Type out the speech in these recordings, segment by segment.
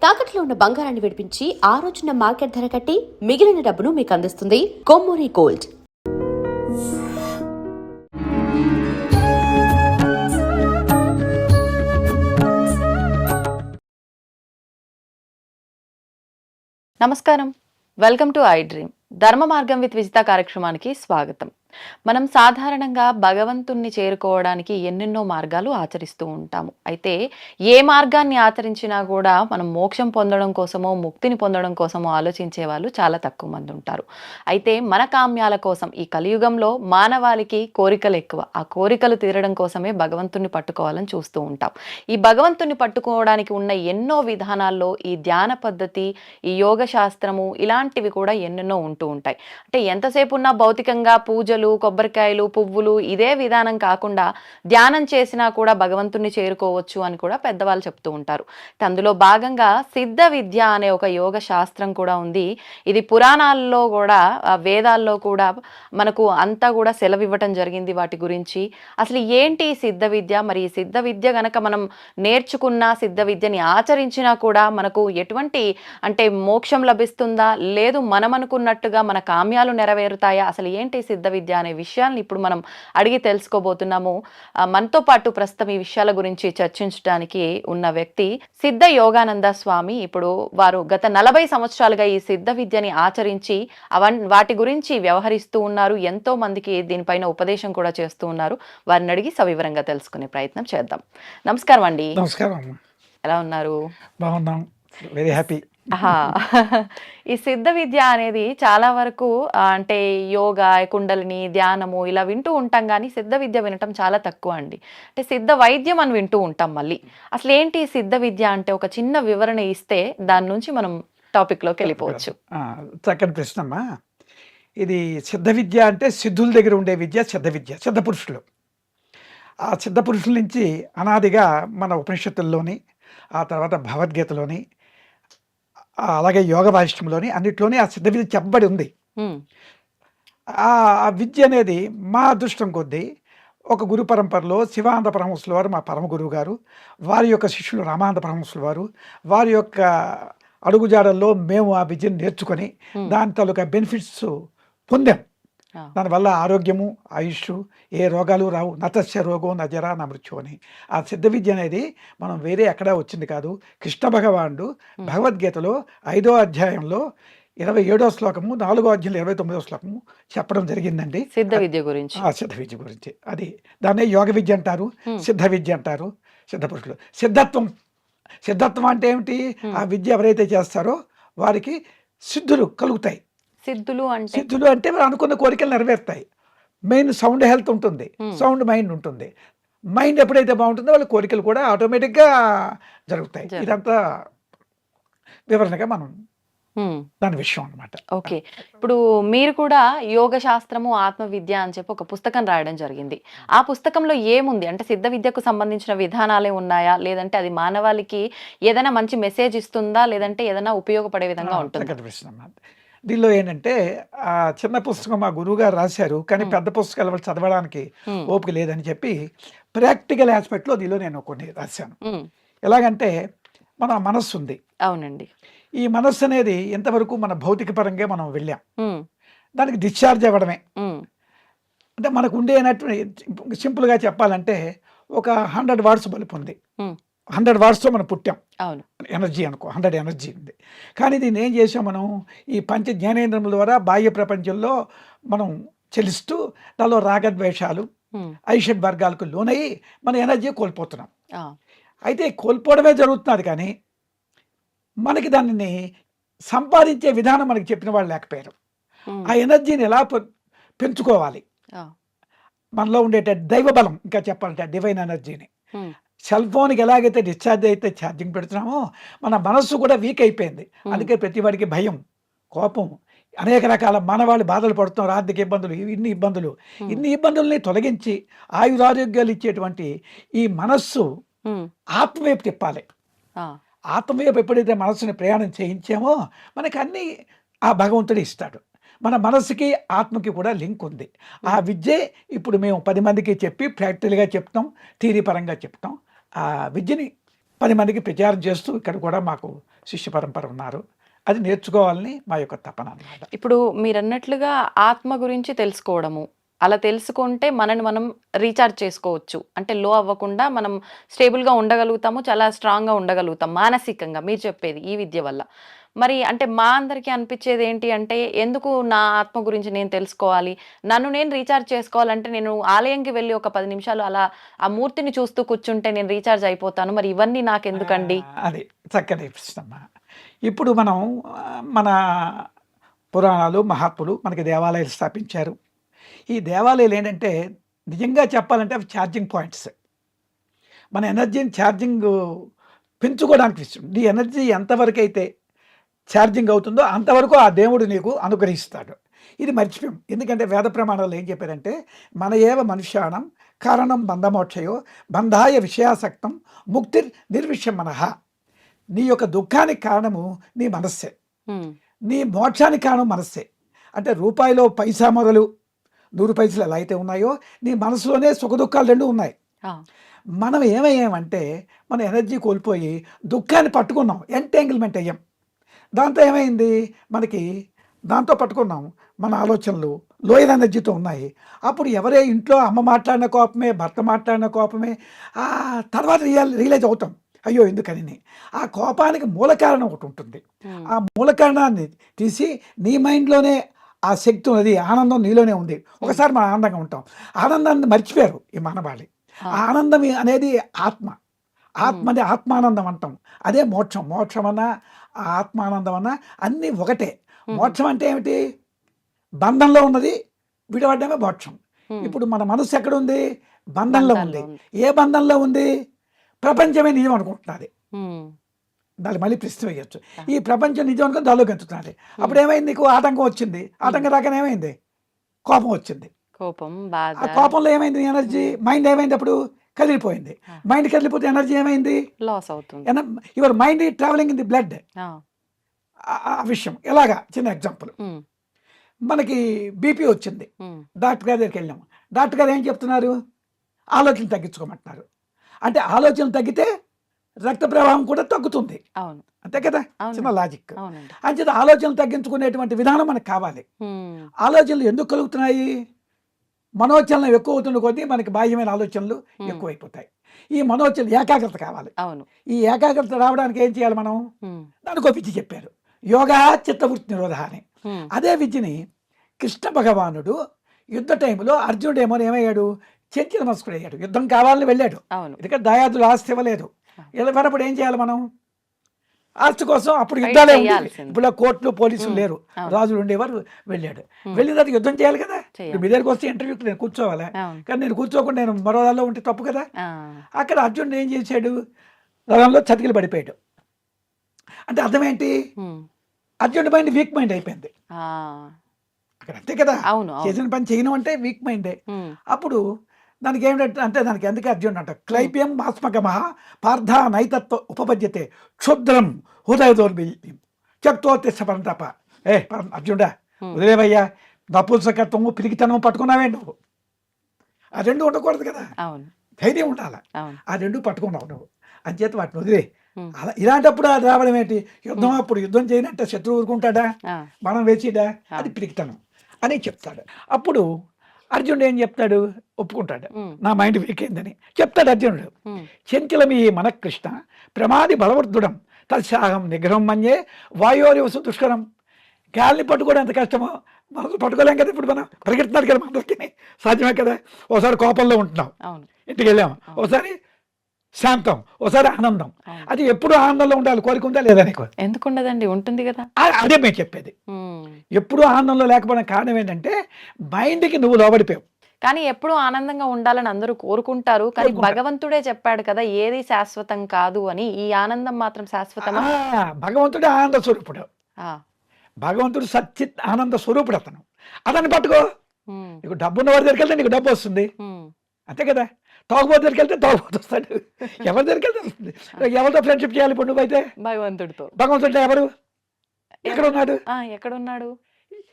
తాకట్లో ఉన్న బంగారాన్ని విడిపించి ఆ రోజున మార్కెట్ ధర కట్టి మిగిలిన డబ్బును మీకు అందిస్తుంది కొమ్మూరి గోల్డ్. నమస్కారం, వెల్కమ్ టు ఐ డ్రీమ్. ధర్మ మార్గం విత్ విజిత కార్యక్రమానికి స్వాగతం. మనం సాధారణంగా భగవంతుణ్ణి చేరుకోవడానికి ఎన్నెన్నో మార్గాలు ఆచరిస్తూ ఉంటాము. అయితే ఏ మార్గాన్ని ఆచరించినా కూడా మనం మోక్షం పొందడం కోసమో ముక్తిని పొందడం కోసమో ఆలోచించే వాళ్ళు చాలా తక్కువ మంది ఉంటారు. అయితే మన కామ్యాల కోసం ఈ కలియుగంలో మానవాళికి కోరికలు ఎక్కువ. ఆ కోరికలు తీరడం కోసమే భగవంతుణ్ణి పట్టుకోవాలని చూస్తూ ఉంటాం. ఈ భగవంతుణ్ణి పట్టుకోవడానికి ఉన్న ఎన్నో విధానాల్లో ఈ ధ్యాన పద్ధతి, ఈ యోగ శాస్త్రము ఇలాంటివి కూడా ఎన్నెన్నో ఉంటూ ఉంటాయి. అంటే ఎంతసేపు ఉన్నా భౌతికంగా పూజలు, కొబ్బరికాయలు, పువ్వులు ఇదే విధానం కాకుండా ధ్యానం చేసినా కూడా భగవంతుణ్ణి చేరుకోవచ్చు అని కూడా పెద్దవాళ్ళు చెప్తూ ఉంటారు. అందులో భాగంగా సిద్ధ విద్య అనే ఒక యోగ శాస్త్రం కూడా ఉంది. ఇది పురాణాల్లో కూడా, వేదాల్లో కూడా మనకు అంతా కూడా సెలవివ్వటం జరిగింది వాటి గురించి. అసలు ఏంటి సిద్ధ విద్య, మరి ఈ సిద్ధ విద్య గనక మనం నేర్చుకున్నా, సిద్ధ విద్యని ఆచరించినా కూడా మనకు ఎటువంటి అంటే మోక్షం లభిస్తుందా, లేదు మనం అనుకున్నట్టుగా మన కామ్యాలు నెరవేరుతాయా, అసలు ఏంటి సిద్ధ విద్య అనే విషయాన్ని ఇప్పుడు మనం అడిగి తెలుసుకోబోతున్నాము. మనతో పాటు ప్రస్తుతం ఈ విషయాల గురించి చర్చించడానికి ఉన్న వ్యక్తి సిద్ధ యోగానంద స్వామి. ఇప్పుడు వారు గత 40 సంవత్సరాలుగా ఈ సిద్ధ విద్యని ఆచరించి వాటి గురించి వ్యవహరిస్తూ ఉన్నారు. ఎంతో మందికి దీనిపైన ఉపదేశం కూడా చేస్తూ ఉన్నారు. వారిని అడిగి సవివరంగా తెలుసుకునే ప్రయత్నం చేద్దాం. నమస్కారం అండి. నమస్కారం. ఎలా ఉన్నారు? బాగున్నాం, వెరీ హ్యాపీ. ఈ సిద్ధ విద్య అనేది చాలా వరకు అంటే యోగా, కుండలిని, ధ్యానము ఇలా వింటూ ఉంటాం, కానీ సిద్ధ విద్య వినటం చాలా తక్కువ అండి. అంటే సిద్ధ వైద్యం అని వింటూ ఉంటాం. మళ్ళీ అసలు ఏంటి సిద్ధ విద్య అంటే ఒక చిన్న వివరణ ఇస్తే దాని నుంచి మనం టాపిక్లోకి వెళ్ళిపోవచ్చు. చక్కని ప్రశ్నమ్మా. ఇది సిద్ధ విద్య అంటే సిద్ధుల దగ్గర ఉండే విద్య సిద్ధ విద్య, సిద్ధ పురుషులు. ఆ సిద్ధ పురుషుల నుంచి అనాదిగా మన ఉపనిషత్తుల్లోని, ఆ తర్వాత భగవద్గీతలోని, అలాగే యోగ వాసిష్ఠంలోని అన్నిట్లోని ఆ సిద్ధ విద్య చెప్పబడి ఉంది. ఆ విద్య అనేది మా అదృష్టం కొద్దీ ఒక గురు పరంపరలో శివానంద పరమహంసుల వారు మా పరమ గురువు గారు, వారి యొక్క శిష్యులు రామానంద పరమహంసుల వారు, వారి యొక్క అడుగుజాడల్లో మేము ఆ విద్యను నేర్చుకొని దాని తాలూకా బెనిఫిట్స్ పొందాం. దానివల్ల ఆరోగ్యము, ఆయుష్, ఏ రోగాలు రావు. నతస్య రోగో నజరా నా మృత్యు అని. ఆ సిద్ధ విద్య అనేది మనం వేరే ఎక్కడా వచ్చింది కాదు. కృష్ణ భగవానుడు భగవద్గీతలో 5వ అధ్యాయంలో 27వ శ్లోకము, 4వ అధ్యాయంలో 29వ శ్లోకము చెప్పడం జరిగిందండి సిద్ధ విద్య గురించి. సిద్ధ విద్య గురించి. అది దాన్నే యోగ విద్య అంటారు, సిద్ధ విద్య అంటారు. సిద్ధ పురుషులు సిద్ధత్వం అంటే ఏమిటి? ఆ విద్య ఎవరైతే చేస్తారో వారికి సిద్ధులు కలుగుతాయి. సిద్ధులు అంటే అనుకున్న కోరికలు నెరవేరుతాయి. మెయిన్ సౌండ్ హెల్త్ ఉంటుంది, సౌండ్ మైండ్ ఉంటుంది. మైండ్ ఎప్పుడైతే బాగుంటుందో వాళ్ళ కోరికలు కూడా ఆటోమేటిక్గా జరుగుతాయి. ఇదంతా వివరణగా మనం దాని విషయం అనమాట. ఓకే, ఇప్పుడు మీరు కూడా యోగ శాస్త్రము, ఆత్మ విద్య అని చెప్పి ఒక పుస్తకం రాయడం జరిగింది. ఆ పుస్తకంలో ఏముంది అంటే సిద్ధ విద్యకు సంబంధించిన విధానాలే ఉన్నాయా, లేదంటే అది మానవాళికి ఏదైనా మంచి మెసేజ్ ఇస్తుందా, లేదంటే ఏదైనా ఉపయోగపడే విధంగా ఉంటుందా? దీనిలో ఏంటంటే ఆ చిన్న పుస్తకం మా గురువు గారు రాశారు, కానీ పెద్ద పుస్తకాలు వాళ్ళు చదవడానికి ఓపిక లేదని చెప్పి ప్రాక్టికల్ ఆస్పెక్ట్లో దీనిలో నేను కొన్ని రాశాను. ఎలాగంటే మన మనస్సు ఉంది. అవునండి. ఈ మనస్సు అనేది ఎంతవరకు మన భౌతిక పరంగా మనం వెళ్ళాం, దానికి డిశ్చార్జ్ అవ్వడమే. అంటే మనకు ఉండేనట్టు సింపుల్గా చెప్పాలంటే ఒక 100 వాట్స్ బల్బ్ ఉంది. 100 వాట్స్తో మనం పుట్టాం. అవును, ఎనర్జీ అనుకో, 100 ఎనర్జీ ఉంది. కానీ దీన్ని ఏం చేసాం మనం? ఈ పంచ జ్ఞానేంద్రముల ద్వారా బాహ్య ప్రపంచంలో మనం చెలిస్తూ దానిలో రాగద్వేషాలు, ఐషడ్ వర్గాలకు లోనయ్యి మన ఎనర్జీ కోల్పోతున్నాం. అయితే కోల్పోవడమే జరుగుతున్నది, కానీ మనకి దానిని సంపాదించే విధానం మనకి చెప్పిన వాళ్ళు లేకపోయారు. ఆ ఎనర్జీని ఎలా పెంచుకోవాలి, మనలో ఉండేట దైవ బలం, ఇంకా చెప్పాలంటే డివైన్ ఎనర్జీని. సెల్ ఫోన్కి ఎలాగైతే డిశ్చార్జ్ అయితే ఛార్జింగ్ పెడుతున్నామో మన మనస్సు కూడా వీక్ అయిపోయింది. అందుకే ప్రతి వాడికి భయం, కోపం, అనేక రకాల మానవాళి బాధలు పడుతున్నారు. ఆర్థిక ఇబ్బందులు, ఇన్ని ఇబ్బందుల్ని తొలగించి ఆయురారోగ్యాలు ఇచ్చేటువంటి ఈ మనస్సు ఆత్మవైపు తిప్పాలి. ఆత్మవైపు ఎప్పుడైతే మనస్సుని ప్రయాణం చేయించామో మనకి అన్ని ఆ భగవంతుడు ఇస్తాడు. మన మనసుకి ఆత్మకి కూడా లింక్ ఉంది. ఆ విద్యే ఇప్పుడు మేము 10 మందికి చెప్పి ప్రాక్టికల్గా చెప్తాం, థియరీ పరంగా చెప్తాం. ఆ విద్యని 10 మందికి ప్రచారం చేస్తూ ఇక్కడ కూడా మాకు శిష్య పరంపర ఉన్నారు. అది నేర్చుకోవాలని మా యొక్క తపన అన్నమాట. ఇప్పుడు మీరన్నట్లుగా ఆత్మ గురించి తెలుసుకోవడము, అలా తెలుసుకుంటే మనని మనం రీఛార్జ్ చేసుకోవచ్చు. అంటే లో అవ్వకుండా మనం స్టేబుల్‌గా ఉండగలుగుతాము. చాలా స్ట్రాంగ్‌గా ఉండగలుగుతాం మానసికంగా మీరు చెప్పేది ఈ విద్య వల్ల. మరి అంటే మా అందరికీ అనిపిచ్చేది ఏంటి అంటే, ఎందుకు నా ఆత్మ గురించి నేను తెలుసుకోవాలి? నన్ను నేను రీఛార్జ్ చేసుకోవాలంటే నేను ఆలయంకి వెళ్లి ఒక 10 నిమిషాలు అలా ఆ మూర్తిని చూస్తూ కూర్చుంటే నేను రీఛార్జ్ అయిపోతాను. మరి ఇవన్నీ నాకెందుకండి? అది చక్కటి ప్రశ్నమ్మా. ఇప్పుడు మనం మన పురాణాలు, మహాత్ములు మనకి దేవాలయాలు స్థాపించారు. ఈ దేవాలయాలు ఏంటంటే నిజంగా చెప్పాలంటే అవి ఛార్జింగ్ పాయింట్స్. మన ఎనర్జీని ఛార్జింగ్ పెంచుకోవడానికి ఇస్తుంది. నీ ఎనర్జీ ఎంతవరకు అయితే ఛార్జింగ్ అవుతుందో అంతవరకు ఆ దేవుడు నీకు అనుగ్రహిస్తాడు. ఇది మర్చిపోయాం. ఎందుకంటే వేద ప్రమాణాలు ఏం చెప్పారంటే మన ఏవ మనుష్యాణం కారణం బంధమోక్షయో బంధాయ విషయాసక్తం ముక్తి నిర్విషయం మనః. నీ యొక్క దుఃఖానికి కారణము నీ మనస్సే, హ్మ్. నీ మోక్షానికి కారణం మనస్సే. అంటే రూపాయిలో పైసా మొదలు 100 పైసలు ఎలా అయితే ఉన్నాయో నీ మనసులోనే సుఖ దుఃఖాలు రెండు ఉన్నాయి. ఆ! మనం ఏమయ్యామంటే మన ఎనర్జీ కోల్పోయి దుఃఖాన్ని పట్టుకున్నాం, ఎంటాంగిల్మెంట్ అయ్యాం. దాంతో ఏమైంది మనకి, దాంతో పట్టుకున్నాం మన ఆలోచనలు లోయర్ ఎనర్జీతో ఉన్నాయి. అప్పుడు ఎవరే ఇంట్లో అమ్మ మాట్లాడిన కోపమే, భర్త మాట్లాడిన కోపమే, ఆ తర్వాత రియలైజ్ అవుతాం అయ్యో ఎందుకని. ఆ కోపానికి మూల కారణం ఒకటి ఉంటుంది. హ్మ్. ఆ మూల కారణాన్ని తీసి నీ మైండ్లోనే ఆ శక్తి ఉన్నది, ఆనందం నీలోనే ఉంది. ఒకసారి మనం ఆనందంగా ఉంటాం, ఆనందాన్ని మర్చిపోయారు ఈ మానవాళి. ఆ ఆనందం అనేది ఆత్మ, ఆత్మ అంటే ఆత్మానందం అంటాం. అదే మోక్షం. మోక్షం అన్నా ఆత్మానందం అన్నా అన్నీ ఒకటే. మోక్షం అంటే ఏమిటి? బంధంలో ఉన్నది విడవడమే మోక్షం. హ్మ్. ఇప్పుడు మన మనసు ఎక్కడ ఉంది? బంధంలో బంధాల్లో ఉంది. ఉంది. ఏ బంధంలో ఉంది? ప్రపంచమే నిజం అనుకుంటున్నది. హ్మ్. దాన్ని మళ్ళీ ప్రశ్న వేయచ్చు. ఆ! ఈ ప్రపంచం నిజం అనుకుని దానిలోకి ఎంచుతున్నది. అప్పుడు ఏమైంది? నీకు ఆటంకం వచ్చింది. ఆటంకం రాగానే ఏమైంది? కోపం వచ్చింది. కోపం, ఆ బాధ. కోపంలో ఏమైంది? ఎనర్జీ మైండ్ ఏమైంది? అప్పుడు కదిలిపోయింది. ఆ! మైండ్ కదిలిపోతే ఎనర్జీ ఏమైంది? లాస్ అవుతుంది. Your mind travelling in the blood. ఆ! ఆ విషయం ఎలాగా? చిన్న ఎగ్జాంపుల్. హ్మ్. మనకి బీపీ వచ్చింది. హ్మ్. డాక్టర్ గారి దగ్గరికి వెళ్ళాము. డాక్టర్ గారు ఏం చెప్తున్నారు? ఆలోచనలు తగ్గించుకోమంటున్నారు. అంటే ఆలోచనలు తగ్గితే రక్త ప్రవాహం కూడా తగ్గుతుంది. అవును. అంతే కదా? అవును. చిన్న లాజిక్. అవునండి. అంచేత ఆలోచనలు తగ్గించుకునేటువంటి విధానం మనకు కావాలి. హ్మ్. ఆలోచనలు ఎందుకు కలుగుతున్నాయి? మనోచలనం ఎక్కువ అవుతున్న కొద్దీ మనకి బాహ్యమైన ఆలోచనలు హ్మ్. ఎక్కువైపోతాయి. ఈ మనోచనలు ఏకాగ్రత కావాలి. అవును. ఈ ఏకాగ్రత రావడానికి ఏం చేయాలి మనం? హ్మ్. దానికో విద్య చెప్పారు, యోగా చిత్తవృత్తి నిరోధ అని. హ్మ్. అదే విద్యని కృష్ణ భగవానుడు యుద్ధ టైంలో అర్జునుడు ఏమో ఏమయ్యాడు? చంచల మనస్కుడు అయ్యాడు. యుద్ధం కావాలని వెళ్ళాడు. అవును. ఎందుకంటే దాయాదులు ఆస్తి ఇవ్వలేదు. ఆ! ఇవ్వనప్పుడు ఏం చేయాలి మనం? ఆస్తి కోసం అప్పుడు ఫైట్ యుద్ధాలే ఉండేవి. చేయాల్సింది. ఇప్పుడు కోర్టులు పోలీసులు హ్మ్. లేరు, అవును. రాజులు ఉండేవారు. వెళ్ళాడు. హ్మ్. వెళ్ళిన తర్వాత యుద్ధం చేయాలి కదా. ఇప్పుడు చేయాలి. మీ దగ్గరికి వస్తే ఇంటర్వ్యూకి నేను కూర్చోవాలా? అవును. కానీ నేను కూర్చోకుండా నేను మరో దానిలో ఉంటే తప్పు కదా. ఆ! అక్కడ అర్జునుడు ఏం చేశాడు? రథంలో చతికిలు పడిపోయాడు. అంటే అర్థం ఏంటి? హ్మ్. అర్జునుడి మైండ్ వీక్ మైండ్ అయిపోయింది ఆ! అక్కడ. అంతే కదా. అవును. అవును. చేసిన పని చేయను అంటే వీక్ మైండే. హ్మ్. అప్పుడు దానికి ఏమిటంటే, అంటే దానికి ఎందుకు అర్జునుడు అంట హ్మ్. క్లైప్యం మాస్మకమః పార్థ నైతత్వ ఉపపద్యతే క్షుద్రం హృదయ దౌర్బల్యం చెప్తోత్తిష్ట పరంతప. అర్జునుడా హ్మ్. వదిలేవయ్యా, నపుంసకత్వము పిరికితనము పట్టుకున్నావే నువ్వు. ఆ రెండు ఉండకూడదు కదా. అవును. ధైర్యం ఉండాలి. అవును. ఆ రెండు పట్టుకున్నావు నువ్వు. అంచేత వాటిని వదిలే. హ్మ్. అలా ఇలాంటప్పుడు అది రావడం ఏంటి? యుద్ధం హ్మ్. అప్పుడు యుద్ధం చేయనంటే శత్రువు ఊరుకుంటాడా? ఆ! మనం వేసిడా? అది అవును. పిరికితనం అని చెప్తాడు. అప్పుడు అర్జునుడు ఏం చెప్తాడు? ఒప్పుకుంటాడు, హ్మ్. నా మైండ్ వీక్ అయిందని చెప్తాడు అర్జునుడు. హ్మ్. చంచలమీ మనఃకృష్ణ ప్రమాది బలవర్ధుడం తత్సాహం నిగ్రహం మన్యే వాయోరివసు దుష్కరం. గాలిని పట్టుకోవడం ఎంత కష్టమో మనసు పట్టుకోలేం కదా. ఇప్పుడు మనం పరిగెడుతున్నాడు కదా, మనందరికీ సాధ్యమే కదా. ఒకసారి కోపంలో ఉంటున్నాం, అవును. ఇంటికి వెళ్ళాము, అవును. ఒకసారి శాంతం, ఒకసారి ఆనందం. అవును. అది ఎప్పుడు ఆనందంలో ఉండాలి, కోరిక ఉందా లేదా నీకు? ఎందుకుండదండి? ఉంటుంది గదా! అదే మేము చెప్పేది. హ్మ్. ఎప్పుడు ఆనందంలో లేకపోవడం కారణం ఏంటంటే మైండ్కి నువ్వు లోబడిపోయావు. కానీ ఎప్పుడూ ఆనందంగా ఉండాలని అందరూ కోరుకుంటారు. కానీ కోరుకుంటారు. భగవంతుడే చెప్పాడు కదా! ఏది శాశ్వతం కాదు అని. ఈ ఆనందం మాత్రం శాశ్వతమా? భగవంతుడు ఆనంద స్వరూపుడు. ఆ! భగవంతుడు సచ్చిత్ ఆనంద స్వరూపుడు అతను. అతన్ని పట్టుకో. హ్మ్. నీకు డబ్బు ఉన్నవారి దగ్గరికి వెళ్తే నీకు డబ్బు వస్తుంది. హ్మ్. అంతే కదా. తాగుబోతు దగ్గరికి వెళ్తే తాగుబోతు వస్తాడు. ఎవరి దగ్గరికి వెళ్తే వస్తుంది. ఎవరితో ఫ్రెండ్షిప్ చేయాలి ఇప్పుడు నువ్వైతే? భగవంతుడితో. భగవంతుడు ఎవరు? ఎక్కడ ఉన్నాడు? ఆ! ఎక్కడున్నాడు?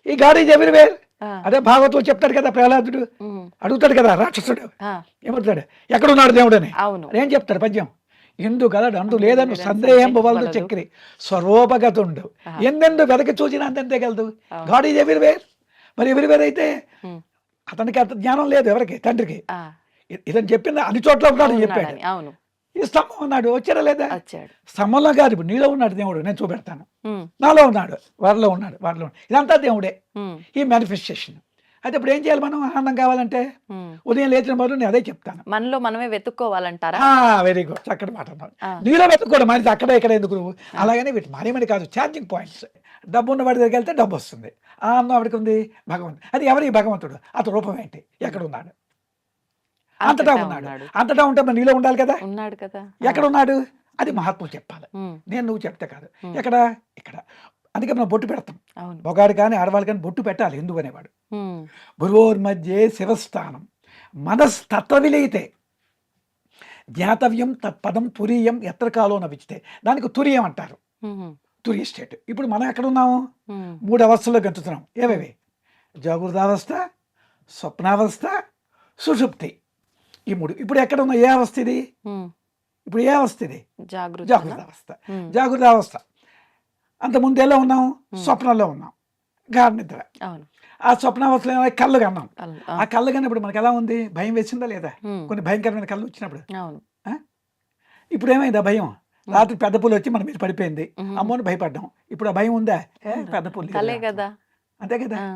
ఈ గాడ్ ఈజ్ ఎవ్రీవేర్. ఆ! అదే భాగవతుడు చెప్తాడు కదా. ప్రహ్లాదుడు హ్మ్. అడుగుతాడు కదా రాక్షసుడు, ఆ! ఏమవుతాడు? ఎక్కడున్నాడు దేవుడు అని. అవును. ఏం చెప్తాడు పద్యం? ఇందు గలడు అందు అందు లేదను లేదని సందేహం సందేహం వలదు వలదు. చక్రి స్వరూపగతుండు ఆహా. ఎందెందు వెదకి చూసిన అంతంతే గలదు. అవును. God is everywhere. మరి ఎవ్రీవేర్ అయితే ఉమ్. అతనికి అంత జ్ఞానం లేదు ఎవరికి, తండ్రికి. ఆ, ఇతను చెప్పింది అన్ని చోట్ల ఉన్నాడు చెప్పాడు. ఉన్నాడని. అవును, ఈ స్తంభం ఉన్నాడు, వచ్చారా లేదా? వచ్చాడు. స్తంభంలో కాదు, ఇప్పుడు నీలో ఉన్నాడు దేవుడు, నేను చూపెడతాను. ఉమ్, నాలో ఉన్నాడు, వారిలో ఉన్నాడు, వారిలో ఉన్నాడు. ఇదంతా దేవుడే, ఉమ్, ఈ మేనిఫెస్టేషన్. అయితే ఇప్పుడు ఏం చేయాలి మనం ఆనందం కావాలంటే? ఉమ్. ఉదయం లేచిన మొదలు నేను అదే చెప్తాను. మనలో మనమే వెతుక్కోవాలంటారా? వెరీ గుడ్, చక్కటి మాట అన్నారు. ఆ. నీలో వెతుక్కోవడం మనిషి అక్కడ ఇక్కడ ఎందుకు నువ్వు అలాగనే వీటి మానేమని కాదు, ఛార్జింగ్ పాయింట్స్. డబ్బు ఉన్నవాడి దగ్గరికి వెళ్తే డబ్బు వస్తుంది. ఆనందం ఆవిడకి ఉంది, భగవంతుడు. అది ఎవరి భగవంతుడు? అతని రూపం ఏంటి? ఎక్కడ ఉన్నాడు? అంతటా ఉన్నాడు. అంతటా ఉంటే మరి నీలో ఉండాలి కదా. ఉన్నాడు కదా. ఎక్కడ ఉన్నాడు? అది మహాత్ములు చెప్పాలి, ఉమ్, నేను నువ్వు చెప్తే కాదు. ఉమ్. ఎక్కడ? ఇక్కడ. అందుకే మనం బొట్టు పెడతాం. అవును. మొగాడు కానీ ఆడవాళ్ళు కానీ బొట్టు పెట్టాలి. ఎందుకు అనేవాడు ఉమ్, భువోర్మధ్యే శివస్థానం మనస్తత్వవిలీతే జ్ఞాతవ్యం తత్పదం తురీయం ఎత్ర కాలో నవిచితే. దానికి తురియం అంటారు, ఉమ్, తురియ స్టేట్. ఇప్పుడు మనం ఎక్కడ ఉన్నాము? ఉమ్, 3 అవస్థల్లో గంతుతున్నాం. ఏవేవి? జాగృతావస్థ, స్వప్నావస్థ, సుషుప్తి. ఈ 3. ఇప్పుడు ఎక్కడ ఉన్నా? ఏ అవస్థ ఇది? ఉమ్. ఇప్పుడు ఏ అవస్థ ఇది? జాగృత. జాగృతావస్థ. జాగృతావస్థ. అంత ముందు ఎలా ఉన్నాం? స్వప్నంలో ఉన్నాం, గాఢ నిద్ర. అవును. ఆ స్వప్నావస్థలో కళ్ళు కన్నాం. అవును. ఆ కళ్ళు కన్నప్పుడు మనకు ఎలా ఉంది? భయం వేసిందా లేదా? ఉమ్, కొన్ని భయంకరమైన కళ్ళు వచ్చినప్పుడు. అవును. ఇప్పుడు ఏమైంది? ఆ భయం రాత్రి పెద్ద పులి వచ్చి మన మీద పడిపోయింది, ఉమ్. అమ్మోని భయపడ్డాం. ఇప్పుడు ఆ భయం ఉందా? పెద్ద పులి లేదు. కలే కదా. అంతే కదా. ఆ,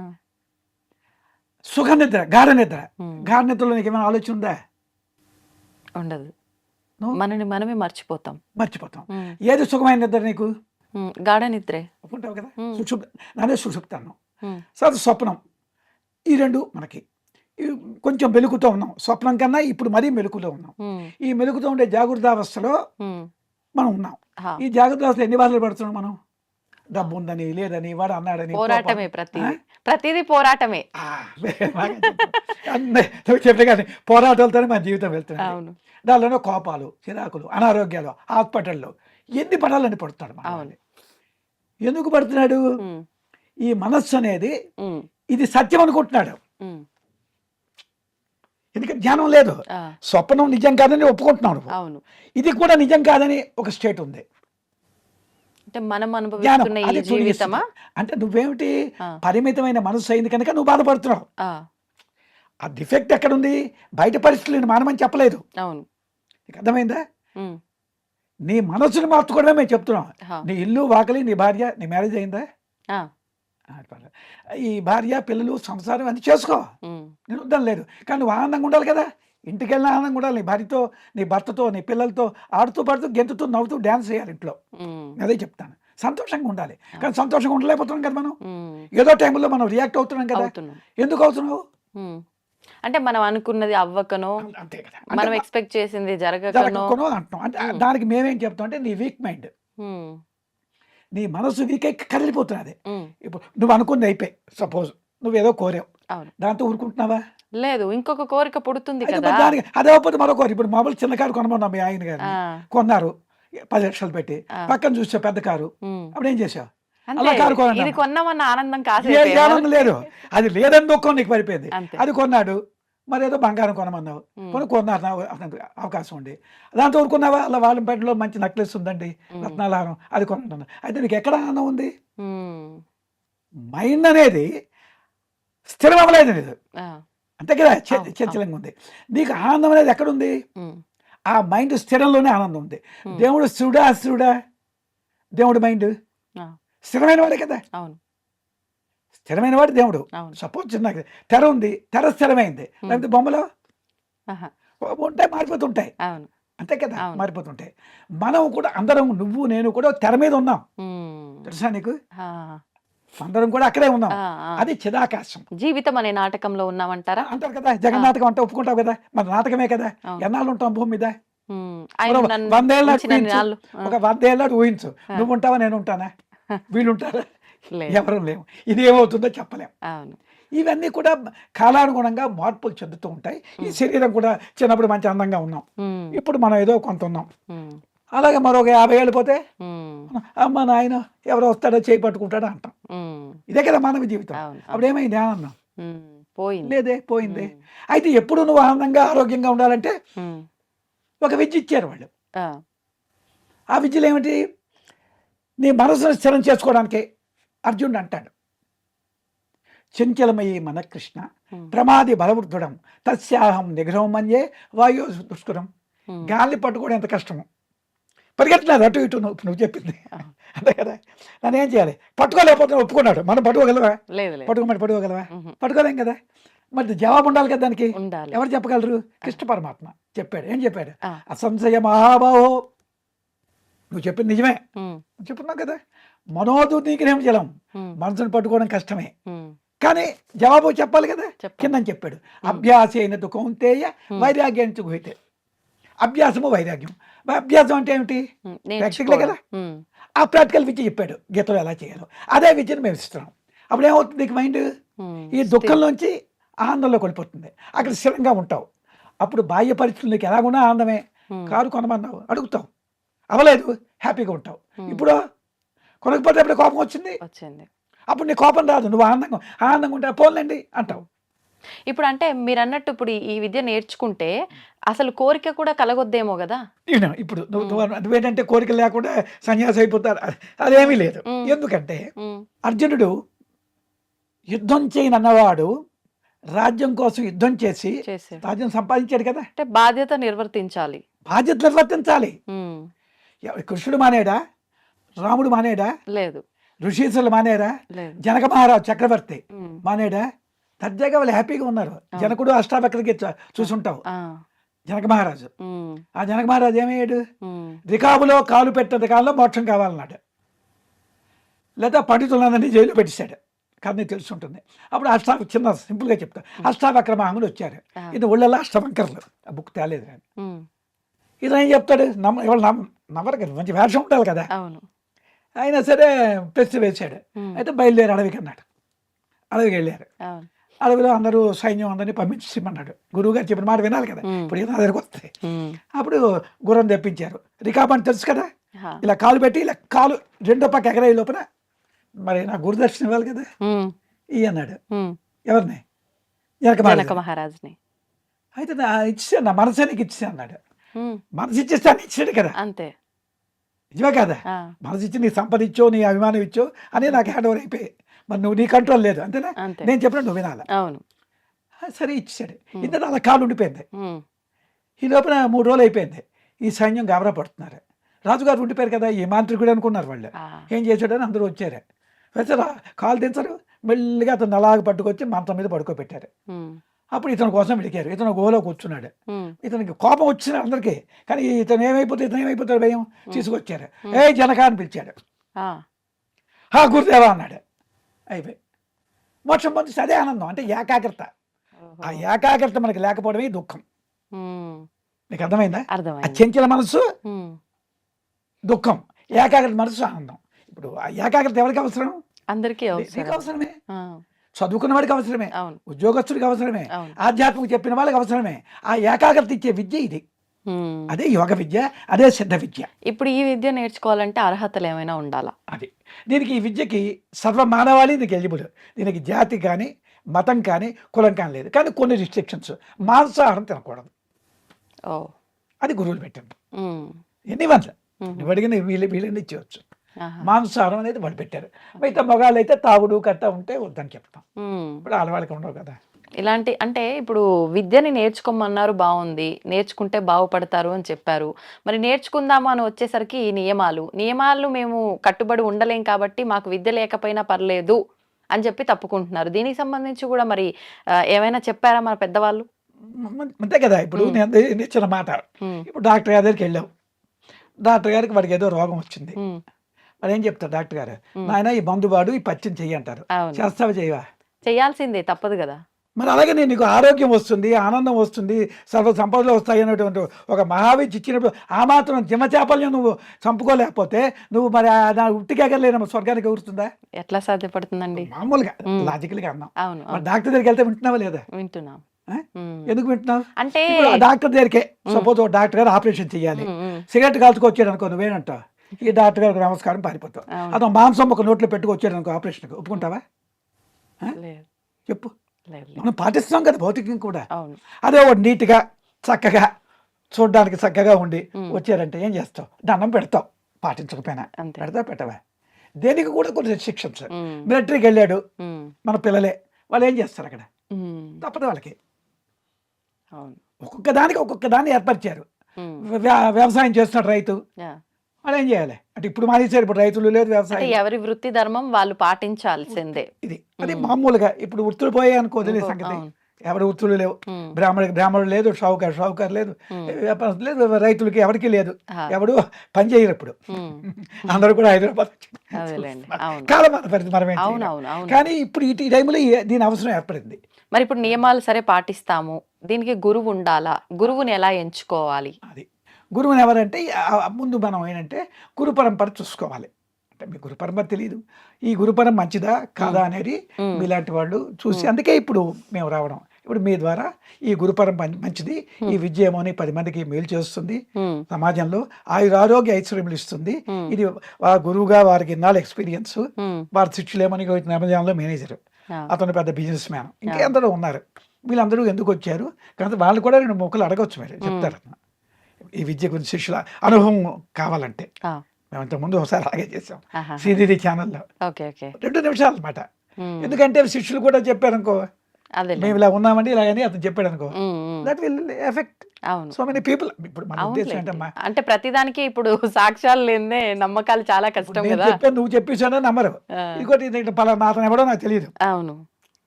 సుఖ నిద్ర, గాఢ నిద్ర. ఉమ్. గాఢ నిద్రలో నీకు ఏమైనా ఆలోచన ఉందా? ఉండదు. నువ్వు మనని మనమే మర్చిపోతాం. మర్చిపోతాం. ఉమ్, ఏది సుఖమైన నిద్ర నీకు? ఉమ్. గాఢ నిద్రే. ఒప్పుకుంటావు కదా. ఉమ్. సుషుప్తి, నానే సుషుప్తాను. ఉమ్, తర్వాత స్వప్నం. ఈ 2 మనకి కొంచెం మెలుకుతో ఉన్నాం. స్వప్నం కన్నా ఇప్పుడు మరీ మెలుకులో ఉన్నాం. ఉమ్, ఈ మెలుకుతో ఉండే జాగృతావస్థలో ఉమ్. మనం ఉన్నాం. హా. ఈ జాగృతావస్థలో ఎన్ని బాధలు పడుతున్నాం మనం? డబ్బు ఉందని, లేదని, వాడు అన్నాడని, పోరాటమే. కోపం. ప్రతిదీ పోరాటమే. బాగా చెప్పావు. అన్నీ నువ్వు చెప్పే కానీ పోరాటాలతోనే మన జీవితం వెళ్తున్నాం. అవును. దానిలోనే కోపాలు, చిరాకులు, అనారోగ్యాలు, హాస్పిటల్లో ఎన్ని పడాలని పడుతున్నాడు మన అవును. వాడిని. ఎందుకు పడుతున్నాడు? ఉమ్, ఈ మనస్సు అనేది ఉమ్, ఇది సత్యం అనుకుంటున్నాడు. ఉమ్. ఎందుకంటే జ్ఞానం లేదు. ఆ, స్వప్నం నిజం కాదని ఒప్పుకుంటున్నావు నువ్వు. అవును. ఇది కూడా నిజం కాదని ఒక స్టేట్ ఉంది. అంటే మనం జ్ఞానం అనుభవిస్తున్న ఈ అది జీవితమా? అంటే నువ్వేమిటి? ఆ, పరిమితమైన మనసు అయింది కనుక నువ్వు బాధపడుతున్నావు. ఆ, ఆ డిఫెక్ట్ ఎక్కడుంది? బయట పరిస్థితులు మానమని చెప్పలేదు. అవును. నీకు అర్థమైందా? ఉమ్, నీ మనసుని మార్చుకోవడమే మేము చెప్తున్నాం. హా. నీ ఇల్లు, వాకలి, నీ భార్య, నీ మ్యారేజ్ అయిందా? ఆ, పర్లేదు. ఈ భార్య, పిల్లలు, సంసారం అన్ని చేసుకో, ఉమ్, నేను వద్దని లేదు. కానీ నువ్వు ఆనందంగా ఉండాలి కదా. ఇంటికి వెళ్ళిన ఆనందంగా ఉండాలి. నీ భార్యతో, నీ భర్తతో, నీ పిల్లలతో ఆడుతూ పాడుతూ గెంతుతూ నవ్వుతూ డ్యాన్స్ చేయాలి ఇంట్లో. ఉమ్, అదే చెప్తాను. సంతోషంగా ఉండాలి. కానీ సంతోషంగా ఉండలేకపోతున్నాం కదా మనం. ఉమ్. ఏదో టైంలో మనం రియాక్ట్ అవుతున్నాం కదా. అవుతున్నాం. ఎందుకు అవుతున్నావు? ఉమ్. అంటే మనం అనుకున్నది అవ్వకనో, అంతే కదా. మనం ఎక్స్పెక్ట్ చేసింది జరగకనో. జరగకనో అంటున్నాం. అంటే దానికి మేమేం చెప్తాం అంటే నీ వీక్ మైండ్, ఉమ్, నీ మనసు వీక్ అయి కదిలిపోతున్నది. ఉమ్, ఇప్పుడు నువ్వు అనుకుంది అయిపోయి, సపోజ్ నువ్వేదో కోరావు, అవును. దాంతో ఊరుకుంటున్నావా? లేదు, ఇంకొక కోరిక పుడుతుంది అయితే కదా. మరి దానికి అదే అవ్వకపోతే మరో కోరి. ఇప్పుడు మామూలు చిన్న కారు కొనమన్నాం మీ ఆయన గారు, ఆ, కొన్నారు 10 లక్షలు పెట్టి. ఆ. పక్కన చూసా పెద్ద కారు, ఉమ్. అప్పుడు ఏం చేసావు? అంతే. అలా కారు కొనన్నా. ఇది కొన్నామన్న ఆనందం ఏ కాసేపే. ఆనందం లేదు. అది లేదని దుఃఖం నీకు పడిపోయింది. అంతే. అది కొన్నాడు, మరి ఏదో బంగారం కొనమన్నావు, ఉమ్, కొన్నారు అవకాశం ఉండి, దాంతో ఊరుకున్నావా? అలా వాళ్ళ పెంటలో మంచి నెక్లెస్ ఉందండి, ఉమ్, రత్నాలహారం, అది కొన్నాను. అయితే నీకు ఎక్కడ ఆనందం ఉంది? ఉమ్, మైండ్ అనేది స్థిరం అవ్వలేదు నీది. ఆ, అంతే కదా. అవును, చంచలంగా ఉంది. నీకు ఆనందం అనేది ఎక్కడుంది? ఉమ్, ఆ మైండ్ స్థిరంలోనే ఆనందం ఉంది. ఉమ్, దేవుడు స్థిరుడా అస్థిరుడా? దేవుడు మైండ్ ఆ, స్థిరమైన వాడే కదా. అవును, స్థిరమైన వాడు దేవుడు. అవును. సపోజ్ చిన్న తెర ఉంది, తెర స్థిరమైంది. లేకపోతే బొమ్మలో ఆహా, ఉంటాయి, మారిపోతుంటాయి. అవును. అంతే కదా, అవును. మారిపోతుంటాయి. మనం కూడా అందరం, నువ్వు నేను కూడా తెర మీద ఉన్నాం. ఉమ్, తెలుసా నీకు? ఆ, అందరం కూడా అక్కడే ఉన్నాం. ఆ, ఆ. అది చిదాకాశం జీవితం అనే నాటకంలో ఉన్నామంటారా? అంటారు కదా. జగన్నాటకం అంటే ఒప్పుకుంటావు కదా, మన నాటకమే కదా. అవును. ఎన్నాళ్ళు ఉంటాం భూమి మీద? ఉమ్, ఆయన ఒక నన్ను 100 ఏళ్ళ ఉంచినన్ని ఊహించు. నాళ్ళు. ఆ, ఒక 100 ఏళ్ళ ఊహించు. నువ్వు ఉంటావా, నేను ఉంటానా, వీళ్ళు ఉంటారా? లేదు. ఎవరు లేవు. ఇది ఏమవుతుందో చెప్పలేం. అవును. ఇవన్నీ కూడా కాలానుగుణంగా మార్పులు చెందుతూ ఉంటాయి. ఈ శరీరం కూడా చిన్నప్పుడు మంచి అందంగా ఉన్నాం, ఉమ్, ఇప్పుడు మనం ఏదో కొంత ఉన్నాం. ఉమ్, అలాగే మరొక 50 ఏళ్ళు పోతే ఉమ్, అమ్మ నాయన ఎవరో వస్తాడో చేయి పట్టుకుంటాడో అంటాం. ఉమ్, ఇదే కదా మానవ జీవితం. అవును, అప్పుడు ఏమైంది? ఆనందం ఉమ్, పోయింది. లేదే, పోయింది. ఉమ్, అయితే ఎప్పుడు నువ్వు ఆనందంగా ఆరోగ్యంగా ఉండాలంటే ఉమ్, ఒక విద్య ఇచ్చారు వాళ్ళు. ఆ, ఆ విద్యలు ఏమిటి? నీ మనసును స్థిరం చేసుకోవడానికి అర్జునుడు అంటాడు, చంచలమయీ మన కృష్ణ ప్రమాది బలవృద్ధుడం తస్యాహం నిగ్రహం మన్యే వాయు దుష్కరం. గాలిని పట్టుకోవడం ఎంత కష్టము, పరిగెత్తున్నారు అటు ఇటు, నువ్వు చెప్పింది అంతే కదా. నన్ను ఏం చేయాలి? పట్టుకోలేకపోతే ఒప్పుకున్నాడు. మనం పట్టుకోగలవా? పట్టుకోగలవా? పట్టుకోలేం కదా. మరి జవాబు ఉండాలి కదా దానికి. ఎవరు చెప్పగలరు? కృష్ణ పరమాత్మ చెప్పాడు. ఏం చెప్పాడు? అసంశయ మహాబాహో, నువ్వు చెప్పింది నిజమే, చెప్పున్నావు కదా. మనోదుర్నిగ్రహం జలం, మనసును పట్టుకోవడం కష్టమే, కానీ జవాబు చెప్పాలి కదా. కిందని చెప్పాడు, అభ్యాసేన కౌంతేయ వైరాగ్యం గుహితే. అభ్యాసము వైరాగ్యం. అభ్యాసం అంటే ఏమిటి? ప్రాక్టికలే కదా. ఆ ప్రాక్టికల్ విద్య చెప్పాడు గీతలో ఎలా చేయాలో. అదే విద్యను మేము ఇస్తున్నాం. అప్పుడు ఏమవుతుంది? నీకు మైండ్ ఈ దుఃఖంలోంచి ఆనందంలో కొనిపోతుంది. అక్కడ స్థిరంగా ఉంటావు. అప్పుడు బాహ్య పరిస్థితులు నీకు ఎలాగున్నా ఆనందమే. కారు కొనమన్నావు, అడుగుతావు, అవ్వలేదు, హ్యాపీగా ఉంటావు. ఇప్పుడు కొనకపోతే అప్పుడు కోపం వచ్చింది, అప్పుడు నీ కోపం రాదు, నువ్వు ఆనందంగా ఉంటావు, పోన్లేండి అంటావు. ఇప్పుడు అంటే మీరు అన్నట్టు ఇప్పుడు ఈ విద్య నేర్చుకుంటే అసలు కోరిక కూడా కలగొద్దేమో కదా. ఇప్పుడు నువ్వేంటంటే కోరిక లేకుండా సన్యాసి అయిపోతారు, అదేమీ లేదు. ఎందుకంటే అర్జునుడు యుద్ధం చేయనన్నవాడు రాజ్యం కోసం యుద్ధం చేసి రాజ్యం సంపాదించాడు కదా. అంటే బాధ్యత నిర్వర్తించాలి. కృష్ణుడు మానేడా? రాముడు మానేడా? లేదు. ఋషీసులు మానేరా? జనక మహారాజు చక్రవర్తి మానేడా? దర్జాగా వాళ్ళు హ్యాపీగా ఉన్నారు. జనకుడు అష్టావక్రకి చూసుంటావు. జనక మహారాజు, ఆ జనక మహారాజు ఏమయ్యాడు? రికాబులో కాలు పెట్టే కాలంలో మోక్షం కావాలన్నాడు. లేదా పండితులందరినీ జైలు పెట్టేశాడు. కానీ నీకు తెలిసి ఉంటుంది. అప్పుడు చిన్న సింపుల్గా చెప్తా, అష్టావక్ర మహాములు వచ్చారు. ఇది ఒళ్ళల్లో అష్టవంకర్లు. ఆ బుక్ తేలేదు కానీ ఇది ఏం చెప్తాడు? ఎవరు నమ్మరు కదా, మంచి వేషం ఉండాలి కదా. అయినా సరే ప్రశ్న వేశాడు. అయితే బయలుదేరి అడవికి అన్నాడు. అడవికి వెళ్ళారు. అడవిలో అందరూ సైన్యం అందరినీ పంపించమన్నాడు. గురువు గారు చెప్పిన మాట వినాలి కదా. ఇప్పుడు నా దగ్గరకు వస్తాయి. అప్పుడు గుర్రం తెప్పించారు. రికాబ్ అని తెలుసు కదా, ఇలా కాలు పెట్టి ఇలా కాలు రెండో పక్క ఎగరాయి లోపల మరి నా గురుదర్శనం ఇవ్వాలి కదా, ఇవి అన్నాడు. ఎవరిని? జనక మహారాజుని. అయితే ఇచ్చాను, నా మనసానికి ఇచ్చా అన్నాడు. మనసు ఇచ్చేస్తాను, ఇచ్చాడు కదా. అంతే, నిజమే కదా. మనసు ఇచ్చి నీ సంపద ఇచ్చో, నీ అభిమానం ఇచ్చో అని నాకు హ్యాండ్ ఓవర్ అయిపోయి, మరి నువ్వు నీ కంట్రోల్ లేదు అంతేనా. నేను చెప్పిన నువ్వు వినాలి. సరే ఇచ్చాడు. ఇంత అలా కాలు ఉండిపోయింది. ఈ లోపల 3 రోజులు అయిపోయింది. ఈ సైన్యం గాబరా పడుతున్నారు. రాజుగారు ఉండిపోయారు కదా, ఈ మాంత్రికుడు అనుకున్నారు వాళ్ళు. ఏం చేశాడని అందరూ వచ్చారు. వచ్చారా, కాలు దించరు, మెల్లిగా అతను అలాగ పట్టుకొచ్చి మంచం మీద పడుకోబెట్టారు. అప్పుడు ఇతని కోసం వెలికారు. ఇతను గోలో కూర్చున్నాడు. ఇతనికి కోపం వచ్చిన అందరికీ, కానీ ఇతను ఏమైపోతాడు భయం. తీసుకొచ్చారు. ఏ జనక అని పిలిచాడు. గురుదేవా అన్నాడు. అయిపోయి మోక్షం పొందిస్తే అదే ఆనందం. అంటే ఏకాగ్రత. ఆ ఏకాగ్రత మనకి లేకపోవడమే దుఃఖం. నీకు అర్థమైందా? ఆ చంచల మనసు దుఃఖం, ఏకాగ్రత మనసు ఆనందం. ఇప్పుడు ఆ ఏకాగ్రత ఎవరికి అవసరం? అందరికీ అవసరమే. చదువుకున్న వాడికి అవసరమే, ఉద్యోగస్తుడికి అవసరమే, ఆధ్యాత్మిక చెప్పిన వాళ్ళకి అవసరమే. ఆ ఏకాగ్రత ఇచ్చే విద్య ఇది. అదే యోగ విద్య, అదే సిద్ధ విద్య. ఇప్పుడు ఈ విద్య నేర్చుకోవాలంటే అర్హతలు ఏమైనా ఉండాలా? అది దీనికి ఈ విద్యకి సర్వ మానవాళి దీనికి ఎలిజిబుల్. దీనికి జాతి కానీ మతం కానీ కులం కానీ లేదు. కానీ కొన్ని రిస్ట్రిక్షన్స్. మాంసాహారం తినకూడదు, అది గురువులు పెట్టండి. ఎన్ని వందలు నువ్వు అడిగిన వీళ్ళని ఇచ్చేవచ్చు. మాంసాహారం అనేది వాళ్ళు పెట్టారు. మిగతా మగాళ్ళు అయితే తాగుడు కట్ట ఉంటే వద్దని చెప్తాం. ఇప్పుడు ఆడవాళ్ళకి ఉండవు కదా. ఇలాంటి అంటే ఇప్పుడు విద్యని నేర్చుకోమన్నారు, బాగుంది, నేర్చుకుంటే బాగుపడతారు అని చెప్పారు. మరి నేర్చుకుందాము అని వచ్చేసరికి ఈ నియమాలు మేము కట్టుబడి ఉండలేం కాబట్టి మాకు విద్య లేకపోయినా పర్లేదు అని చెప్పి తప్పుకుంటున్నారు. దీనికి సంబంధించి కూడా మరి ఏమైనా చెప్పారా మన పెద్దవాళ్ళు? అంతే కదా. ఇప్పుడు నేను ఇచ్చిన మాట, ఇప్పుడు డాక్టర్ గారి దగ్గరికి వెళ్ళావు. డాక్టర్ గారికి వాడికి ఏదో రోగం వచ్చింది. మరి ఏం చెప్తారు డాక్టర్ గారు? నాయన ఈ మందు వాడు, ఈ పచ్చిని చెయ్యంటారు. చేస్తావా? చేయవా? చేయాల్సిందే, తప్పదు కదా. మరి అలాగే నీకు ఆరోగ్యం వస్తుంది, ఆనందం వస్తుంది, సర్వ సంపదలు వస్తాయి అనేటువంటి ఒక మహావిద్య ఇచ్చినప్పుడు ఆ మాత్రం జిమచాపల్యం నువ్వు చంపుకోలేకపోతే నువ్వు మరి ఉట్టికెగలేనమ్మ స్వర్గానికి ఎగురుతుందా? ఎట్లా సాధ్యపడుతుందండి? మామూలుగా లాజికల్గా అన్నాం. మరి డాక్టర్ దగ్గరికి వెళ్తే వింటున్నావా లేదా? వింటున్నాం. ఎందుకు వింటున్నావు? అంటే డాక్టర్ దగ్గరికే సపోజ్ డాక్టర్ గారు ఆపరేషన్ చేయాలి, సిగరెట్ కాల్చుకొచ్చాడు అనుకో, నువ్వేనంటావు ఈ డాక్టర్ గారికి నమస్కారం పారిపోతావు. అతను మాంసం ఒక నోట్లో పెట్టుకొచ్చాడు అనుకో ఆపరేషన్కి, ఒప్పుకుంటావా? చెప్పు. మనం పాటిస్తున్నాం కదా భౌతికం కూడా. అదే ఒక నీట్గా చక్కగా చూడడానికి చక్కగా ఉండి వచ్చారంటే ఏం చేస్తావు? దండం పెడతావు. పాటించకపోయినా అంతే. పెడతా పెట్టవా, దేనికి కూడా కొన్ని రెస్ట్రిక్షన్స్. ఉమ్, మిలిటరీకి వెళ్ళాడు ఉమ్, మన పిల్లలే, వాళ్ళు ఏం చేస్తారు అక్కడ? ఉమ్, తప్పదు వాళ్ళకి. అవును. ఒక్కొక్క దాన్ని ఏర్పరిచారు. ఉమ్, వ్యవసాయం చేస్తున్నాడు రైతు, యా. వాళ్ళు ఏం చేయాలి అంటే? ఇప్పుడు మానేశారు, ఇప్పుడు రైతులు లేదు అంటే వ్యవసాయం. ఎవరి వృత్తి ధర్మం వాళ్ళు పాటించాల్సిందే. ఇది అది మామూలుగా ఇప్పుడు వృత్తులు పోయాయి అనుకో, వదిలే సంగతి. అవును. ఎవరి వృత్తులు లేవు, ఉమ్, బ్రాహ్మణుడు లేదు, షావుకారు లేదు, ఉమ్, వ్యాపారస్తులు లేదు, రైతులకి ఎవరికి లేదు. ఆ, ఎవడు పని చేయరు ఇప్పుడు. ఉమ్, అందరూ కూడా హైదరాబాద్ వచ్చి అదేలేండి. చూస్తున్నారు. అవును. కాలం మన పరిస్థితి, మనం ఏం అవును చేయలేం. అవును అవును. కానీ ఇప్పుడు ఈ టైంలో దీని అవసరం ఏర్పడింది. మరి ఇప్పుడు నియమాలు సరే పాటిస్తాము, దీనికి గురువు ఉండాలా? గురువుని ఎలా ఎంచుకోవాలి? అది గురువుని ఎవరంటే ముందు మనం ఏంటంటే గురు పరంపర చూసుకోవాలి. అంటే మీ గురు పరంపర తెలియదు, ఈ గురు పరం మంచిదా కాదా అనేది ఉమ్, మీలాంటి వాళ్ళు చూసి, అందుకే ఇప్పుడు మేము రావడం. ఇప్పుడు మీ ద్వారా ఈ గురుపరం మంచిది, ఈ విద్య ఏమో 10 మందికి మేలు చేస్తుంది, ఉమ్, సమాజంలో ఆయురారోగ్య ఐశ్వర్యములు ఇస్తుంది. ఉమ్, ఇది ఆ గురువుగా వారికి ఇన్నాళ్ళు ఎక్స్పీరియన్స్, ఉమ్, వారి శిష్యులేమని అమెజాన్లో మేనేజర్, ఆ, అతను పెద్ద బిజినెస్ మ్యాన్, ఇంకెందరూ ఉన్నారు. వీళ్ళందరూ ఎందుకు వచ్చారు? కాబట్టి వాళ్ళు కూడా 2 మొక్కలు అడగొచ్చు, మీరు చెప్తారు అతను. ఈ విద్య గురించి శిష్యుల అనుభవం కావాలంటే. ఆ, మేము ఇంతకుముందు ఒకసారి అలాగే చేసాం ఆహా. శ్రీనిధి ఛానల్లో, ఓకే ఓకే. 2 నిమిషాలు అనమాట. ఉమ్, ఎందుకంటే శిష్యులు కూడా చెప్పారనుకో, అదేలే. మేము ఇలా ఉన్నామండి ఇలాగని అతను చెప్పాడు అనుకో, ఉమ్, ఉమ్, దట్ విల్ ఎఫెక్ట్ అవును. So many people. ఇప్పుడు మన ఉద్దేశం అవునులేండి. ఏంటమ్మా, అంటే ప్రతిదానికి ఇప్పుడు సాక్ష్యాలు లేదే నమ్మకాలు చాలా కష్టం నేను కదా. చెప్పాను నువ్వు చెప్పేసానో నమ్మరు, ఆ, ఇంకోటి పలానా అతను ఎవడో నాకు తెలియదు అవును.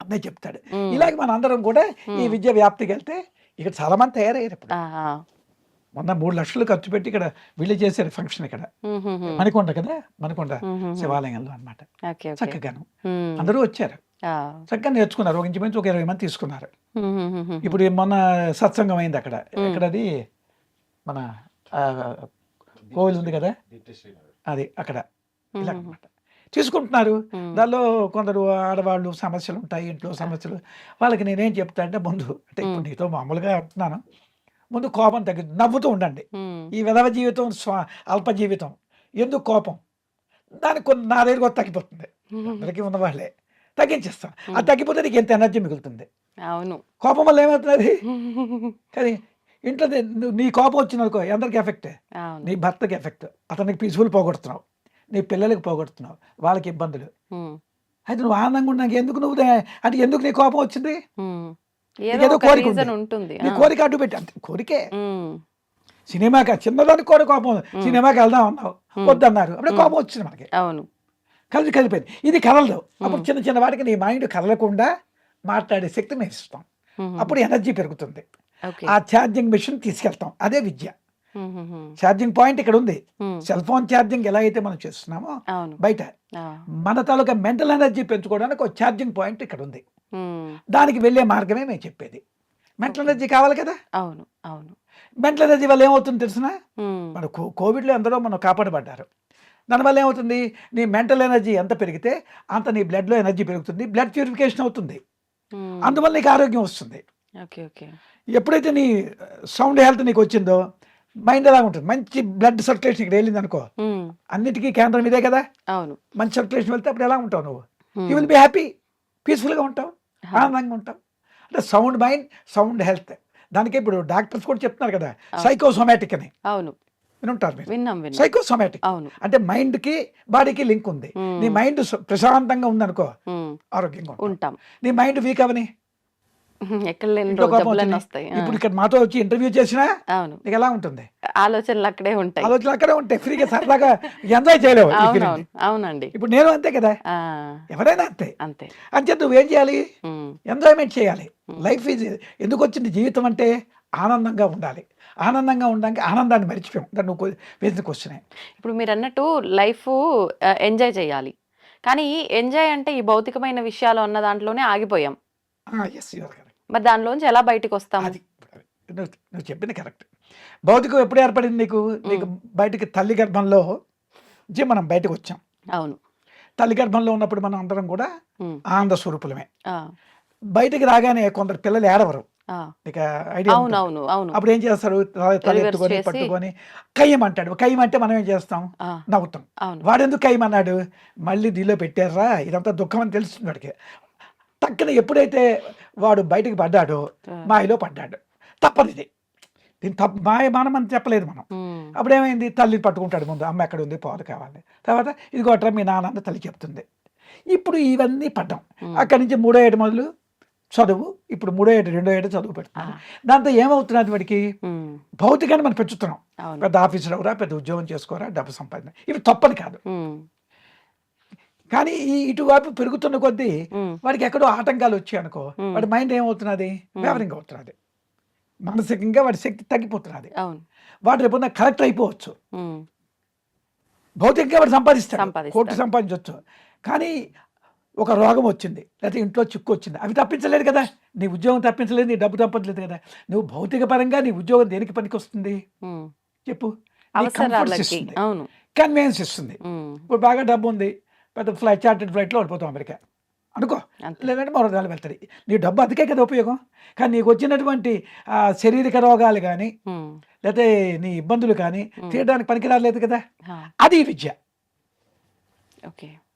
అదే చెప్తాడు. ఉమ్, ఇలాగ మన అందరం కూడా ఈ విద్య వ్యాప్తికి వెళ్తే ఇక్కడ చాలా మంది తయారయ్యారు. ఇప్పుడు ఆ, ఆ. మొన్న 3 లక్షలు ఖర్చు పెట్టి ఇక్కడ వీళ్ళు చేశారు ఫంక్షన్, ఇక్కడ ఉమ్, ఉమ్, ఉమ్, మణికొండ కదా, మణికొండ ఉమ్, ఉమ్, శివాలయంలో అన్నమాట. Okay okay. చక్కగాను ఉమ్, అందరూ వచ్చారు, ఆ, చక్కగా నేర్చుకున్నారు. ఒక ఇంచుమించు ఒక 20 మంది తీసుకున్నారు. ఉమ్, ఉమ్, ఉమ్, ఉమ్, ఇప్పుడు మొన్న సత్సంగం అయింది అక్కడ, ఎక్కడది మన కోవిల్ ఉంది కదా, అది అక్కడ ఇలా అనమాట తీసుకుంటున్నారు. ఉమ్, దానిలో కొందరు ఆడవాళ్ళు సమస్యలు ఉంటాయి, ఇంట్లో సమస్యలు. వాళ్ళకి నేనేం చెప్తా అంటే, ముందు అంటే ఇప్పుడు నీతో మామూలుగా అంటున్నాను, ముందు కోపం తగ్గి నవ్వుతూ ఉండండి. ఉమ్, ఈ విధవ జీవితం అల్ప జీవితం, ఎందుకు కోపం? దానికి నా దగ్గర కూడా తగ్గిపోతుంది. అందరికీ ఉన్నవాళ్ళే తగ్గించేస్తాను. అది తగ్గిపోతే నీకు ఎంత ఎనర్జీ మిగులుతుంది. అవును. కోపం వల్ల ఏమవుతుంది కానీ ఇంట్లో నీ కోపం వచ్చింది అనుకో, అందరికి ఎఫెక్టే. అవును. నీ భర్తకి ఎఫెక్ట్, అతనికి పీస్ఫుల్ పోగొడుతున్నావు, నీ పిల్లలకి పోగొడుతున్నావు, వాళ్ళకి ఇబ్బందులు. ఉమ్, అయితే నువ్వు ఆనందంగా ఉన్నాక ఎందుకు అంటే ఎందుకు నీ కోపం వచ్చింది? ఉమ్. నీకేదో ఏదో ఒక కోరిక రీజన్ ఉంది. ఉంటుంది. నీ కోరిక అడ్డు పెట్టి, అంతే కోరికే. ఉమ్, సినిమాకి చిన్నదానికి కూడా కోపం, సినిమాకి వెళ్దాం అన్నావు, వద్దన్నారు, అప్పుడే కోపం వచ్చింది మనకి, అవును. కలిపోయింది. ఇది కదలదు. అప్పుడు చిన్న చిన్న వాటికి నీ మైండ్ కదలకుండా మాట్లాడే శక్తి మేము ఇస్తాం. ఉమ్, అప్పుడు ఎనర్జీ పెరుగుతుంది. ఓకే. ఆ ఛార్జింగ్ మిషన్ తీసుకెళ్తాం, అదే విద్య. ఉమ్, ఉమ్, ఉమ్, ఛార్జింగ్ పాయింట్ ఇక్కడ ఉంది. ఉమ్, సెల్ ఫోన్ ఛార్జింగ్ ఎలా అయితే మనం చేస్తున్నామో అవును. బయట, ఆ, మన తాలూకా మెంటల్ ఎనర్జీ పెంచుకోవడానికి ఒక ఛార్జింగ్ పాయింట్ ఇక్కడ ఉంది. ఉమ్, దానికి వెళ్ళే మార్గమే మేము చెప్పేది. మెంటల్ ఎనర్జీ కావాలి కదా. అవును అవును. మెంటల్ ఎనర్జీ వల్ల ఏమవుతుంది తెలిసిన, ఉమ్, మన కోవిడ్లో అందరూ మనం కాపాడబడ్డారు. దానివల్ల ఏమవుతుంది, నీ మెంటల్ ఎనర్జీ ఎంత పెరిగితే అంత నీ బ్లడ్లో ఎనర్జీ పెరుగుతుంది, బ్లడ్ ప్యూరిఫికేషన్ అవుతుంది, ఉమ్, అందువల్ల నీకు ఆరోగ్యం వస్తుంది. Okay okay. ఎప్పుడైతే నీ సౌండ్ హెల్త్ నీకు వచ్చిందో, మైండ్ ఎలా ఉంటుంది, మంచి బ్లడ్ సర్క్యులేషన్ ఇక్కడ వెళ్ళింది అనుకో, ఉమ్, అన్నిటికీ కేంద్రం ఇదే కదా, అవును. మంచి సర్క్యులేషన్ వెళ్తే అప్పుడు ఎలా ఉంటావు నువ్వు? ఉమ్, యూ విల్ బి హ్యాపీ, పీస్ఫుల్గా ఉంటావు, ఆనందంగా ఉంటావు. అంటే సౌండ్ మైండ్, సౌండ్ హెల్త్. దానికి ఇప్పుడు డాక్టర్స్ కూడా చెప్తున్నారు కదా, సైకోసోమాటిక్ అని అవును. వినుంటారు మీరు. విన్నాం విన్నాం. సైకోసోమాటిక్ అవును. అంటే మైండ్కి బాడీకి లింక్ ఉంది. ఉమ్, నీ మైండ్ ప్రశాంతంగా ఉందనుకో, ఉమ్, ఆరోగ్యంగా ఉంటావు. ఉంటాం. నీ మైండ్ వీక్ అవని, ఎక్కడ లేని ఇంట్లో కోపం జబ్బులన్నీ వచ్చింది. వస్తాయి. ఆ, ఇప్పుడు ఇక్కడ మాతో వచ్చి ఇంటర్వ్యూ చేసినా అవును. నీకు ఎలా ఉంటుంది? ఆలోచనలు అక్కడే ఉంటాయి. ఆలోచనలు అక్కడే ఉంటాయి, ఫ్రీగా సరదాగా ఎంజాయ్ చేయలేవు ఈ అవును feeling అవును ని. అవునండి. ఇప్పుడు నేను అంతే కదా, ఆ, ఎవరైనా అంతే. అంతే. అంతే నువ్వేం చేయాలి? ఉమ్, ఎంజాయ్మెంట్ చేయాలి. లైఫ్ ఈజ్ ఎందుకు వచ్చింది జీవితం అంటే ఆనందంగా ఉండాలి. ఆనందంగా ఉండడానికి ఆనందాన్ని మర్చిపోయాం. దాన్ని నువ్వు వేసిన క్వశ్చనే. ఇప్పుడు మీరు అన్నట్టు లైఫ్ ఎంజాయ్ చేయాలి, కానీ ఎంజాయ్ అంటే ఈ భౌతికమైన విషయాలు అన్న దాంట్లోనే ఆగిపోయాం. ఎస్, మరి దానిలోంచి ఎలా బయటకు వస్తాం? అది నువ్వు చెప్పింది కరెక్ట్. భౌతికం ఎప్పుడు ఏర్పడింది నీకు? నీకు బయటికి తల్లి గర్భంలో నుంచి మనం బయటకు వచ్చాం. అవును. తల్లి గర్భంలో ఉన్నప్పుడు మనం అందరం కూడా ఉమ్, ఆనంద స్వరూపులమే. ఆ, బయటికి రాగానే కొందరు పిల్లలు ఏడవరు, ఆ, ఇక ఐడియా అవును ఉంటుంది. అవును అవును. అప్పుడు ఏం చేస్తారు? తల Reverse ఎత్తుకొని చేసి, పట్టుకొని కయ్యం అంటాడు. కయ్యం అంటే మనం ఏం చేస్తాం? ఆ, నవ్వుతాం. అవును. వాడెందుకు కయ్యం అన్నాడు? మళ్ళీ దీనిలో పెట్టారా, ఇదంతా దుఃఖం అని తెలుస్తుంది వాడికి. టక్కున ఎప్పుడైతే వాడు బయటికి పడ్డాడో ఆ, మాయలో పడ్డాడు. తప్పనిది దీన్ని తప్పు మాయమానం అని చెప్పలేదు మనం. అప్పుడు ఏమైంది, తల్లి పట్టుకుంటాడు ముందు, అమ్మ ఎక్కడ ఉంది, పాలు కావాలి. తర్వాత ఇది కొట్టరా మీ నాన్న తల్లి చెప్తుంది. ఇప్పుడు ఇవన్నీ పడ్డాం. అక్కడి నుంచి 3వ ఏట మొదలు చదువు, ఇప్పుడు 3వ ఏట 2వ ఏట చదువు పెడుతున్నాం. దాంతో ఏమవుతున్నది, వాడికి భౌతికాన్ని మనం పెంచుతున్నాం. పెద్ద ఆఫీసర్ అవరా, పెద్ద ఉద్యోగం చేసుకోరా, డబ్బు సంపాదన, ఇవి తప్పని కాదు. కానీ ఈ ఇటువైపు పెరుగుతున్న కొద్దీ వాడికి ఎక్కడో ఆటంకాలు వచ్చాయి అనుకో, వాడి మైండ్ ఏమవుతున్నది, వేవరింగ్ అవుతున్నది, మానసికంగా వాడి శక్తి తగ్గిపోతున్నది. వాడు రేపు కలెక్టర్ అయిపోవచ్చు, భౌతికంగా వాడు సంపాదిస్తాడు, కోట్లు సంపాదించవచ్చు. కానీ ఒక రోగం వచ్చింది, లేకపోతే ఇంట్లో చిక్కు వచ్చింది, అవి తప్పించలేదు కదా. నీ ఉద్యోగం తప్పించలేదు, నీ డబ్బు తప్పట్లేదు కదా. నువ్వు భౌతిక పరంగా నీ ఉద్యోగం దేనికి పనికి వస్తుంది చెప్పు, కన్వీనియన్స్ ఇస్తుంది. ఇప్పుడు బాగా డబ్బు ఉంది, పెద్ద చార్టెడ్ ఫ్లైట్లో వెళ్ళిపోతాం అమెరికా అనుకో, లేదంటే మరో దాని వెళ్తాడు. నీ డబ్బు అందుకే కదా ఉపయోగం. కానీ నీకు వచ్చినటువంటి శారీరక రోగాలు కానీ లేకపోతే నీ ఇబ్బందులు కానీ తీయడానికి పనికిరాలేదు కదా. అది విద్య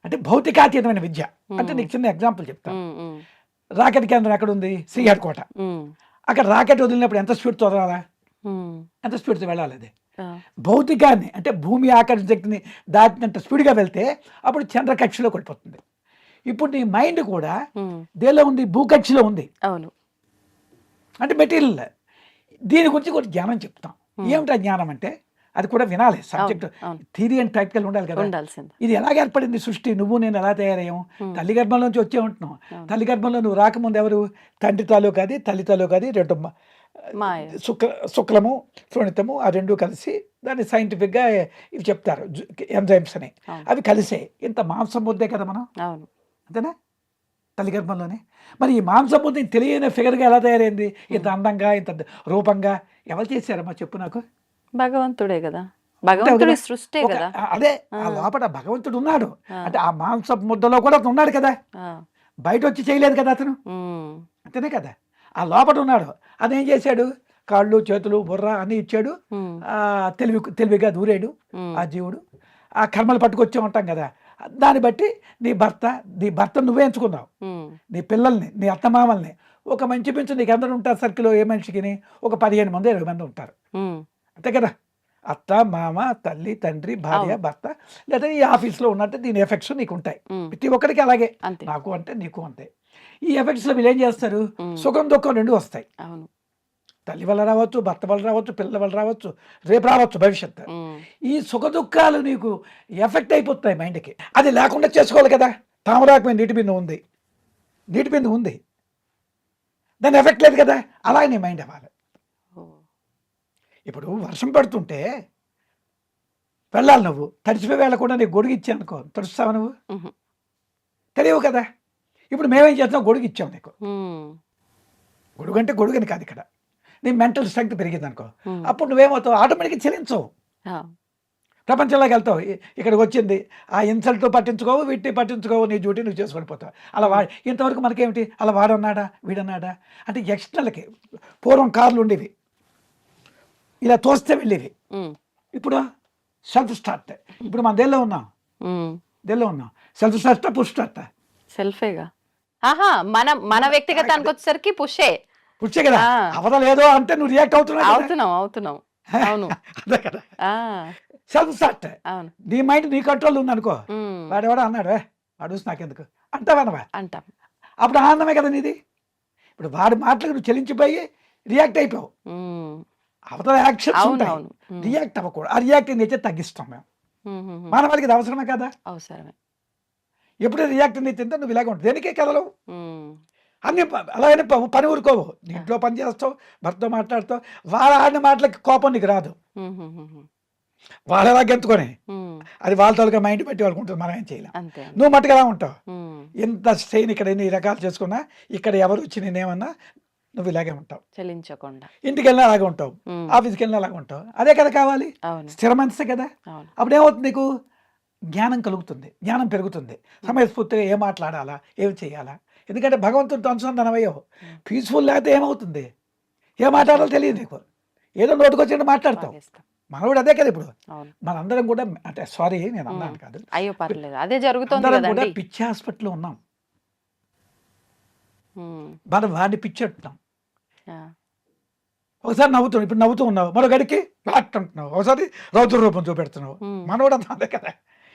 అంటే భౌతికాతీతమైన విద్య. అంటే నీకు చిన్న ఎగ్జాంపుల్ చెప్తాను. రాకెట్ కేంద్రం ఎక్కడ ఉంది, శ్రీహరికోట. అక్కడ రాకెట్ వదిలినప్పుడు ఎంత స్పీడ్తో వదలాలా, ఎంత స్పీడ్తో వెళ్ళాలి. అది భౌతికాన్ని అంటే భూమి ఆకర్షణ శక్తిని దాటినంత స్పీడ్గా వెళ్తే అప్పుడు చంద్రకక్షలో కొడిపోతుంది. ఇప్పుడు నీ మైండ్ కూడా దేనిలో ఉంది, భూకక్షలో ఉంది. అవును, అంటే మెటీరియల్. దీని గురించి కూడా జ్ఞానం చెప్తాం. ఏమిటా జ్ఞానం అంటే అది కూడా వినాలి. సబ్జెక్ట్ థియరీ అండ్ ప్రాక్టికల్ ఉండాలి కదా. ఇది ఎలాగ ఏర్పడింది సృష్టి, నువ్వు నేను ఎలా తయారయ్యాం, తల్లి గర్భంలోంచి వచ్చే ఉంటున్నావు. తల్లి గర్భంలో నువ్వు రాకముందు ఎవరు, తండ్రి తాలూకు అది, తల్లి తాలూకు అది, రెండు శుక్లము శోణితము ఆ రెండు కలిసి దాన్ని సైంటిఫిక్గా ఇవి చెప్తారు, ఎంజైమ్స్ అని. అవి కలిసే ఇంత మాంసం ముద్దే కదా మనం, అంతేనా, తల్లి గర్భంలోనే. మరి ఈ మాంసం ముద్ద తెలియని ఫిగర్గా ఎలా తయారైంది, ఇంత అందంగా, ఇంత రూపంగా ఎవరు చేశారమ్మా చెప్పు నాకు? భగవంతుడే కదా, భగవంతుడి సృష్టి కదా. అదే ఆ లోపల భగవంతుడు ఉన్నాడు. అంటే ఆ మాంస ముద్దలో కూడా అతను ఉన్నాడు కదా, బయట వచ్చి చేయలేదు కదా అతను, అంతేనే కదా. ఆ లోపల ఉన్నాడు. అదేం చేశాడు, కాళ్ళు చేతులు బుర్ర అన్ని ఇచ్చాడు. తెలివిగా దూరాడు ఆ జీవుడు. ఆ కర్మలు పట్టుకొచ్చే ఉంటాం కదా, దాన్ని బట్టి నీ భర్త నువ్వే ఎంచుకున్నావు, నీ పిల్లల్ని, నీ అత్తమామల్ని. ఒక మంచి పెంచు నీకు అందరూ ఉంటారు సర్కిల్లో, ఏ మనిషికి ఒక 15 మంది 20 మంది ఉంటారు, అంతే కదా. అత్త మామ తల్లి తండ్రి భార్య భర్త, లేదా ఈ ఆఫీస్లో ఉన్నట్టు దీని ఎఫెక్ట్స్ నీకు ఉంటాయి. ప్రతి ఒక్కరికి అలాగే, నాకు అంటే నీకు అంతే. ఈ ఎఫెక్ట్స్లో వీళ్ళు ఏం చేస్తారు, సుఖం దుఃఖం రెండు వస్తాయి. తల్లి వల్ల రావచ్చు, భర్త వల్ల రావచ్చు, పిల్లల వల్ల రావచ్చు, రేపు రావచ్చు భవిష్యత్తు. ఈ సుఖ దుఃఖాలు నీకు ఎఫెక్ట్ అయిపోతాయి మైండ్కి. అది లేకుండా చేసుకోవాలి కదా. తామరాకమైన నీటి బిందు ఉంది, నీటి బిందు ఉంది, దాని ఎఫెక్ట్ లేదు కదా. అలాగే నీ మైండ్ అవ్వాలి. ఇప్పుడు వర్షం పడుతుంటే వెళ్ళాలి, నువ్వు తడిచిపోయి వెళ్ళకుండా నీకు గొడుగు ఇచ్చాను అనుకో, తడుస్తావు నువ్వు, తెలియవు కదా. ఇప్పుడు మేమేం చేస్తాం, గొడుగు ఇచ్చాం నీకు. గొడుగు అంటే గొడుగు అని కాదు, ఇక్కడ నీ మెంటల్ స్ట్రెంగ్త్ పెరిగింది అనుకో, అప్పుడు నువ్వేమవుతావు, ఆటోమేటిక్గా చెల్లించవు, ప్రపంచంలోకి వెళ్తావు. ఇక్కడికి వచ్చింది ఆ ఇన్సల్ట్ పట్టించుకోవు, వీటిని పట్టించుకోవు, నీ డ్యూటీ నువ్వు చేసుకొని పోతావు. అలా ఇంతవరకు మనకేమిటి, అలా వాడన్నాడా వీడన్నాడా అంటే ఎక్స్టర్నల్కి. పూర్వం కార్లు ఉండేవి, ఇలా తోస్తే వెళ్ళేవి. ఇప్పుడు సెల్ఫ్ స్టార్ట్. ఇప్పుడు మన దేనిలో ఉన్నాం, సెల్ఫ్ స్టార్ట్ పుష్ స్టార్ట్, సెల్ఫేగా. మన వ్యక్తిగతానికి వచ్చేసరికి పుషే కదా. అవదలేదో అంటే నువ్వు రియాక్ట్ అవుతున్నావు. అవును, అదే కదా సెల్ఫ్ స్టార్ట్. నీ మైండ్ నీ కంట్రోల్ ఉంది అనుకో, వాడేవాడు అన్నాడు అడుగు నాకెందుకు అంటావా, అంటాం. అప్పుడు ఆనందమే కదా నీది. ఇప్పుడు వాడి మాటలకు నువ్వు చెల్లించిపోయి రియాక్ట్ అయిపోవు. అవతల యాక్షన్స్ ఉంటాయి, రియాక్ట్ అవ్వకూడదు. ఆ రియాక్టింగ్ నేచర్ తగ్గిస్తాం మేము. మానవాళికి ఇది అవసరమే కదా, అవసరమే. ఎప్పుడైతే రియాక్టింగ్ నేచర్ నువ్వు ఇలాగ ఉంటుంది, దేనికే కదలవు. అన్ని అలాగనే పని ఊరుకోవు, ఇంట్లో పని చేస్తావు, భర్తతో మాట్లాడుతావు, వాళ్ళ ఆడిన మాటలకి కోపం నీకు రాదు. వాళ్ళు ఎలా గెంతుకొని అది వాళ్ళ తాలూకా మైండ్ పెట్టి వాళ్ళకు ఉంటుంది, మనం ఏం చేయలేం. నువ్వు మట్టుకు ఎలా ఉంటావు, ఎంత స్ట్రెయిన్ ఇక్కడ ఎన్ని రకాలు చేసుకున్నా, ఇక్కడ ఎవరు వచ్చి నేనేమన్నా నువ్వు ఇలాగే ఉంటావు, చెల్లించకుండా. ఇంటికి వెళ్ళినా అలాగే ఉంటావు, ఆఫీస్కి వెళ్ళినా అలాగే ఉంటావు. అదే కదా కావాలి, స్థిర మనసే కదా. అప్పుడు ఏమవుతుంది, నీకు జ్ఞానం కలుగుతుంది, జ్ఞానం పెరుగుతుంది, సమయస్ఫూర్తిగా ఏం మాట్లాడాలా, ఏం చేయాలా. ఎందుకంటే భగవంతుడితో అనుసంధానమయ్యావు. పీస్ఫుల్ లేకపోతే ఏమవుతుంది, ఏం మాట్లాడాలో తెలియదు నీకు, ఏదో నోటుకొచ్చినట్టు మాట్లాడతావు. మనోడు అదే కదా. ఇప్పుడు మనందరం కూడా అంటే సారీ నేను అన్నాను కాదు, అయ్యో పర్లేదు, అదే జరుగుతుంది కూడా. పిచ్చి హాస్పిటల్లో ఉన్నాం, మనం వాడిని పిచ్చి అంటున్నాం. ఒకసారి నవ్వుతున్నావు, ఇప్పుడు నవ్వుతూ ఉన్నావు, మరో గడికి ఫ్లాట్ అంటున్నావు, ఒకసారి రౌద్ర రూపం చూపెడుతున్నావు. ఉమ్, మనోడు అంతే కదా.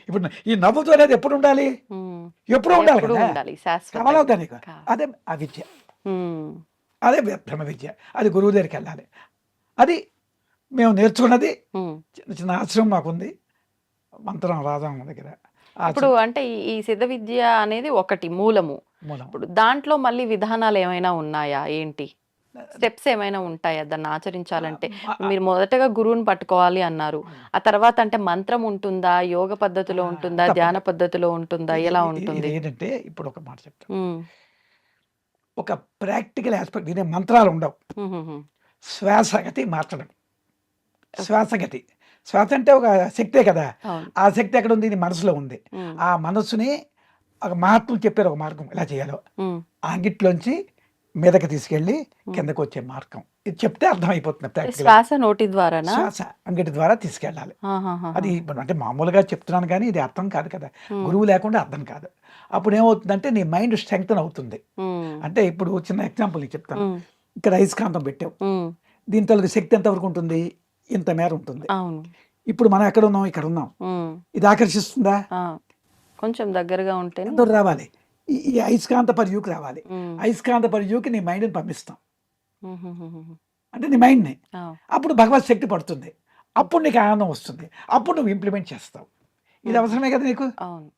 ఇప్పుడు ఈ నవ్వుతూ అనేది ఎప్పుడు ఉండాలి? ఉమ్. ఎప్పుడు ఉండాలి ఎప్పుడూ కదా. ఉండాలి, శాశ్వతంగా. కమలవుతా నీకు. కా- అదే అవిద్య, ఉమ్, అదే బ్రహ్మ విద్య. అది గురువు దగ్గరికి వెళ్ళాలి. అది మేము నేర్చుకున్నది. ఉమ్. చిన్న చిన్న ఆశ్రమం మాకుంది, మంత్రం రాధం దగ్గర. ఇప్పుడు అంటే ఈ సిద్ధ విద్య అనేది ఒకటి మూలము. మూలం ఇప్పుడు దాంట్లో మళ్ళీ విధానాలు ఏమైనా ఉన్నాయా, ఏంటి స్టెప్స్ ఏమైనా ఉంటాయా దాన్ని ఆచరించాలంటే? మీరు మొదటగా గురువుని పట్టుకోవాలి అన్నారు, ఆ తర్వాత అంటే మంత్రం ఉంటుందా, యోగ పద్ధతిలో ఉంటుందా, ధ్యాన పద్ధతిలో ఉంటుందా, ఎలా ఉంటుంది? ఏంటంటే ఇప్పుడు ఒక మాట చెప్తాను. ఉమ్, ఒక ప్రాక్టికల్ ఆస్పెక్ట్, దీని మంత్రాలు ఉండవు. ఉమ్, ఉమ్, ఉమ్. శ్వాసగతి మార్చడం. శ్వాసగతి, శ్వాస అంటే ఒక శక్తే కదా. అవును. ఆ శక్తి ఎక్కడ ఉంది? ఇది మనసులో ఉంది. ఉమ్, ఆ మనస్సుని ఒక మహాత్ములు చెప్పారు ఒక మార్గం ఎలా చేయాలో. ఉమ్, ఆ అంగిట్లోంచి మీదకి తీసుకెళ్ళి కిందకు వచ్చే మార్గం ఇది చెప్తే అర్థమైపోతుంది. ప్రాక్టికల్ శ్వాస నోటి ద్వారానా? శ్వాస అంగిటి ద్వారా తీసుకెళ్ళాలి. ఆహాహా. అది ఇప్పుడు అంటే మామూలుగా చెప్తున్నాను కానీ ఇది అర్థం కాదు కదా. ఉమ్, గురువు లేకుండా అర్థం కాదు. అప్పుడు ఏమవుతుందంటే నీ మైండ్ స్ట్రెంగ్తన్ అవుతుంది. ఉమ్, అంటే ఇప్పుడు చిన్న ఎగ్జాంపుల్ నీకు చెప్తాను. ఉమ్, ఇక్కడ అయస్కాంతం పెట్టావు, ఉమ్. దీని తొలగి శక్తి ఎంతవరకు ఉంటుంది? ఇంత మేర ఉంటుంది. అవును. ఇప్పుడు మనం ఎక్కడ ఉన్నాం? ఇక్కడ ఉన్నాం. ఉమ్, ఇది ఆకర్షిస్తుందా? ఆ. కొంచెం దగ్గరగా ఉంటేనే. ఎంతో రావాలి. ఈ అయస్కాంత పరియుకి రావాలి. ఉమ్, అయస్కాంత పరియుకి నీ మైండ్ని పంపిస్తాం, ఉమ్, ఉమ్, ఉమ్, ఉమ్. అంటే నీ మైండ్ని. ఆ, అప్పుడు భగవత్ శక్తి పడుతుంది. అప్పుడు నీకు ఆనందం వస్తుంది. అప్పుడు నువ్వు ఇంప్లిమెంట్ చేస్తావు. ఇది అవసరమే కదా నీకు. అవును.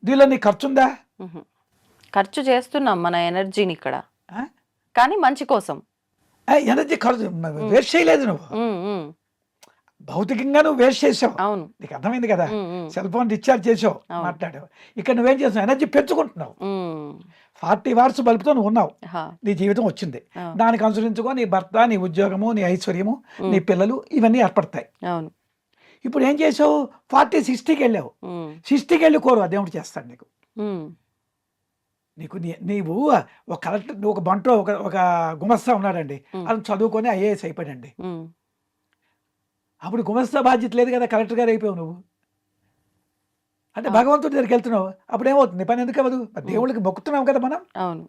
దీనిలో నీకు ఖర్చు ఉందా? ఉహు. ఖర్చు చేస్తున్నాం మన ఎనర్జీని ఇక్కడ, ఆ? కానీ మంచి కోసం. ఎనర్జీ ఖర్చు వేస్ట్ చేయలేదు నువ్వు. ఉమ్, ఉమ్. భౌతికంగా నువ్వు వేస్ట్ చేసావు. అవును. నీకు అర్థమైంది కదా. ఉమ్, ఉమ్, సెల్ ఫోన్ డిశ్చార్జ్ చేసావు, అవును. మాట్లాడావు. ఇక్కడ నువ్వేం చేస్తున్నావు? ఎనర్జీ పెంచుకుంటున్నావు. ఉమ్. 40 వాట్స్ బల్బుతో నువ్వు ఉన్నావు. హా. నీ జీవితం వచ్చింది. ఆ, దానికి అనుసరించుకో నీ భర్త, నీ ఉద్యోగము, నీ ఐశ్వర్యము, నీ పిల్లలు ఇవన్నీ ఏర్పడతాయి. అవును. ఇప్పుడు ఏం చేసావు? 40, 60కి వెళ్ళావు. ఉమ్, 60కి వెళ్ళి కోరు దేవుడు చేస్తాడు నీకు. ఉమ్, నీకు నీవు ఒక కలెక్టర్, నువ్వు ఒక బంట్లో ఒక గుమస్తా ఉన్నాడండి. అది చదువుకొని ఐఏఎస్ అయిపోయాడండి. ఉమ్. అప్పుడు గుమస్తా బాధ్యత లేదు కదా, కలెక్టర్ గారు అయిపోయావు నువ్వు. అంటే భగవంతుడి దగ్గరికి వెళ్తున్నావు. అప్పుడు ఏమవుతుంది? పని ఎందుకు అవ్వదు? దేవుడికి మొక్కుతున్నావు కదా మనం. అవును.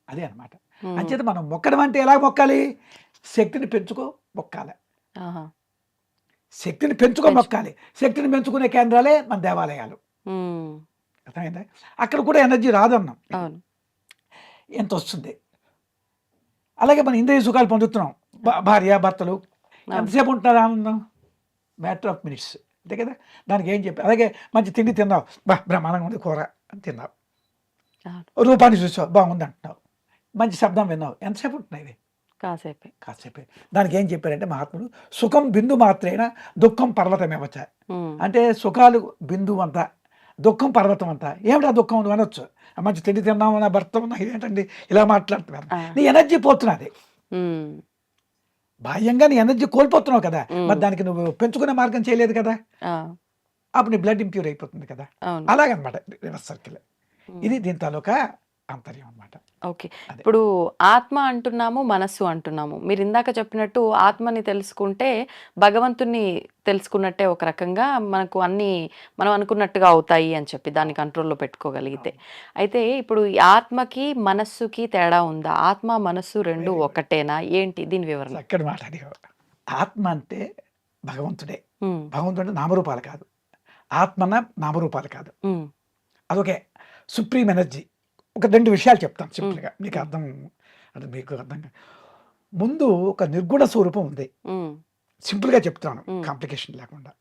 అదే అనమాట. ఉమ్. అంచేత మనం మొక్కడం అంటే ఎలా మొక్కాలి? శక్తిని పెంచుకో మొక్కాలి. ఆహా. శక్తిని పెంచుకో మొక్కాలి. శక్తిని పెంచుకునే కేంద్రాలే మన దేవాలయాలు. ఉమ్. అర్థమైందా? అక్కడ కూడా ఎనర్జీ రాదన్నాం. అవును. ఎంత వస్తుంది? అలాగే మనం ఇంద్రియ సుఖాలు పొందుతున్నాం. భార్య భర్తలు ఎంతసేపు ఉంటున్నారు ఆనందం? మ్యాటర్ ఆఫ్ మినిట్స్, అంతే కదా. దానికి ఏం చెప్పి అలాగే మంచి తిండి తిన్నావు, బ్రహ్మాండంగా ఉంది కూర అని తిన్నావు. అవును. రూపాన్ని చూసావు, బాగుంది అంటున్నావు. మంచి శబ్దం విన్నావు, ఎంతసేపు ఉంటున్నాయి ఇవి? కాసేపే. కాసేపే. దానికి ఏం చెప్పారంటే మహాత్ముడు, సుఖం బిందు మాత్రేనా దుఃఖం పర్వతమేవచ్చ. ఉమ్, అంటే సుఖాలు బిందువు అంతా, దుఃఖం పర్వతం అంతా. ఏమిటా దుఃఖం? నువ్వు అనొచ్చు, మంచి తిండి తిన్నావు, నా భర్త ఉన్నా, ఇదేంటండి ఇలా మాట్లాడుతున్నారు. ఆ. నీ ఎనర్జీ పోతున్నది. ఉమ్, బాహ్యంగా నీ ఎనర్జీ కోల్పోతున్నావు కదా. ఉమ్. మరి దానికి నువ్వు పెంచుకునే మార్గం చేయలేదు కదా. ఆ, అప్పుడు నీ బ్లడ్ ఇంప్యూర్ అయిపోతుంది కదా. అవును. అలాగనమాట రివర్స్ సర్కిల్. ఉమ్. ఇది దీని తాలూకా ఆంతర్యం అనమాట. ఓకే. అదే. ఇప్పుడు ఆత్మ అంటున్నాము, మనస్సు అంటున్నాము. మీరు ఇందాక చెప్పినట్టు ఆత్మని తెలుసుకుంటే భగవంతుని తెలుసుకున్నట్టే ఒక రకంగా, మనకు అన్ని మనం అనుకున్నట్టుగా అవుతాయి అని చెప్పి దాన్ని కంట్రోల్లో పెట్టుకోగలిగితే. అయితే ఇప్పుడు ఈ ఆత్మకి మనస్సుకి తేడా ఉందా? ఆత్మ మనస్సు రెండు ఒకటేనా? ఏంటి దీని వివరణ? చక్కటి మాట అడిగావు. ఆత్మ అంటే భగవంతుడే. ఉమ్, భగవంతుడు అంటే నామరూపాలు కాదు. ఆత్మన నామరూపాలు కాదు. ఉమ్, అదొకే సుప్రీం ఎనర్జీ. ఒక 2 విషయాలు చెప్తాను సింపుల్గా, మీకు అర్థం అంటే మీకు అర్థం కాదు. ముందు ఒక నిర్గుణ స్వరూపం ఉంది. ఉమ్, సింపుల్గా చెప్తాను, కాంప్లికేషన్ లేకుండా.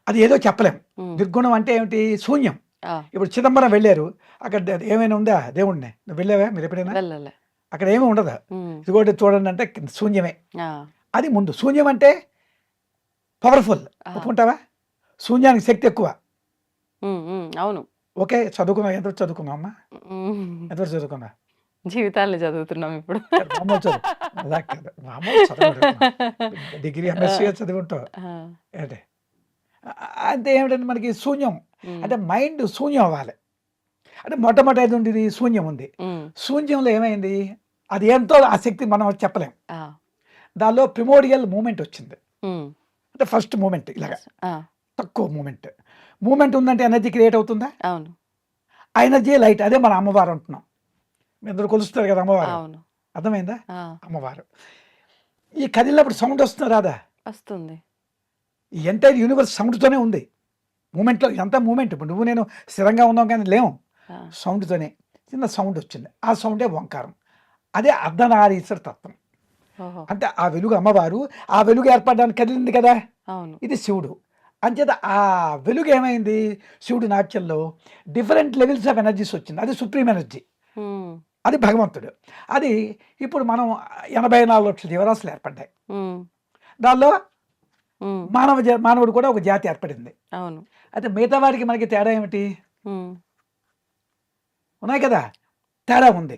అది ఏదో చెప్పలేం. ఉమ్. నిర్గుణం అంటే ఏమిటి? శూన్యం. ఆ, ఇప్పుడు చిదంబరం వెళ్ళారు, అక్కడ ఏమైనా ఉందా దేవుణ్ణి? నువ్వు వెళ్ళావా మీరు ఎప్పుడైనా? వెళ్ళలే. అక్కడ ఏమీ ఉండదు. ఉమ్, ఇదిగోటి చూడండి అంటే శూన్యమే. ఆ, అది ముందు. శూన్యం అంటే పవర్ఫుల్. ఆ. ఒప్పుకుంటావా? శూన్యానికి శక్తి ఎక్కువ. ఉమ్, ఉమ్, అవును. ఓకే, చదువుకున్నావు. ఎంతవరకు చదువుకున్నావు అమ్మా? ఉమ్, ఎంతవరకు చదువుకున్నా? జీవితాన్ని చదువుతున్నాం ఇప్పుడు. మామూలు చదువు అలా కాదు, మామూలు చదువు. డిగ్రీ ఎంఎస్సీ చదువుకుంటావు ఆ, అంటే అంటే ఏమిటంటే మనకి శూన్యం ఉమ్, అంటే మైండ్ శూన్యం అవ్వాలి. అంటే మొట్టమొదటి ఉండేది శూన్యం ఉంది. ఉమ్, శూన్యంలో ఏమైంది? అది ఏంతో ఆ శక్తి మనం చెప్పలేం. ఆ, దానిలో ప్రిమోడియల్ మూమెంట్ వచ్చింది. ఉమ్, అంటే ఫస్ట్ మూమెంట్ ఇలాగా ఆ, తక్కువ మూమెంట్ ఉందంటే ఎనర్జీ క్రియేట్ అవుతుందా? అవును. ఆ ఎనర్జీ లైట్. అదే మన అమ్మవారు అంటున్నాం. మీ అందరూ కొలుస్తారు కదా అమ్మవారు. అవును. అర్థమైందా? ఆ, అమ్మవారు. ఈ కదిలినప్పుడు సౌండ్ వస్తుంది రాదా? వస్తుంది. ఈ ఎంటైర్ యూనివర్స్ సౌండ్తోనే ఉంది. మూమెంట్లో ఇదంతా మూమెంట్. ఇప్పుడు నువ్వు నేను స్థిరంగా ఉన్నాం కానీ లేవు. ఆ! సౌండ్తోనే చిన్న సౌండ్ వచ్చింది. ఆ సౌండే ఓంకారం. అదే అర్ధనారీశ్వర తత్వం. ఓహో! అంటే ఆ వెలుగు అమ్మవారు, ఆ వెలుగు ఏర్పడడానికి కదిలింది కదా, అవును. ఇది శివుడు. అంచేత ఆ వెలుగు ఏమైంది, శివుడు నాట్యంలో డిఫరెంట్ లెవెల్స్ ఆఫ్ ఎనర్జీస్ వచ్చింది. అది సుప్రీం ఎనర్జీ, హ్మ్. అది భగవంతుడు. అది ఇప్పుడు మనం 84 లక్షల జీవరాశులు ఏర్పడ్డాయి. హ్మ్. దానిలో హ్మ్. మానవుడు కూడా ఒక జాతి ఏర్పడింది. అవును. అయితే మిగతా వాడికి మనకి తేడా ఏమిటి? హ్మ్. ఉన్నాయి కదా, తేడా ఉంది.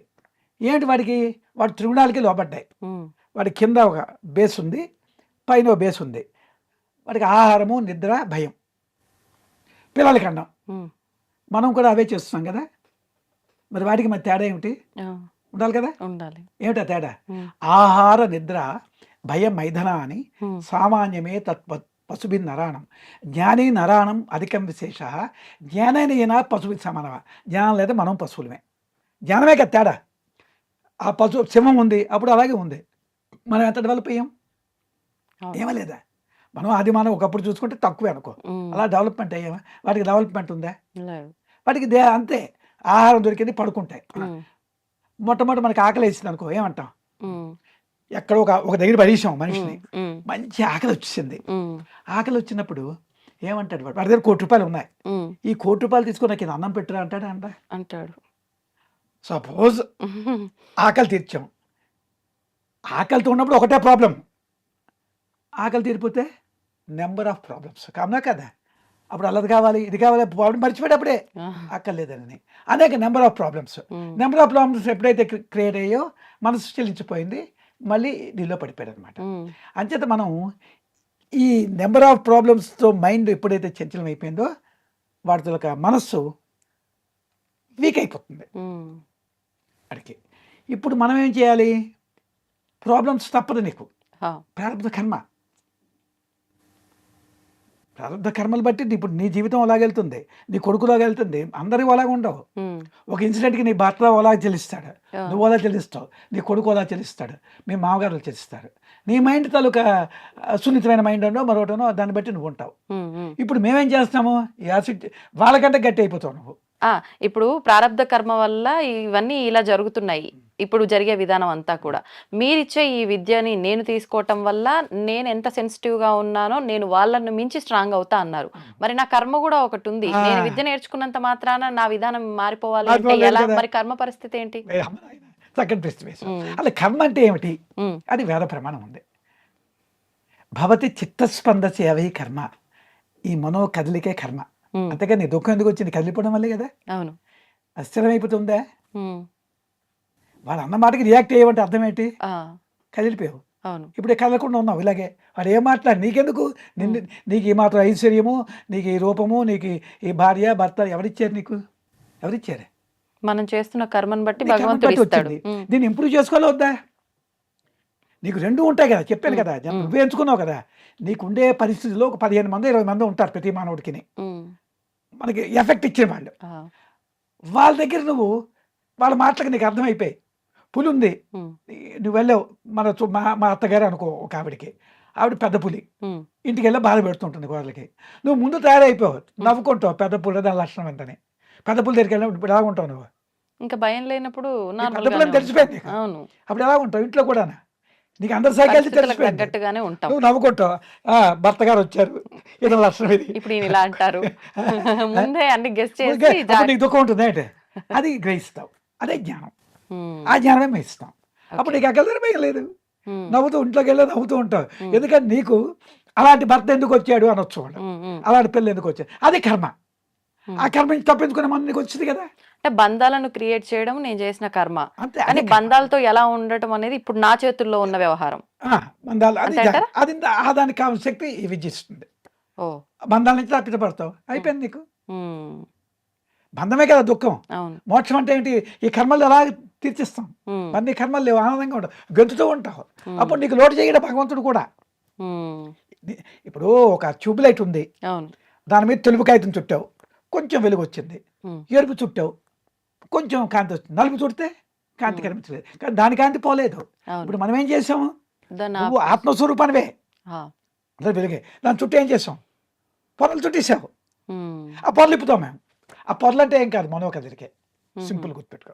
ఏంటి వాడికి? వాడు త్రిగుణాలకి లోపడ్డాయి. హ్మ్. వాడి కింద ఒక బేస్ ఉంది, పైన ఒక బేస్ ఉంది. వాడికి ఆహారము, నిద్ర, భయం. పిల్లలకి అన్నం. హ్మ్. మనం కూడా అవే చేస్తున్నాం కదా. మరి వాడికి మరి తేడా ఏమిటి? ఆ! ఉండాలి కదా. ఉండాలి. ఏమిటా తేడా? హ్మ్. ఆహార నిద్ర భయం మైథన అని హ్మ్. సామాన్యమే పశుభిన్ నరాణం జ్ఞాని నరాణం అధికం విశేష జ్ఞానైన పశుభి సమానమ. జ్ఞానం లేదా మనం పశువులమే. జ్ఞానమే కదా తేడా. ఆ సింహం ఉంది, అప్పుడు అలాగే ఉంది. మనం ఎంత డెవలప్ అయ్యాం? అవును. ఏమలేదా? మనం అది మనం ఒకప్పుడు చూసుకుంటే తక్కువే అనుకో. హ్మ్. అలా డెవలప్మెంట్ అయ్యామా? వాటికి డెవలప్మెంట్ ఉందా? లేదు. వాటికి అంతే. ఆహారం దొరికింది, పడుకుంటాయి. హ్మ్. మొట్టమొదటి మనకి ఆకలి వేసింది అనుకో, ఏమంటాం? హ్మ్. ఎక్కడో ఒక దగ్గర పడేసాం హ్మ్. మనిషిని, హ్మ్. మంచి ఆకలి వచ్చేసింది. హ్మ్. ఆకలి వచ్చినప్పుడు ఏమంటాడు వాడు? వాడి దగ్గర ₹1,00,00,000 ఉన్నాయి. హ్మ్. ఈ ₹1,00,00,000 తీసుకొని నాకు ఇది అన్నం పెట్టురా అంటాడా? అంటాడు. సపోజ్ ఆకలి తీర్చాం. ఆకలితో ఉన్నప్పుడు ఒకటే ప్రాబ్లం. ఆకలి తీరిపోతే నెంబర్ ఆఫ్ ప్రాబ్లమ్స్. కామనా కదా. అప్పుడు అల్లది కావాలి, ఇది కావాలి, ప్రాబ్లం మర్చిపోయేటప్పుడే ఆ! అక్కర్లేదని అనేక నెంబర్ ఆఫ్ ప్రాబ్లమ్స్. హ్మ్. నెంబర్ ఆఫ్ ప్రాబ్లమ్స్ ఎప్పుడైతే క్రియేట్ అయ్యో మనసు చెల్లించిపోయింది, మళ్ళీ నీలో పడిపోయాడు అనమాట. హ్మ్. అంచేత మనం ఈ నెంబర్ ఆఫ్ ప్రాబ్లమ్స్తో మైండ్ ఎప్పుడైతే చంచలం అయిపోయిందో వాటితో ఒక మనస్సు వీక్ అయిపోతుంది హ్మ్. అడికి. ఇప్పుడు మనం ఏం చేయాలి? ప్రాబ్లమ్స్ తప్పదు నీకు. ఆ! ప్రారంభ కర్మ. ప్రారంభ కర్మలు బట్టి ఇప్పుడు నీ జీవితం అలాగెళ్తుంది, నీ కొడుకులాగా వెళ్తుంది. అందరూ అలాగ ఉండవు. హ్మ్. ఒక ఇన్సిడెంట్కి నీ భర్త అలా చెల్లిస్తాడు, ఆ! నువ్వు అలా చెల్లిస్తావు, నీ కొడుకు అలా చెల్లిస్తాడు, మీ మామగారు చెల్లిస్తారు. నీ మైండ్ తాలూకా సున్నితమైన మైండ్ అనో మరొకటనో దాన్ని బట్టి నువ్వు ఉంటావు. హ్మ్. హ్మ్. ఇప్పుడు మేమేం చేస్తాము? ఈ యాసిడ్ వాళ్ళకంటే గట్టి అయిపోతావు నువ్వు. ఆ! ఇప్పుడు ప్రారబ్ధ కర్మ వల్ల ఇవన్నీ ఇలా జరుగుతున్నాయి. ఇప్పుడు జరిగే విధానం అంతా కూడా. మీరిచ్చే ఈ విద్యని నేను తీసుకోవటం వల్ల నేనెంత సెన్సిటివ్‌గా ఉన్నానో నేను వాళ్ళని మించి స్ట్రాంగ్ అవుతా అన్నారు. మరి నా కర్మ గూడా ఒకటుంది. ఆ, నేను విద్య నేర్చుకున్నంత మాత్రాన నా విధానం మారిపోవాలి అంటే మారిపోలేదు ఎలా? కదా. మరి కర్మ పరిస్థితి ఏంటి? ఏ అమ్మ నాయన, చక్కని ప్రశ్న వేశావు. హ్మ్. అలా కర్మ అంటే ఏమిటి? హ్మ్. అది వేద ప్రమాణం ఉంది. భవతి చిత్తస్పందసి అవై కర్మ. ఈ మనో కదలికే కర్మ. హ్మ్. అంతేగాని నీ దుఃఖం ఎందుకు వచ్చింది? కదిలిపోవడం వల్లే కదా. అవును. అస్థిరమైపోతుందా? హ్మ్. వాడు అన్న మాటకి రియాక్ట్ అయ్యేవంటే అర్థం ఏంటి? ఆ! కదిలిపోయావు. అవును. ఇప్పుడు కదలకుండా ఉన్నావు ఇలాగే. వాడు ఏం మాట్లాడు నీకెందుకు? నిన్ను, నీకు ఈ మాత్రం ఐశ్వర్యము, నీకు ఈ రూపము, నీకు ఈ భార్య భర్త ఎవరిచ్చారు నీకు? ఎవరిచ్చారు? మనం చేస్తున్న కర్మను బట్టి నీ కర్మను భగవంతుడు బట్టి ఇస్తాడు. వచ్చింది. హ్మ్. దీన్ని ఇంప్రూవ్ చేసుకోవాలా వద్దా? నీకు 2 ఉంటాయి కదా, చెప్పాను హ్మ్. కదా. హ్మ్. నువ్వే ఎంచుకున్నావు కదా. నీకుండే పరిస్థితిలో ఒక 15 మందో 20 మందో ఉంటారు ప్రతి మానవుడికిని. హ్మ్. మనకి ఎఫెక్ట్ ఇచ్చిన వాళ్ళు. ఆ! వాళ్ళ దగ్గర నువ్వు వాళ్ళ మాటలకు నీకు అర్థమైపోయాయి. పులి ఉంది. హ్మ్. నువ్వు వెళ్ళావు. మా మా అత్తగారు అనుకో ఒక ఆవిడకి. ఆవిడ పెద్ద పులి. హ్మ్. ఇంటికెళ్ళి బాధ పెడుతుంటుంది కోడలికి. నువ్వు ముందు తయారైపోయావు. నవ్వుకుంటావు పెద్ద పులి దాని లక్షణం ఎంతని. పెద్ద పులి దగ్గరికి వెళ్ళినప్పుడు ఇప్పుడు ఎలా ఉంటావు నువ్వు? ఇంకా భయం లేనప్పుడు నీ పెద్ద పులి నార్మల్‌గానే అని తెలిసిపోయింది ఉంటాం. నీకు. అవును. అప్పుడు ఎలా ఉంటావు? ఇంట్లో కూడానా? నీకు అందరి సైకిల్ పరిస్థితులకు తెలిసిపోయింది. తగ్గట్టుగానే ఉంటాం. నువ్వు నవ్వుకుంటావు. భర్త గారు వచ్చారు. ఇతని లక్షణం ఇది. ఇప్పుడు ఈయన ఇలా అంటారు. ముందే అన్ని గెస్ అప్పుడు చేసి అప్పుడు నీకు దుఃఖం ఉంటుంది ఏంటి? అది గ్రహిస్తావు. అదే జ్ఞానం. హ్మ్. ఆ జ్ఞానమే మేము ఇస్తాం. అప్పుడు ఓకే. నీకు ఎక్కడ భయం లేదు. హ్మ్. నవ్వుతూ ఇంట్లోకి వెళ్ళి నవ్వుతూ ఉంటావు. హ్మ్. ఎందుకంటే నీకు అలాంటి భర్త ఎందుకు వచ్చాడు అనొచ్చు వాళ్ళు. హ్మ్. హ్మ్. అలాంటి పిల్లలు ఎందుకు వచ్చాడు? అది కర్మ. హ్మ్. ఆ కర్మ నుంచి తప్పించుకునే మనం నీకు వచ్చింది కదా. అంటే బంధాలను క్రియేట్ చేయడం నేను చేసిన కర్మ. అంతే, కానీ అదే కర్మ. బంధాలతో ఎలా ఉండటం అనేది ఇప్పుడు నా చేతుల్లో ఉన్న వ్యవహారం. బంధాలు అది అంతే అంటారా? అది దానికి కావాల్సిన శక్తి ఈ విద్య ఇస్తుంది. ఓహ్! బంధాల నుంచి తప్పించబడతావు. హ్మ్. అయిపోయింది నీకు. హ్మ్. బంధమే కదా దుఃఖం. అవును. మోక్షం అంటే ఏంటి? ఈ కర్మలు ఎలా తీర్చిస్తాం. హ్మ్. మరి నీ కర్మలు లేవు, ఆనందంగా ఉండవు, గెంతుతూ ఉంటావు. హ్మ్. అప్పుడు నీకు లోటు చేయడం భగవంతుడు కూడా. హ్మ్. ఇప్పుడు ఒక ట్యూబ్ లైట్ ఉంది. అవును. దాని మీద తెలుపు కాగితం చుట్టావు, కొంచెం వెలుగు వచ్చింది. హ్మ్. ఎరుపు చుట్టావు, కొంచెం కాంతి వచ్చింది. నలుపు చుడితే కాంతి హ్మ్. కనిపించలేదు, కానీ దాని కాంతి పోలేదు. అవును. ఇప్పుడు మనం ఏం చేసాము? దాన్ని నువ్వు ఆత్మస్వరూపానివే, ఆ, అందరు వెలుగే. దాని చుట్టూ ఏం చేసాం? పొరలు చుట్టేసావు. ఉమ్, ఆ పొరలు ఇప్పుతాం మేము. ఆ పొరలు అంటే ఏం కాదు, మనోకథలికే. సింపుల్ గుర్తుపెట్టుకో.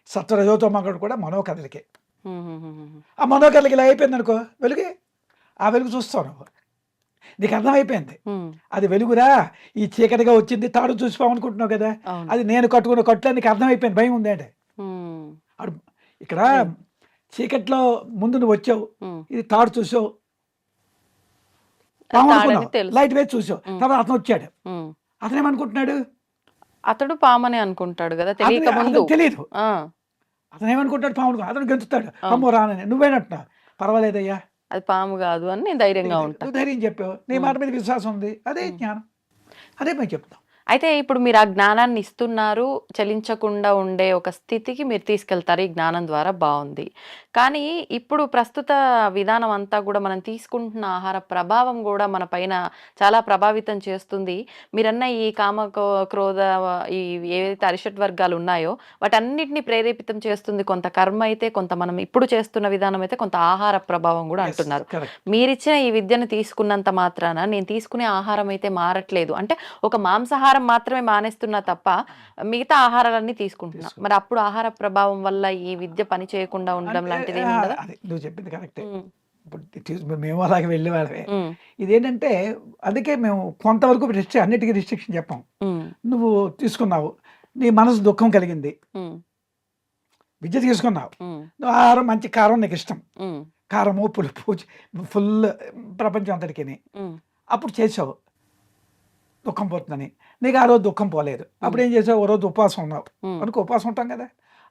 సత్వరజోతమగుడు కూడా మనోకథలికే. ఉమ్, ఉమ్, ఉమ్, ఆ మనోకథలకి ఇలా అయిపోయింది అనుకో, వెలుగే. ఆ వెలుగు చూస్తావు నువ్వు, నీకు అర్థమైపోయింది ఉమ్, అది వెలుగురా. ఈ చీకటిగా వచ్చింది తాడు చూసిపోమనుకుంటున్నావు కదా, అవును. అది నేను కట్టుకున్న కట్టులో నీకు అర్థమైపోయింది. భయం ఉంది అంటే ఉమ్, అడు ఇక్కడ చీకట్లో ముందు నువ్వు వచ్చావు, ఉమ్, ఇది తాడు చూసావు, అది పాము తాడని అనుకున్నావు, తెలుసు. లైట్ వేసి చూసావు. తర్వాత అతను వచ్చాడు, ఉమ్. అతను ఏమనుకుంటున్నాడు? అతడు పామని అనుకుంటాడు కదా తెలియక ముందు. అతను తెలియదు. ఆ, అతను ఏమనుకుంటాడు? పాము అనుకో. అతను గెంతుతాడు, ఆ. అమ్మో రానని. నువ్వేనంటున్నావు, పర్వాలేదయ్యా, అది పాము కాదు అని నేను ధైర్యంగా ఉంటా. నువ్వు ధైర్యం చెప్పావు, నీ మాట మీద విశ్వాసం ఉంది, అదే జ్ఞానం, అదే మేము చెప్తాం. అయితే ఇప్పుడు మీరు ఆ జ్ఞానాన్ని ఇస్తున్నారు, చలించకుండా ఉండే ఒక స్థితికి మీరు తీసుకెళ్తారు ఈ జ్ఞానం ద్వారా, బాగుంది. కానీ ఇప్పుడు ప్రస్తుత విధానం అంతా కూడా మనం తీసుకుంటున్న ఆహార ప్రభావం కూడా మన పైన చాలా ప్రభావితం చేస్తుంది. మీరన్న ఈ కామ క్రోధ ఈ ఏవైతే అరిషడ్ వర్గాలు ఉన్నాయో వాటన్నిటిని ప్రేరేపితం చేస్తుంది కొంత కర్మ అయితే, కొంత మనం ఇప్పుడు చేస్తున్న విధానం అయితే, కొంత ఆహార ప్రభావం కూడా అంటున్నారు. కరెక్ట్. మీరిచ్చిన ఈ విద్యను తీసుకున్నంత మాత్రాన నేను తీసుకునే ఆహారం అయితే మారట్లేదు అంటే, ఒక మాంసాహారం మాత్రమే మానేస్తున్నా తప్ప మిగతా ఆహారాలన్నీ తీసుకుంటున్నా. మరి అప్పుడు ఆహార ప్రభావం వల్ల ఈ విద్య పని చేయకుండా ఉండడం లాంటిది ఏమి ఉండదా? అది నువ్వు చెప్పింది కరెక్టే. ఉమ్, ఇప్పుడు మేము అలాగే వెళ్ళే వాళ్ళమే. ఉమ్, ఇదేంటంటే అందుకే మేము కొంతవరకు అన్నిటికీ రిస్ట్రిక్షన్ చెప్పాం. ఉమ్, నువ్వు తీసుకున్నావు, నీ మనసు దుఃఖం కలిగింది, ఉమ్, విద్య తీసుకున్నావు, ఉమ్, నువ్వు ఆహారం మంచి కారం నీకు ఇష్టం, ఉమ్, కారము పులుపు ఫుల్ ప్రపంచం అంతటికి, ఉమ్, అప్పుడు చేసావు దుఃఖం పోతుందని. నీకు ఆ రోజు దుఃఖం పోలేదు, అప్పుడు ఏం చేసావు? ఓ రోజు ఉపవాసం ఉన్నావు ఉమ్, అనుకో, ఉపవాసం ఉంటాం కదా,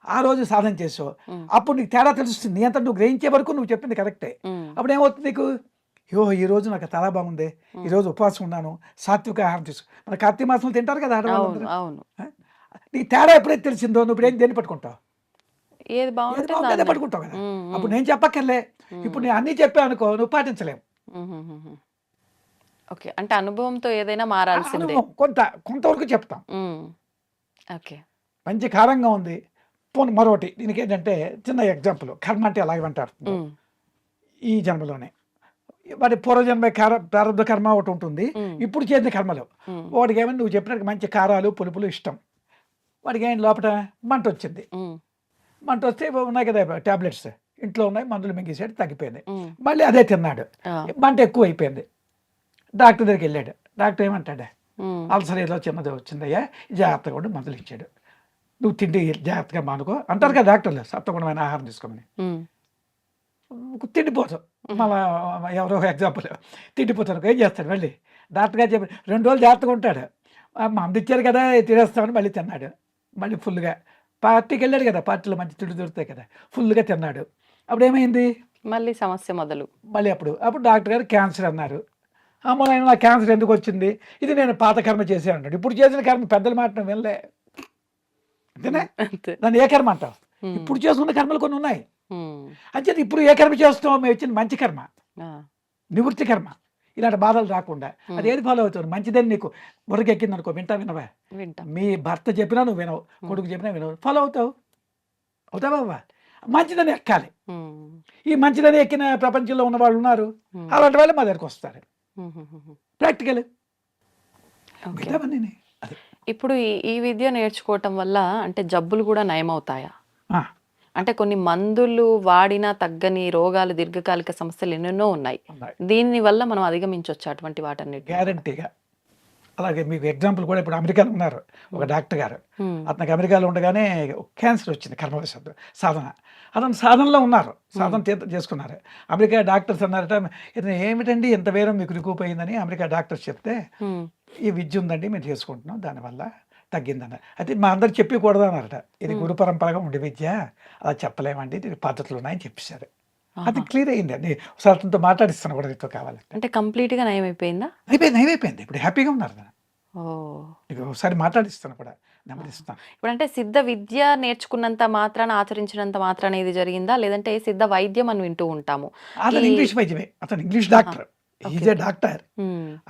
ఆ రోజు సాధన చేసావు, ఉమ్, అప్పుడు నీకు తేడా తెలుస్తుంది. నీ అంతా నువ్వు గ్రహించే వరకు నువ్వు చెప్పింది కరెక్టే. ఉమ్, అప్పుడు ఏమవుతుంది నీకు? అయ్యో ఈరోజు నాకు చాలా బాగుంది, ఈరోజు ఉపవాసం ఉన్నాను, సాత్విక ఆహారం తీసుకు. మన కార్తీక మాసంలో తింటారు కదా అవును, ఆడవాళ్ళందరూ. అవును. నీకు తేడా ఎప్పుడైతే తెలిసిందో నువ్వు ఇప్పుడు ఏం దేన్ని పట్టుకుంటావు? ఏది ఏది బాగుంటే బాగుంటే అదే దాన్ని. పట్టుకుంటావు కదా. ఉమ్, ఉమ్, అప్పుడు నేను చెప్పక్కర్లే, ఇప్పుడు నేను అన్నీ చెప్పాను అనుకో, నువ్వు పాటించలేవు. ఉమ్, ఉమ్, ఉమ్, ఉమ్. ఓకే, అంటే అనుభవంతో ఏదైనా మారాల్సిందే. అనుభవం కొంతవరకు చెప్తాం. ఉమ్, ఓకే. మంచి కారంగా ఉంది. పోనీ మరొకటి దీనికి ఏంటంటే చిన్న ఎగ్జాంపుల్, కర్మ అంటే అలాగే అంటారు. ఉమ్, ఈ జన్మలోనే మరి పూర్వజన్మ ప్రారంభ కర్మ ఒకటి ఉంటుంది, ఉమ్, ఇప్పుడు చేసిన కర్మలు. ఉమ్, వాడికి ఏమైనా నువ్వు చెప్పినట్టు మంచి కారాలు పులుపులు ఇష్టం, వాడికి ఏం లోపల మంట వచ్చింది. ఉమ్, మంట వస్తే ఉన్నాయి కదా టాబ్లెట్స్ ఇంట్లో ఉన్నాయి, మందులు మింగేసాడు, తగ్గిపోయింది. ఉమ్, మళ్ళీ అదే తిన్నాడు, ఆ, మంట ఎక్కువ అయిపోయింది. డాక్టర్ దగ్గరికి వెళ్ళాడు, డాక్టర్ ఏమంటాడు? ఉమ్, అల్సర్ ఏదో చిన్నది వచ్చిందయ్యా, జాగ్రత్తగా కూడా మందులు ఇచ్చాడు, నువ్వు తిండి జాగ్రత్తగా మానుకో అంటారు కదా డాక్టర్లు, సత్వగుణమైన ఆహారం తీసుకోమని. ఉమ్, తిండిపోతాం. మళ్ళా ఎవరో ఎగ్జాంపుల్ తిండిపోతాను, ఏం చేస్తాడు? మళ్ళీ డాక్టర్ గారు చెప్పి 2 రోజులు జాగ్రత్తగా ఉంటాడు, మందు ఇచ్చారు కదా తినేస్తామని మళ్ళీ తిన్నాడు, మళ్ళీ ఫుల్గా. పార్టీకి వెళ్ళాడు కదా, పార్టీలో మంచి తిండి దొరుకుతాయి కదా, ఫుల్గా తిన్నాడు. అప్పుడు ఏమైంది? మళ్ళీ సమస్య మొదలు. మళ్ళీ అప్పుడు డాక్టర్ గారు క్యాన్సర్ అన్నారు. అమ్మ నేను నా క్యాన్సర్ ఎందుకు వచ్చింది? ఇది నేను పాత కర్మ చేసే అన్నాడు. ఇప్పుడు చేసిన కర్మ పెద్దల మాట నువ్వు వెళ్ళే, అంతేనా? అంతే. దాన్ని ఏ కర్మ అంటావు? ఉమ్, ఇప్పుడు చేసుకున్న కర్మలు కొన్ని ఉన్నాయి, ఉమ్, అంచేది ఇప్పుడు ఏ కర్మ చేస్తావు? మేము ఇచ్చిన మంచి కర్మ, ఆ, నివృత్తి కర్మ, ఇలాంటి బాధలు రాకుండా. ఉమ్, అది ఏది ఫాలో అవుతావు? మంచిదని నీకు బుర్రకి ఎక్కింది అనుకో, వినవా? వింటాం. మీ భర్త చెప్పినా నువ్వు వినవు, కొడుకు చెప్పినా వినవు, ఫాలో అవుతావా బాబా? మంచిదని ఎక్కాలి. ఉమ్, ఈ మంచిదని ఎక్కిన ప్రపంచంలో ఉన్న వాళ్ళు ఉన్నారు, ఉమ్, అలాంటి వాళ్ళు మా దగ్గరికి వస్తారు. ఉమ్, ఉమ్, ఉమ్, ప్రాక్టికల్ ఓకే. మిగతావన్నీ అది. ఇప్పుడు ఈ విద్య నేర్చుకోవటం వల్ల అంటే జబ్బులు కూడా నయమవుతాయా? ఆ, అంటే కొన్ని మందులు వాడినా తగ్గని రోగాలు, దీర్ఘకాలిక సమస్యలు ఎన్నెన్నో ఉన్నాయి. ఉన్నాయి దీని వల్ల మనం అధిగమించవచ్చు అటువంటి వాటన్నిటి. గ్యారంటీగా. అలాగే మీకు ఎగ్జాంపుల్ కూడా ఇప్పుడు అమెరికాలో ఉన్నారు ఒక డాక్టర్ గారు, అతనికి అమెరికాలో ఉండగానే క్యాన్సర్ వచ్చింది, కర్మవశాత్తు సాధన. అతను సాధనలో ఉన్నారు, సాధన చేసుకున్నారు. అమెరికా డాక్టర్స్ అన్నారట, ఇతను ఏమిటండి ఇంత వేరం మీకు రికూపోయిందని అమెరికా డాక్టర్స్ చెప్తే, ఈ విద్య ఉందండి మేము చేసుకుంటున్నాం, దానివల్ల తగ్గిందన్నారు. అయితే మా అందరు చెప్పకూడదు అన్నారట, ఇది గురు పరంపరగా ఉండే విద్య, అలా చెప్పలేమండి, దీనికి పద్ధతులు ఉన్నాయని చెప్పేశారు. అది క్లియర్ అయ్యింది. అది ఒకసారి అతనితో మాట్లాడిస్తాను కూడా, నీతో కావాలంటే. అంటే కంప్లీట్ గా నయమైపోయిందా? అయిపోయింది. ఇప్పుడు హ్యాపీగా ఉన్నారు కదా. ఓ, నీకు ఒకసారి మాట్లాడిస్తాను కూడా, నెమ్మదిస్తాను. ఇప్పుడు అంటే సిద్ధ విద్య నేర్చుకున్నంత మాత్రాన, ఆచరించినంత మాత్రాన ఇది జరిగిందా, లేదంటే సిద్ధ వైద్యం అని వింటూ ఉంటాము? అతను ఇంగ్లీష్ వైద్యమే, అతను English doctor. Is a doctor.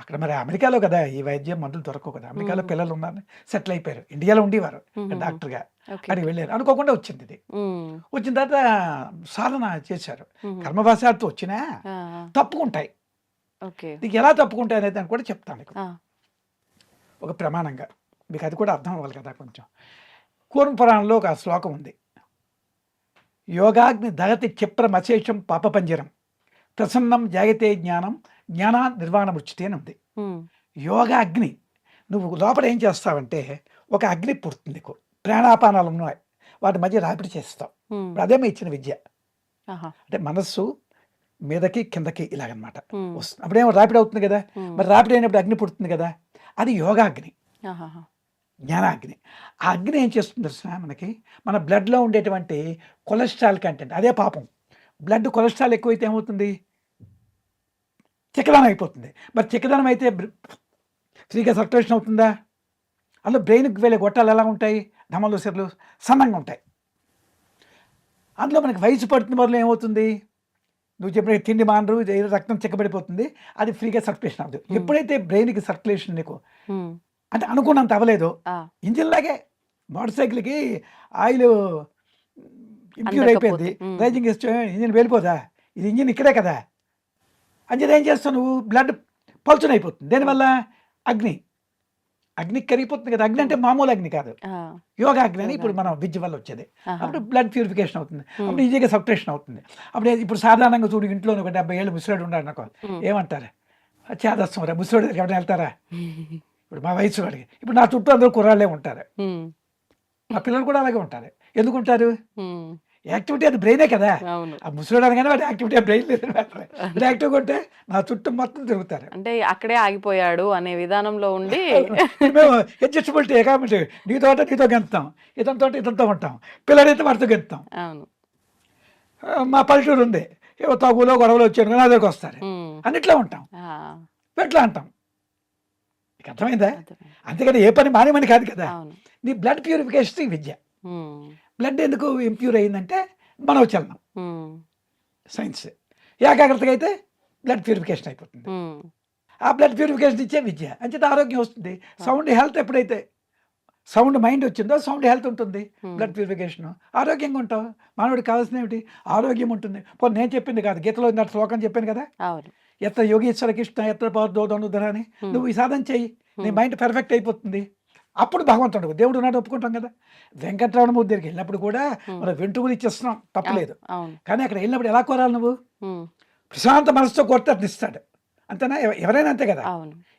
అక్కడ మరి అమెరికాలో కదా ఈ వైద్యం మందులు దొరకవు కదా, అమెరికాలో పిల్లలు ఉన్నారు, సెటిల్ అయిపోయారు, ఇండియాలో ఉండేవారు డాక్టర్గా. అడిగి వెళ్ళారు, అనుకోకుండా వచ్చింది ఇది. వచ్చిన తర్వాత సాధన చేశారు, కర్మవశాత్తు వచ్చినా తప్పుకుంటాయి. నీకు ఎలా తప్పుకుంటాయి అనేది అని కూడా చెప్తాను నీకు ఒక ప్రమాణంగా, మీకు అది కూడా అర్థం అవ్వాలి కదా కొంచెం. కూర్మ పురాణంలో ఒక శ్లోకం ఉంది, యోగాగ్ని దగతి క్షిప్రమశేషం పాపపంజరం ప్రసన్నం జాయతే జ్ఞానం జ్ఞానా నిర్వాణముచ్యతే అని ఉంది. యోగా అగ్ని, నువ్వు లోపల ఏం చేస్తావంటే ఒక అగ్ని పుడుతుంది నీకు, ప్రాణాపానాలు ఉన్నాయి, వాటి మధ్య రాపిడి చేస్తావు. ఇప్పుడు అదే మీ ఇచ్చిన విద్య. అంటే మనస్సు మీదకి కిందకి ఇలాగనమాట వస్తుంది, అప్పుడేమో రాపిడి అవుతుంది కదా, మరి రాపిడి అయినప్పుడు అగ్ని పుడుతుంది కదా, అది యోగాగ్ని, జ్ఞానాగ్ని. ఆ అగ్ని ఏం చేస్తుంది తెలుసా, మనకి మన బ్లడ్లో ఉండేటువంటి కొలెస్ట్రాల్ కంటెంట్, అదే పాపం. బ్లడ్ కొలెస్ట్రాల్ ఎక్కువైతే ఏమవుతుంది, చిక్కదనం అయిపోతుంది. మరి చిక్కదనం అయితే ఫ్రీగా సర్క్యులేషన్ అవుతుందా? అందులో బ్రెయిన్కి వెళ్ళే గొట్టాలు ఎలా ఉంటాయి, ధమలు సెర్లు సన్నంగా ఉంటాయి. అందులో మనకి వయసు పడుతున్న వల్ల ఏమవుతుంది, నువ్వు చెప్పిన తిండి మానరు, రక్తం చిక్కబడిపోతుంది, అది ఫ్రీగా సర్క్యులేషన్ అవుతుంది. ఎప్పుడైతే బ్రెయిన్కి సర్క్యులేషన్ నీకు అంటే అనుకున్నంత అవ్వలేదు, ఇంజిన్ లాగే మోటార్ సైకిల్కి ఆయిల్ ఇంప్యూర్ అయిపోయింది, రైజింగ్ ఇంజిన్ వెళ్ళిపోదా, ఇది ఇంజిన్ ఇక్కడే కదా, అంచేది ఏం చేస్తావు నువ్వు, బ్లడ్ పల్చన్ అయిపోతుంది. దేనివల్ల, అగ్ని కరిగిపోతుంది కదా. అగ్ని అంటే మామూలు అగ్ని కాదు, యోగా అగ్ని అని ఇప్పుడు మనం విద్య వల్ల వచ్చేది. అప్పుడు బ్లడ్ ప్యూరిఫికేషన్ అవుతుంది, అప్పుడు ఈజీగా సర్క్యులేషన్ అవుతుంది. అప్పుడు ఇప్పుడు సాధారణంగా చూడు, ఇంట్లో ఒక 70 ఏళ్ళు ముసలాడు ఉన్నాడు అనుకో, ఏమంటారు, చేదస్తాం రా ముసలాడు దగ్గరికి ఎవరైనా వెళ్తారా, ఇప్పుడు మా వయసు వాడికి, ఇప్పుడు నా చుట్టూ అందరూ కుర్రాళ్ళే ఉంటారు, మా పిల్లలు కూడా అలాగే ఉంటారు. ఎందుకుంటారు, యాక్టివిటీ అది బ్రెయినే కదా. ఆ ముసలాడు అనగానే వాడి యాక్టివిటీ బ్రెయిన్ లేదు, యాక్టివ్గా ఉంటే నా చుట్టూ మొత్తం తిరుగుతారు. అంటే అక్కడే ఆగిపోయాడు అనే విధానంలో ఉండి మేము అడ్జస్టబిలిటీ కాబట్టి నీతో గెంతుతాం, ఇతనితో ఉంటాం, పిల్లడైతే వాడితో గెంతుతాం. మా పల్లెటూరు ఉంది, ఏవో తగులో గొడవలు వచ్చాను నా దగ్గరకు వస్తారు, అన్నిట్లో ఉంటాం, ఎట్లా అంటాం, నీకు అర్థమైందా? అంతేకాని ఏ పని మానేమని కాదు కదా. నీ బ్లడ్ ప్యూరిఫికేషన్ విద్య. బ్లడ్ ఎందుకు ఇంప్యూర్ అయిందంటే మనోచలనం, సైన్స్. ఏకాగ్రతగా అయితే బ్లడ్ ప్యూరిఫికేషన్ అయిపోతుంది, ఆ బ్లడ్ ప్యూరిఫికేషన్ ఇచ్చే విద్య. అంచేత ఆరోగ్యం వస్తుంది. సౌండ్ హెల్త్ ఎప్పుడైతే సౌండ్ మైండ్ వచ్చిందో సౌండ్ హెల్త్ ఉంటుంది, బ్లడ్ ప్యూరిఫికేషన్, ఆరోగ్యంగా ఉంటావు. మానవుడికి కావాల్సిన ఏమిటి, ఆరోగ్యం ఉంటుంది. పోనీ నేను చెప్పింది కాదు, గీతలో ఇంత శ్లోకం చెప్పాను కదా, ఎత్ర యోగీశ్వర కృష్ణ ఎత్ర పవర్దోదనుధర అని. నువ్వు ఈ సాధన చెయ్యి, నీ మైండ్ పర్ఫెక్ట్ అయిపోతుంది. అప్పుడు భగవంతుడు, దేవుడు ఉన్నాడు ఒప్పుకుంటాం కదా. వెంకటరమణ మూర్తి దగ్గరికి వెళ్ళినప్పుడు కూడా మనం వెంట్రుకలు ఇచ్చేస్తున్నాం, తప్పలేదు. కానీ అక్కడ వెళ్ళినప్పుడు ఎలా కోరాలి నువ్వు, ప్రశాంత మనసుతో కోరితే అతను ఇస్తాడు, అంతేనా? ఎవరైనా అంతే కదా.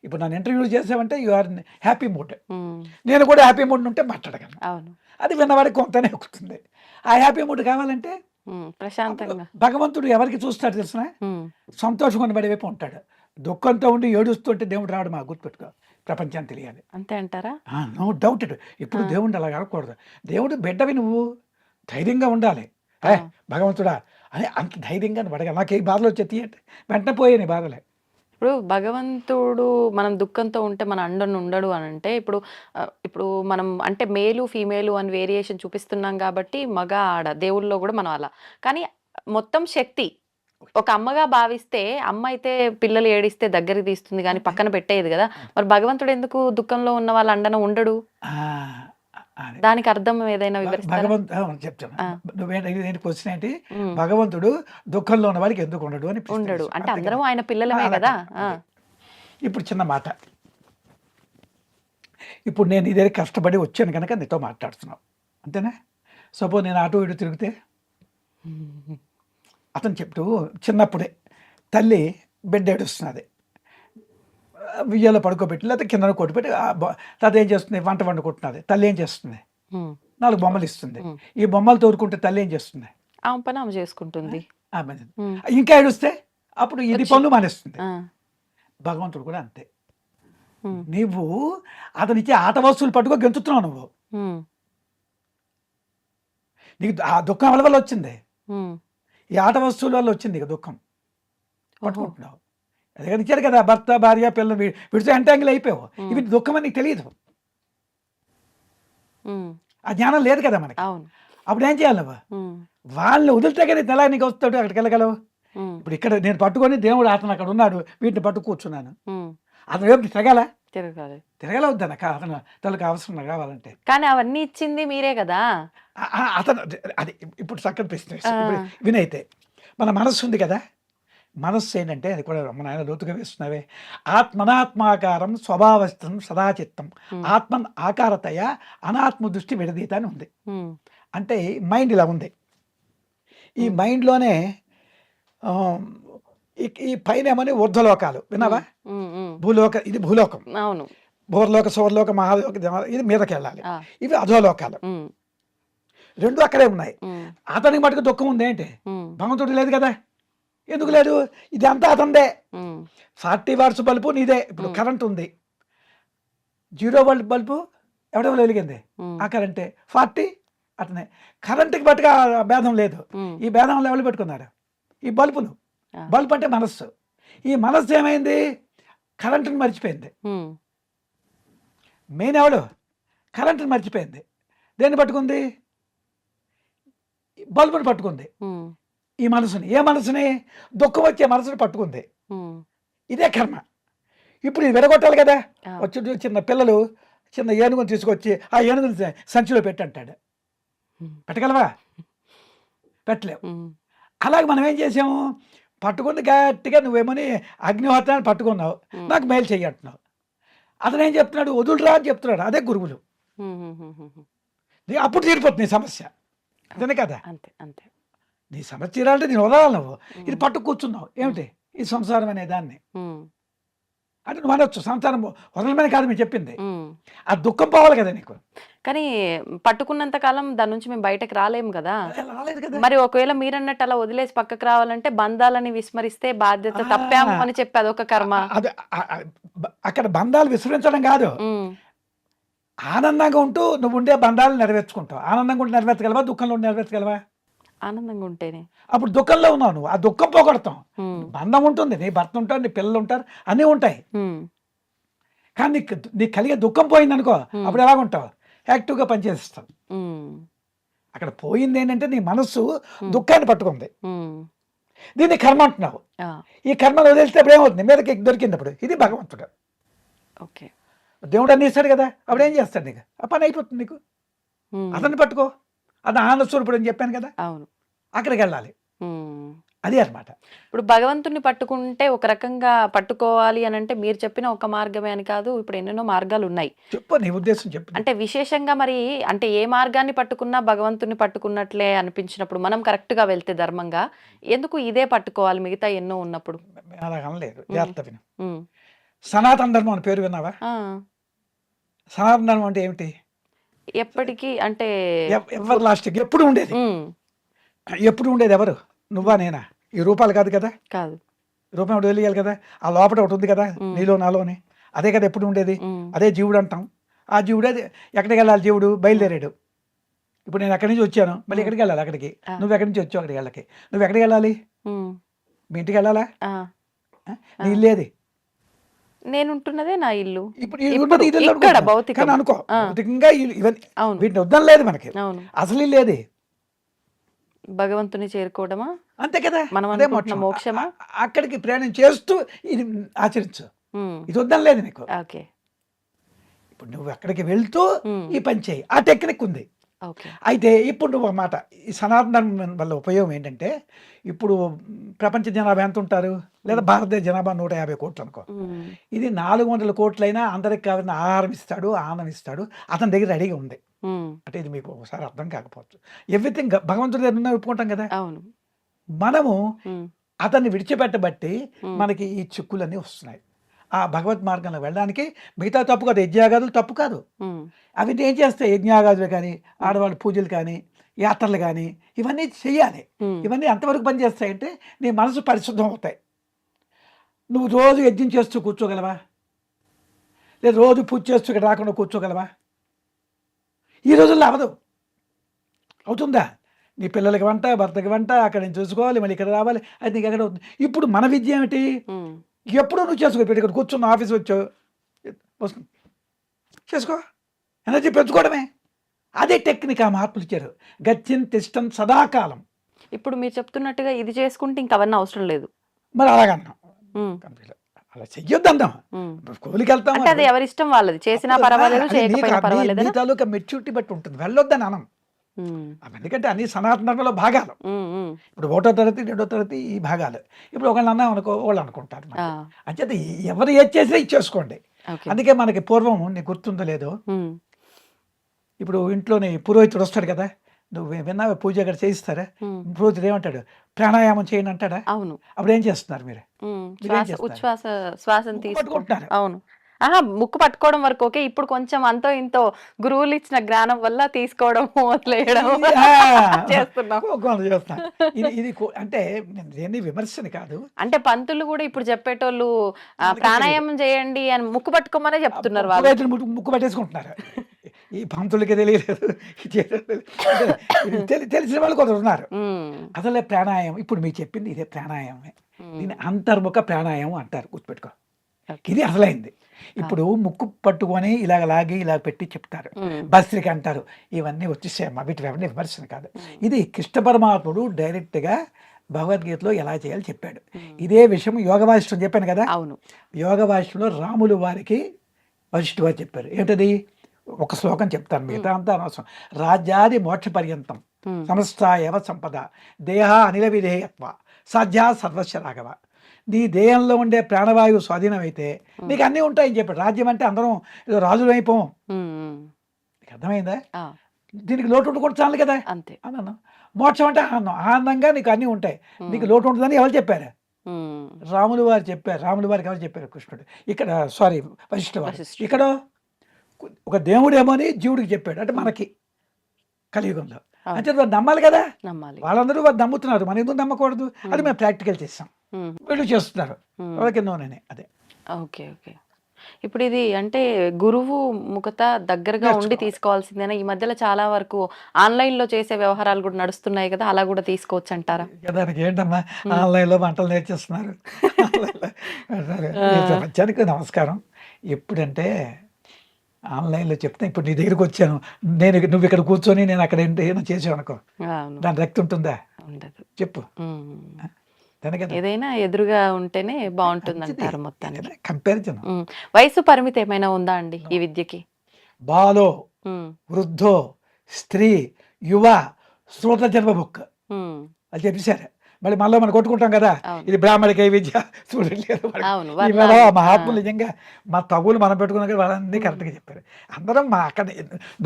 ఇప్పుడు నన్ను ఇంటర్వ్యూలు చేసావంటే యు ఆర్ హ్యాపీ మూడ్, నేను కూడా హ్యాపీ మూడ్ ఉంటే మాట్లాడగలను. అది విన్నవాడికి కొంతనే ఎక్కుతుంది. ఆ హ్యాపీ మూడ్ కావాలంటే ప్రశాంతంగా భగవంతుడు ఎవరికి చూస్తాడు తెలిసిన, సంతోషంగా ఉన్న వైపు ఉంటాడు. దుఃఖంతో ఉండి ఏడుస్తుంటే దేవుడు రావడం మా గుర్తుపెట్టుకో, ప్రపంచాన్ని తెలియాలి. అంతే అంటారా? No doubt. ఇప్పుడు దేవుడు అలా కాకూడదు. దేవుడు బిడ్డవి, నువ్వు ధైర్యంగా ఉండాలి. భగవంతుడా అని అంత ధైర్యంగా అడగాలి. నాకు ఏ బాధలు వచ్చేది అంటే వెంటనే పోయే నీ బాధలే. ఇప్పుడు భగవంతుడు మనం దుఃఖంతో ఉంటే మన అండను ఉండడు అని అంటే, ఇప్పుడు మనం అంటే మేలు ఫీమేలు అని వేరియేషన్ చూపిస్తున్నాం కాబట్టి మగ ఆడ దేవుళ్ళలో కూడా మనం అలా. కానీ మొత్తం శక్తి ఒక అమ్మగా భావిస్తే, అమ్మ అయితే పిల్లలు ఏడిస్తే దగ్గరికి తీస్తుంది కానీ పక్కన పెట్టేది కదా. మరి భగవంతుడు ఎందుకు దుఃఖంలో ఉన్న వాళ్ళ అండన ఉండడు? దానికి అర్థం ఏదైనా వివరిస్తారా? చెప్తాను. నువ్వేంటి క్వశ్చన్ ఏంటి, భగవంతుడు దుఃఖంలో ఉన్న వాడికి ఎందుకు ఉండడు అని. ఉండడు అంటే అందరం ఆయన పిల్లలమే కదా. ఇప్పుడు చిన్న మాట, ఇప్పుడు నేను ఇదే కష్టపడి వచ్చాను కనుక నీతో మాట్లాడుతున్నావు, అంతేనా? సపోజ్ నేను అటు ఇటు తిరిగితే, అతను చెప్తూ చిన్నప్పుడే తల్లి బిడ్డ ఏడుస్తున్నది, ఉయ్యాలో పడుకోబెట్టి లేకపోతే కింద కొట్టుపెట్టి, తాత ఏం చేస్తుంది, వంట వండుకుంటున్నది. తల్లి ఏం చేస్తుంది, 4 బొమ్మలు ఇస్తుంది. ఈ బొమ్మలు తోడుకుంటే తల్లి ఏం చేస్తుంది, ఆమె పని ఆమె చేసుకుంటుంది. ఇంకా ఏడుస్తే అప్పుడు ఇది పనులు మానేస్తుంది. భగవంతుడు కూడా అంతే. నువ్వు అతనిచ్చే ఆట వస్తువులు పట్టుకో గెంతుతున్నావు, నువ్వు నీకు ఆ దుఃఖం వల్ల వచ్చింది, ఈ ఆట వస్తువుల వల్ల వచ్చింది ఇక దుఃఖం పట్టుకుంటున్నావు. అదే ఇచ్చారు కదా, భర్త భార్య పిల్లలు వీడితో ఎంటాంగిల్ అయిపోయావు. ఇవి దుఃఖం అని నీకు తెలియదు, ఆ జ్ఞానం లేదు కదా మనకి. అప్పుడు ఏం చేయాలి నువ్వు, వాళ్ళని వదిలితే కానీ తెలా నీకు వస్తాడు, అక్కడికి వెళ్ళగలవు. ఉమ్, ఇప్పుడు ఇక్కడ నేను పట్టుకొని దేవుడు అతను అక్కడ ఉన్నాడు, వీటిని పట్టు కూర్చున్నాను. ఉమ్. అతను వైపు తిరగాల తిరగాలి. తిరగాల వద్దన అతను తనకు అవసరం కావాలంటే కానీ అవన్నీ ఇచ్చింది మీరే కదా. అతను అది ఇప్పుడు చక్కని ప్రశ్న ఆ. ఇప్పుడు వినైతే మన మనస్సు ఉంది కదా, మనస్సు ఏంటంటే అది కూడా మన ఆయన లోతుగా వేస్తున్నావే, ఆత్మనాత్మాకారం స్వభావస్థం సదాచిత్తం ఉమ్, ఆత్మన్ ఆకారతయ అనాత్మ దృష్టి విడదీత అని ఉంది. ఉమ్, అంటే మైండ్ ఇలా ఉంది. ఈ ఉమ్. మైండ్లోనే ఈ పైన ఏమని ఊర్ధ్వలోకాలు విన్నావా, ఉమ్, ఉమ్. ఇది భూలోకం, అవును. భూర్లోక సౌరలోక మహాలోక ఇది మీదకి వెళ్ళాలి, ఆ, ఇవి అధోలోకాలు, ఉమ్, రెండు అక్కడే ఉన్నాయి. ఉమ్, అతనికి మటుకు దుఃఖం ఉంది ఏంటి, ఉమ్, భగవంతుడు లేదు కదా, ఎందుకు లేదు, ఇది అంతా అతందే. ఉమ్, 40 వాట్స్ బల్బు నీదే, ఇప్పుడు ఉమ్. కరెంట్ ఉంది, 0 వోల్ట్ బల్బు ఎవడెవరు వెలిగింది, ఉమ్, ఆ కరెంటే, 40 అతనే. కరెంటుకి బట్టుగా భేదం లేదు, ఉమ్. ఈ భేదంలో ఎవరు పెట్టుకున్నారు, ఈ బల్బులు. ఆ. బల్బు అంటే మనస్సు, ఈ మనస్సు ఏమైంది, కరెంటుని మర్చిపోయింది. ఉమ్, మెయిన్ ఎవడు, కరెంటుని మర్చిపోయింది, దేన్ని పట్టుకుంది, బల్బుని పట్టుకుంది, ఉమ్, ఈ మనసుని. ఏ మనసుని, దుఃఖం వచ్చే మనసుని పట్టుకుంది. ఉమ్. ఇదే కర్మ. ఇప్పుడు ఇది విడగొట్టాలి కదా, ఆ. వచ్చి చిన్న పిల్లలు చిన్న ఏనుగుని తీసుకొచ్చి ఆ ఏనుగుని సంచిలో పెట్టి అంటాడు, ఉమ్, పెట్టగలవా, పెట్టలేవు. ఉమ్, అలాగే మనం ఏం చేసాము, పట్టుకుని గట్టిగా నువ్వేమని అగ్నిహోత్రాన్ని పట్టుకున్నావు, ఉమ్. నాకు మేలు చెయ్యి అంటున్నావు. అతను ఏం చెప్తున్నాడు, వదులురా అని చెప్తున్నాడు, అదే గురువులు. ఉమ్, ఉమ్, ఉమ్, ఉమ్. అప్పుడు తీరిపోతుంది నీ సమస్య, అదే కదా. అంతే అంతే. నీ సమస్య తీరాలంటే నేను వదలాలి, నువ్వు ఇది ఉమ్, పట్టు కూర్చున్నావు ఏమిటి, ఈ సంసారం అనే దాన్ని. ఉమ్, అంటే నువ్వు అనొచ్చు సంసారం వదలమని కాదు మేము చెప్పింది, ఉమ్. ఆ దుఃఖం పోవాలి కదా నీకు. కానీ పట్టుకున్నంత కాలం దాని నుంచి మేము బయటకు రాలేము కదా. రాలేదు కదా. మరి ఒకవేళ మీరన్నట్టు అలా వదిలేసి పక్కకు రావాలంటే బంధాలని విస్మరిస్తే బాధ్యత తప్పాము అని చెప్పి అదొక కర్మ. అది అక్కడ బంధాలు విస్మరించడం కాదు, ఉమ్, ఆనందంగా ఉంటూ నువ్వు ఉండే బంధాలు నెరవేర్చుకుంటావు. ఆనందంగా ఉండి నెరవేర్చగలవా, దుఃఖంలో ఉండి నెరవేర్చగలవా, ఆనందంగా ఉంటేనే. అప్పుడు దుఃఖంలో ఉన్నావు నువ్వు, ఆ దుఃఖం పోగొడతాం. ఉమ్, బంధం ఉంటుంది, నీ భర్త ఉంటారు, నీ పిల్లలు ఉంటారు, అన్నీ ఉంటాయి. ఉమ్, కానీ నీకు కలిగే దుఃఖం పోయిందనుకో, Hmm. అప్పుడు ఎలాగుంటావు, యాక్టివ్గా పనిచేస్తావు. ఉమ్, అక్కడ పోయింది ఏంటంటే నీ మనస్సు Hmm. దుఃఖాన్ని పట్టుకుంది, ఉమ్. దీన్ని కర్మ అంటున్నావు. ఆ, ఈ కర్మను వదిలిస్తే అప్పుడు ఏమవుతుంది, మీదకి దొరికింది అప్పుడు, ఇది భగవంతుడు. ఓకే. దేవుడు అన్ని ఇస్తాడు కదా, అప్పుడు ఏం చేస్తాడు నీకు, ఆ పని అయిపోతుంది నీకు. ఉమ్, అతన్ని పట్టుకో, అది ఆనంద స్వరూపుడు అని చెప్పాను కదా, అవును. అక్కడికి వెళ్ళాలి, ఉమ్. అది అన్నమాట. ఇప్పుడు భగవంతుని పట్టుకుంటే ఒక రకంగా పట్టుకోవాలి అని అంటే మీరు చెప్పిన ఒక మార్గమే అని కాదు, ఇప్పుడు ఎన్నెన్నో మార్గాలు ఉన్నాయి. చెప్పు నీ ఉద్దేశం చెప్పు. అంటే విశేషంగా మరి అంటే ఏ మార్గాన్ని పట్టుకున్నా భగవంతుని పట్టుకున్నట్లే అనిపించినప్పుడు మనం కరెక్ట్ గా వెళ్తే ధర్మంగా ఎందుకు ఇదే పట్టుకోవాలి మిగతా ఎన్నో ఉన్నప్పుడు? అలా అనలేదు, జాగ్రత్త విను. ఉమ్, సనాతన ధర్మం అని పేరు విన్నావా? ఆ, సనాతన ధర్మం అంటే ఏమిటి, ఎప్పటికీ అంటే ఎవరు లాస్ట్ ఎప్పుడు ఉండేది, ఉమ్, ఎప్పుడు ఉండేది ఎవరు, నువ్వా నేనా, ఈ రూపాలు కాదు కదా, కాదు. రూపం ఒకటి తెలియాలి కదా, ఆ లోపల ఒకటి ఉంది కదా, ఉమ్. నీలో నాలోనే, అదే కదా ఎప్పుడు ఉండేది, ఉమ్, అదే జీవుడు అంటాం. ఆ జీవుడే ఎక్కడికి వెళ్ళాలి, జీవుడు బయలుదేరాడు. ఇప్పుడు నేను ఎక్కడి నుంచి వచ్చాను, మళ్ళీ ఎక్కడికి వెళ్ళాలి, అక్కడికి. ఆ. నువ్వు ఎక్కడి నుంచి వచ్చావు, అక్కడికి వెళ్ళకి, నువ్వు ఎక్కడికి వెళ్ళాలి, ఉమ్, మీ ఇంటికి వెళ్ళాలా, ఆ. నీ ఇల్లేది, నేను ఉంటున్నదే నా ఇల్లు. ఇప్పుడు ఈ ఇప్పుడు ఉన్నది ఇల్లు ఇక్కడ అనుకుంటున్నాం. భౌతికం. కానీ అనుకో ఆ. భౌతికంగా ఇవన్నీ అవును, వీటిని వద్దని లేదు మనకి, అవును. అసలు ఇల్లేది భగవంతుని చేరుకోవడమా, అంతే కదా, మనం అదే అనుకుంటున్న మోక్షమా? అక్కడికి ప్రయాణం చేస్తూ ఇది ఆచరించు, ఉమ్, ఇది వద్దని లేదు నీకు. ఓకే. ఇప్పుడు నువ్వు అక్కడికి వెళ్తూ ఉమ్, ఈ పని చేయి, ఆ టెక్నిక్ ఉంది. ఓకే. అయితే ఇప్పుడు నువ్వు మాట, ఈ సనాతన ధర్మం వల్ల ఉపయోగం ఏంటంటే, ఇప్పుడు ప్రపంచ జనాభా ఎంత ఉంటారు, లేదా భారతదేశ జనాభా 150 కోట్లు అనుకో, ఉమ్, ఇది 400 కోట్లైనా అందరికి కావాల్సిన ఆహారం ఇస్తాడు, ఆనందం ఇస్తాడు, అతని దగ్గర రెడీగా ఉంది. ఉమ్, అంటే ఇది మీకు ఒకసారి అర్థం కాకపోవచ్చు, ఎవ్రీథింగ్ భగవంతుడి దగ్గర ఉన్నా ఒప్పుకుంటాం కదా. అవును. మనము ఉమ్, అతన్ని విడిచిపెట్టబట్టి ఉమ్, మనకి ఈ చిక్కులన్నీ వస్తున్నాయి. ఆ భగవత్ మార్గంలో వెళ్ళడానికి మిగతా తప్పు కాదు, యజ్ఞాగాదులు తప్పు కాదు, ఉమ్, అవి ఏం చేస్తాయి, యజ్ఞాగాదులు కానీ, ఆడవాళ్ళ పూజలు కానీ, యాత్రలు కానీ, ఇవన్నీ చెయ్యాలి. ఉమ్, ఇవన్నీ ఎంతవరకు పనిచేస్తాయంటే నీ మనసు పరిశుద్ధం అవుతాయి. నువ్వు రోజు యజ్ఞం చేస్తూ కూర్చోగలవా, లేదా రోజు పూజ చేస్తూ ఇక్కడ రాకుండా కూర్చోగలవా? ఈ రోజుల్లో అవదు, అవుతుందా? నీ పిల్లలకి వంట, భర్తకి వంట, అక్కడ నుంచి చూసుకోవాలి, మళ్ళీ ఇక్కడ రావాలి, అది నీకు ఎక్కడ అవుతుంది. ఇప్పుడు మన విద్య ఏమిటి, ఉమ్, ఎప్పుడూ నువ్వు చేసుకో, ఇప్పుడు ఇక్కడ కూర్చున్న ఆఫీస్ వచ్చావు, వస్తుంది చేసుకో, ఎనర్జీ పెంచుకోవడమే, అదే టెక్నిక్ ఆ మహాత్ములు ఇచ్చారు. గచ్చిన్ తిష్టం సదాకాలం, ఇప్పుడు మీరు చెప్తున్నట్టుగా ఇది చేసుకుంటే ఇంక అవన్నీ అవసరం లేదు. మరి అలాగన్నాం. ఉమ్, అలా చెయ్యొద్దంటాం. ఉమ్. స్కూల్కి వెళ్తాం అంటే అది ఎవరిష్టం వాళ్ళది, చేసినా పర్వాలేదు చేయకపోయినా పర్వాలేదు. నీ తాలూకా మెచ్యూరిటీ బట్టి ఉంటుంది, వెళ్ళొద్దని అనం. ఎందుకంటే అన్ని సనాతన ధర్మంలో భాగాలు. ఇప్పుడు 1వ తరగతి 2వ తరగతి ఈ భాగాలు. ఇప్పుడు ఒకళ్ళు అన్నాం అనుకో, వాళ్ళు అనుకుంటారు. అంచేత ఎవరు ఏది చేసినా ఇచ్చేసుకోండి. అందుకే మనకి పూర్వం నీకు గుర్తుందో లేదో, ఇప్పుడు ఇంట్లోని పురోహితుడు వస్తాడు కదా, నువ్వు విన్నావా, పూజ అక్కడ చేయిస్తారా, పురోహితుడు ఏమంటాడు, ప్రాణాయామం చేయండి అంటాడా? అవును. అప్పుడు ఏం చేస్తున్నారు మీరు? ఉచ్ఛ్వాస శ్వాసను ముక్కు తీసుకుంటారు. పట్టుకుంటున్నారు. అవును. ఆహా, ముక్కు పట్టుకోవడం వరకు ఓకే. ఇప్పుడు కొంచెం అంతో ఇంతో గురువులు ఇచ్చిన జ్ఞానం వల్ల తీసుకోవడం వదిలేయడం చేస్తున్నాం. చేస్తాను. ఇది అంటే దేన్ని విమర్శని కాదు. అంటే పంతులు కూడా ఇప్పుడు చెప్పేటోళ్ళు ప్రాణాయామం చేయండి అని ముక్కు పట్టుకోమనే చెప్తున్నారు. వాళ్ళు రైతులు ముక్కు పట్టేసుకుంటున్నారు. ఈ పంతులకి తెలియలేదు, తెలిసిన వాళ్ళు కొందరు ఉన్నారు. అసలే ప్రాణాయామం, ఇప్పుడు మీరు చెప్పింది ఇదే ప్రాణాయామమే. దీన్ని అంతర్ముఖ ప్రాణాయామం అంటారు, గుర్తుపెట్టుకో. ఇది అసలైంది. ఇప్పుడు ముక్కు పట్టుకొని ఇలాగ లాగి ఇలా పెట్టి చెప్తారు, భస్త్రిక అంటారు. ఇవన్నీ వచ్చేసాయమ్మా, వీటి ఎవరిని విమర్శన కాదు. ఇది కృష్ణ పరమాత్ముడు డైరెక్ట్గా భగవద్గీతలో ఎలా చేయాలి చెప్పాడు. ఇదే విషయం యోగ వాసిష్టం చెప్పాను కదా. అవును. యోగ వాసిష్టంలో రాములు వారికి వశిష్ఠు వారు చెప్పారు. ఏంటది? ఒక శ్లోకం చెప్తాను, మిగతా అంతా అనవసరం. రాజ్యాది మోక్ష పర్యంతం సమస్తాయవ సంపద దేహ అనిల విధేయత్వ సాధ్యా సర్వస్య రాఘవ. నీ దేహంలో ఉండే ప్రాణవాయువు స్వాధీనం అయితే నీకు అన్నీ ఉంటాయని చెప్పాడు. రాజ్యం అంటే అందరం ఏదో రాజులు అయిపోం. నీకు అర్థమైందా? దీనికి లోటు ఉండకూడదు చాలు కదా అంతే అన్నాను. మోక్షం అంటే ఆనందం, ఆనందంగా నీకు అన్నీ ఉంటాయి, నీకు లోటు ఉంటుందని ఎవరు చెప్పారు? రాములు వారు చెప్పారు. రాములు వారికి ఎవరు చెప్పారు? కృష్ణుడు. ఇక్కడ సారీ వశిష్ఠుడు వారు. ఇక్కడ ఒక దేవుడేమో అని జీవుడికి చెప్పాడు. అంటే మనకి కలియుగంలో అంటే వారు నమ్మాలి కదా. వాళ్ళందరూ వారు నమ్ముతున్నారు, మనం ఎందుకు నమ్మకూడదు? అది మేము ప్రాక్టికల్ చేస్తాం, వీళ్ళు చేస్తున్నారు. వాళ్ళకి అదే. Okay okay. ఇప్పుడు ఇది అంటే గురువు ముఖత దగ్గరగా ఉండి తీసుకోవాల్సిందేనా? ఈ మధ్యలో చాలా వరకు ఆన్లైన్ లో చేసే వ్యవహారాలు కూడా నడుస్తున్నాయి కదా, అలా కూడా తీసుకోవచ్చు అంటారా? దానికి ఏంటమ్మా, ఆన్లైన్ లో వంటలు నేర్చేస్తున్నారు. ప్రపంచానికి నమస్కారం. ఎప్పుడంటే ఆన్లైన్లో చెప్తే, ఇప్పుడు నీ దగ్గరికి వచ్చాను, నువ్వు ఇక్కడ కూర్చొని నేను అక్కడ ఏమైనా చేసావు అనుకో, దాని రక్తి ఉంటుందా? ఉండదు. చెప్పు. ఏదైనా ఎదురుగా ఉంటేనే బాగుంటుంది అంటారు మొత్తానికి. కంపారిజన్. వయసు పరిమితి ఏమైనా ఉందా అండి ఈ విద్యకి? బాలో, వృద్ధో, స్త్రీ, యువ, శ్రోత జన్మ బుక్ అది చెప్పేశారు. మళ్ళీ మనం కొట్టుకుంటాం కదా, ఇది బ్రాహ్మణిక విద్య చూడలేదు. మహాత్ములు నిజంగా మా తగులు మనం పెట్టుకున్నాం కదా, వాళ్ళన్నీ కరెక్ట్గా చెప్పారు. అందరం మా అక్కడ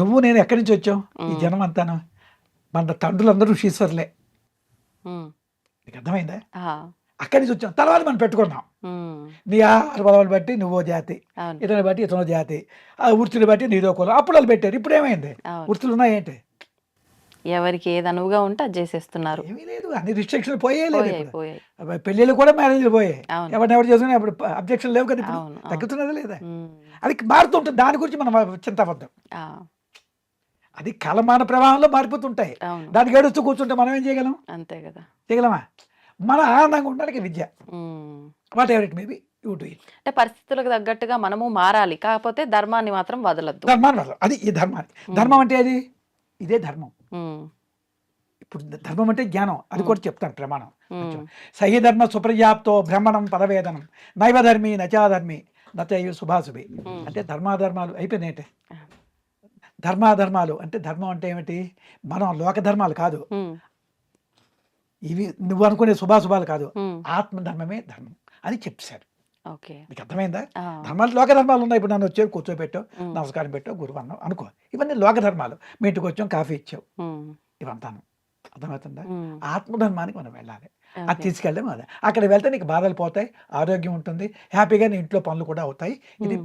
నువ్వు నేను ఎక్కడి నుంచి వచ్చాం, ఈ జనం అంతాను మన తండ్రులందరూ ఋషీశ్వర్లే. నీకు అర్థమైందా? అక్కడి నుంచి వచ్చాం, తర్వాత మనం పెట్టుకున్నాం. నీ ఆహార బలవాలు బట్టి నువ్వో జాతి, ఇతని బట్టి ఇతనో జాతి, ఆ వృత్తిని బట్టి నీదో కులం. అప్పుడు వాళ్ళు పెట్టారు. ఇప్పుడు ఏమైంది? వృత్తులు ఉన్నాయేంటి? ఎవరికి ఏది అనువుగా ఉంటే అది చేసేస్తున్నారు. ఏమీ లేదు, అన్ని రిస్ట్రిక్షన్లు పోయాయి. పెళ్ళిళ్ళు కూడా మ్యారేజ్లు పోయాయి. ఎవరు చేసుకుని అప్పుడు అబ్జెక్షన్ లేవు కదా. ఇప్పుడు తగ్గుతున్నదా లేదా? అది మారుతుంటుంది, దాని గురించి మనం చింతవద్దాం. అది కాలమాన ప్రవాహంలో మారిపోతుంటాయి. దానికి ఏడుస్తూ కూర్చుంటే మనం ఏం చేయగలం? అంతే కదా. చేయగలమా? మన ఆనందంగా ఉండడానికి విద్య, what ever it maybe you do it. అంటే పరిస్థితులకు తగ్గట్టుగా మనము మారాలి, కాకపోతే ధర్మాన్ని మాత్రం వదలద్దు. ధర్మాన్ని వదలదు, అది ఈ ధర్మాన్ని. ధర్మం అంటే అది ఇదే ధర్మం. ఇప్పుడు ధర్మం అంటే జ్ఞానం, అది కూడా చెప్తాను ప్రమాణం. సహి ధర్మ సుప్రజాప్తో బ్రహ్మణం పదవేదనం నైవధర్మి నచాధర్మి నచయు శుభాశుభి. అంటే ధర్మాధర్మాలు అయిపోయినాయంటే. ధర్మాధర్మాలు అంటే ధర్మం అంటే ఏమిటి? మనం లోక ధర్మాలు కాదు, ఇవి నువ్వు అనుకునే శుభాశుభాలు కాదు, ఆత్మధర్మమే ధర్మం అని చెప్పారు. నీకు అర్థమైందా? ధర్మాలు లోక ధర్మాలు ఉన్నాయి. ఇప్పుడు నన్ను వచ్చావు, కూర్చోబెట్టావు, నమస్కారం పెట్టావు, గురువు అన్నావు అనుకో, ఇవన్నీ లోక ధర్మాలు. మీ ఇంటికి వచ్చాం, కాఫీ ఇచ్చావు, ఇవంతాను. అర్థమవుతుందా? ఆత్మధర్మానికి మనం వెళ్ళాలి, అది తీసుకెళ్ళడం. అదే అక్కడ వెళ్తే నీకు బాధలు పోతాయి, ఆరోగ్యం ఉంటుంది, హ్యాపీగా నీ ఇంట్లో పనులు కూడా అవుతాయి. ఇది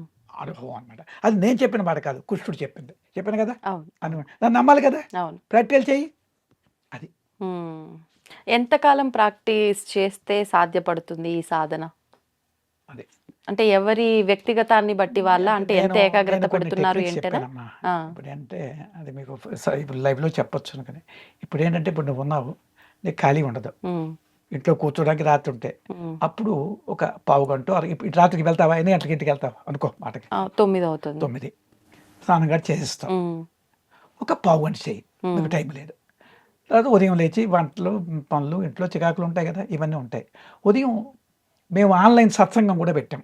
అనుభవం అనమాట. అది నేను చెప్పిన మాట కాదు, కృష్ణుడు చెప్పింది. చెప్పాను కదా అనమాట. దాన్ని నమ్మాలి కదా, ప్రాక్టికల్ చెయ్యి. అది ఎంతకాలం ప్రాక్టీస్ చేస్తే సాధ్యపడుతుంది ఈ సాధన? అదే అంటే ఎవరి వ్యక్తిగతాన్ని బట్టి వాళ్ళ, అంటే ఎంత ఏకాగ్రత పెడుతున్నారు ఏంటంటే, ఇప్పుడు అంటే అది మీకు ఇప్పుడు లైవ్లో చెప్పొచ్చు. కానీ ఇప్పుడు ఏంటంటే, ఇప్పుడు నువ్వు ఉన్నావు, నీకు ఖాళీ ఉండదు, ఇంట్లో కూర్చోడానికి రాత్రి ఉంటే, అప్పుడు ఒక పావు గంట ఇటు రాత్రికి వెళ్తావా, ఎన్ని గంటలకి ఇంటికి వెళ్తావా అనుకో, మాటకి 9 అవుతుంది. 9 స్నానం గారు చేసిస్తాం, ఒక పావు గంట చేయి, మీకు టైం లేదు. తర్వాత ఉదయం లేచి వంటలు, పనులు, ఇంట్లో చికాకులు ఉంటాయి కదా! ఇవన్నీ ఉంటాయి. ఉదయం మేము ఆన్‌లైన్ సత్సంగం కూడా పెట్టాం.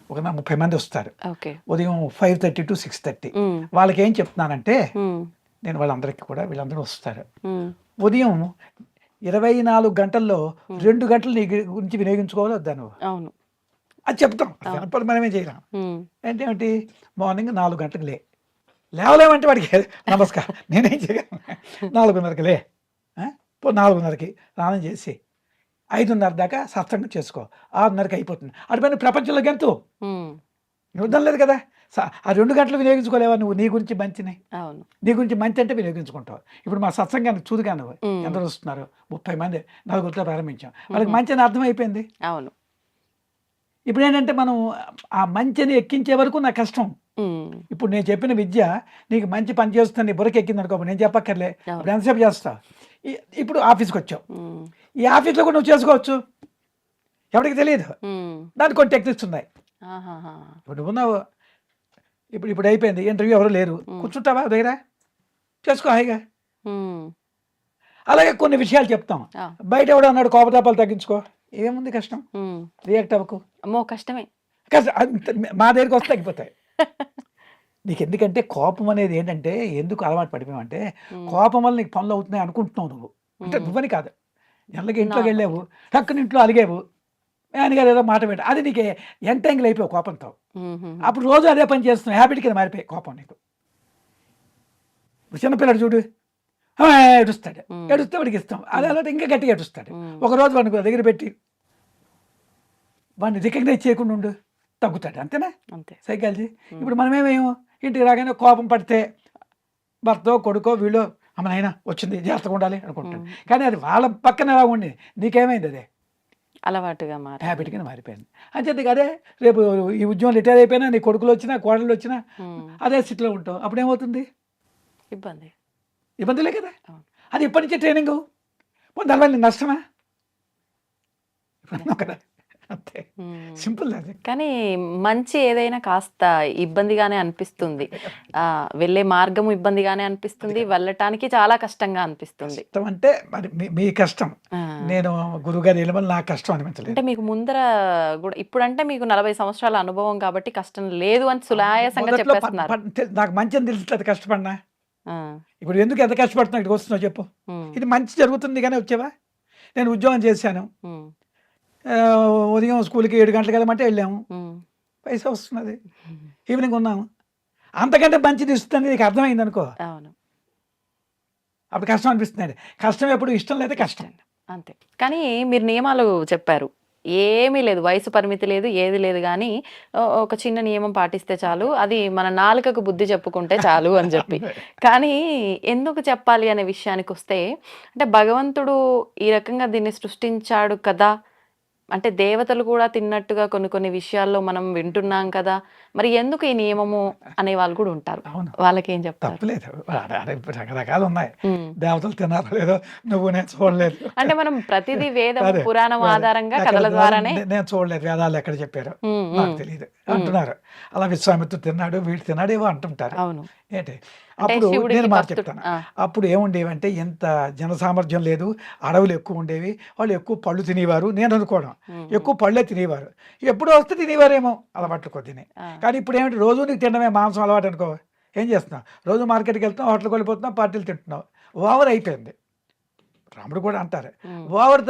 ఒక 30 మంది వస్తారు. ఓకే. ఉదయం 5:30 to 6:30 వాళ్ళకేం చెప్తున్నానంటే, నేను వాళ్ళందరికీ కూడా వీళ్ళందరూ వస్తారు. ఉదయం 24 గంటల్లో 2 గంటలు నీ గురించి వినియోగించుకోవాలా వద్దా నువ్వు? అవును. అది చెప్తాం. వినపడి మనమేం చేయలేం. ఏంటి మార్నింగ్ 4 గంటలకు లేవలేమంటే వాడికి నమస్కారం. నేనేం చేయగలను? 4:30కి లే. 4:30కి స్నానం చేసి 5:30 దాకా సత్సంగం చేసుకో. 6:30కి అయిపోతుంది. అటుపైన ప్రపంచంలో గెంతు. నువ్వు వద్దని లేదు కదా! ఆ 2 గంటలు వినియోగించుకోలేవా నువ్వు నీ గురించి మంచిని? అవును. నీ గురించి మంచి అంటే వినియోగించుకుంటావు. ఇప్పుడు మా సత్సంగానికి చూదుగా నువ్వు ఎందరు వస్తున్నారు? 30 మంది నలుగురితో ప్రారంభించాం. వాళ్ళకి మంచి అని అర్థమైపోయింది. అవును. ఇప్పుడు ఏంటంటే మనం ఆ మంచిని ఎక్కించే వరకు నాకు కష్టం. ఇప్పుడు నేను చెప్పిన విద్య నీకు మంచి పని చేస్తుంది, నీ బుర్రకి ఎక్కింది అనుకో, నేను చెప్పక్కర్లే. ఇప్పుడు ఎంతసేపు చేస్తావు? ఇప్పుడు ఆఫీస్కి వచ్చావు. ఈ ఆఫీస్లో కూడా నువ్వు చేసుకోవచ్చు. ఎవరికి తెలియదు. దానికి కొన్ని టెక్నిక్స్ ఉన్నాయి. ఇప్పుడు నువ్వున్నావు, ఇప్పుడు అయిపోయింది ఇంటర్వ్యూ, ఎవరు లేరు, కూర్చుంటావా దగ్గర చేసుకో హాయిగా. అలాగే కొన్ని విషయాలు చెప్తాం. బయట ఎవడో అన్నాడు కోపతాపాలు తగ్గించుకో, ఏముంది కష్టం? రియాక్ట్ అవ్వకు. అమ్మో కష్టమే. మా దగ్గరికి వస్తే తగ్గిపోతాయి. నీకు ఎందుకంటే కోపం అనేది ఏంటంటే ఎందుకు అలవాటు పడిపోయావంటే, కోపం వల్ల నీకు పనులు అవుతున్నాయి అనుకుంటున్నావు నువ్వు. అంటే నువ్వని కాదు, ఎల్లకి ఇంట్లోకి వెళ్ళావు, టక్కున ఇంట్లో అలిగావు, నాన్నగారు ఏదో మాట పెట్ట, అది నీకు ఎంటెంగిల్ అయిపోయావు కోపంతో. అప్పుడు రోజు అదే పని చేస్తున్నావు, హ్యాబిట్ కింద మారిపోయి కోపం నీకు. చిన్నపిల్లడు చూడు, ఏడుస్తాడు, ఏడుస్తే వాడికి ఇస్తాం, అదే అలా ఇంకా గట్టిగా ఏడుస్తాడు. ఒకరోజు వాడిని దగ్గర పెట్టి వాడిని రికగ్నైజ్ చేయకుండా ఉండు, తగ్గుతాడు. అంతేనా? అంతే సైకాలజీ. ఇప్పుడు మనమేమేమో ఇంటికి రాగానే కోపం పడితే భర్తో కొడుకో వీళ్ళు అమ్మ నాయన వచ్చింది జాగ్రత్తగా ఉండాలి అనుకుంటాడు. కానీ అది వాళ్ళ పక్కన ఎలా ఉండి నీకేమైంది? అదే అలవాటుగా హ్యాబిట్ కింద మారిపోయింది. అంచేది అదే రేపు ఈ ఉద్యోగం రిటైర్ అయిపోయినా నీ కొడుకులు వచ్చినా కోడళ్ళు వచ్చినా అదే స్థితిలో ఉంటావు. అప్పుడు ఏమవుతుంది? ఇబ్బందులే కదా. అది ఇప్పటి నుంచే ట్రైనింగ్. దానివల్ల నష్టమా? కదా. అంతే సింపుల్. అది కానీ మంచి ఏదైనా కాస్త ఇబ్బందిగానే అనిపిస్తుంది. వెళ్ళే మార్గము ఇబ్బందిగానే అనిపిస్తుంది, వెళ్ళటానికి చాలా కష్టంగా అనిపిస్తుంది. కష్టం అంటే మరి మీ కష్టం. నేను గురువుగారు వెళ్ళమని నాకు కష్టం అనిపించలేదు. అంటే మీకు ముందర కూడా ఇప్పుడంటే మీకు 40 సంవత్సరాల అనుభవం కాబట్టి కష్టం లేదు అని సులాయాసంగా చెప్పేస్తున్నారు. నాకు మంచి అని తెలిసి కష్టపడినా. ఇప్పుడు ఎందుకు ఎంత కష్టపడుతున్నా ఇక్కడికి వస్తున్నావు చెప్పు. ఇది మంచి జరుగుతుంది కానీ వచ్చేవా? నేను ఉద్యోగం చేశాను, ఉదయం స్కూల్కి 7 గంటలకు వెళ్ళమంటే వెళ్ళాము, పైసా వస్తున్నది, ఈవినింగ్ ఉన్నాము. అంతకంటే మంచిది ఇస్తుంది నీకు అర్థమైంది అనుకో, అప్పుడు కష్టం అనిపిస్తుంది. కష్టం ఎప్పుడు ఇష్టం లేదా కష్టం అంతే. కానీ మీరు నియమాలు చెప్పారు, ఏమీ లేదు, వయసు పరిమితి లేదు, ఏది లేదు, కానీ ఒక చిన్న నియమం పాటిస్తే చాలు, అది మన నాలుకకు బుద్ధి చెప్పుకుంటే చాలు అని చెప్పి. కానీ ఎందుకు చెప్పాలి అనే విషయానికి వస్తే, అంటే భగవంతుడు ఈ రకంగా దీన్ని సృష్టించాడు కదా, అంటే దేవతలు కూడా తిన్నట్టుగా కొన్ని కొన్ని విషయాల్లో మనం వింటున్నాం కదా, మరి ఎందుకు ఈ నియమము అనే వాళ్ళు కూడా ఉంటారు. వాళ్ళకి ఏం చెప్తారు? తప్పలేదు, రకరకాలు ఉన్నాయి. దేవతలు తిన్నారో లేదో నువ్వు నేను చూడలేదు. అంటే మనం ప్రతిదీ వేదం పురాణం ఆధారంగా కథల ద్వారానే. నేను చూడలేదు, వేదాలు ఎక్కడ చెప్పారు నాకు తెలియదు అంటున్నారు. అలా విశ్వామిత్రుడు తిన్నాడు, వీడు తిన్నాడు ఏవో అంటుంటారు. అవును. ఏంటి అప్పుడు నేను మాట చెప్తాను. అప్పుడు ఏముండేవంటే ఎంత జన సామర్థ్యం లేదు, అడవులు ఎక్కువ ఉండేవి, వాళ్ళు ఎక్కువ పళ్ళు తినేవారు. నేను అనుకోవడం ఎక్కువ పళ్ళే తినేవారు, ఎప్పుడో వస్తే తినేవారేమో అలవాట్లు కొద్దిని. కానీ ఇప్పుడు ఏమిటి, రోజు నీకు తినడమే మాంసం అలవాటు అనుకో, ఏం చేస్తున్నావు? రోజు మార్కెట్కి వెళ్తున్నావు, హోటల్కి వెళ్ళిపోతున్నావు, పార్టీలు తింటున్నావు, ఓవర్ అయిపోయింది. రాముడు కూడా అంటారు, ఓవర్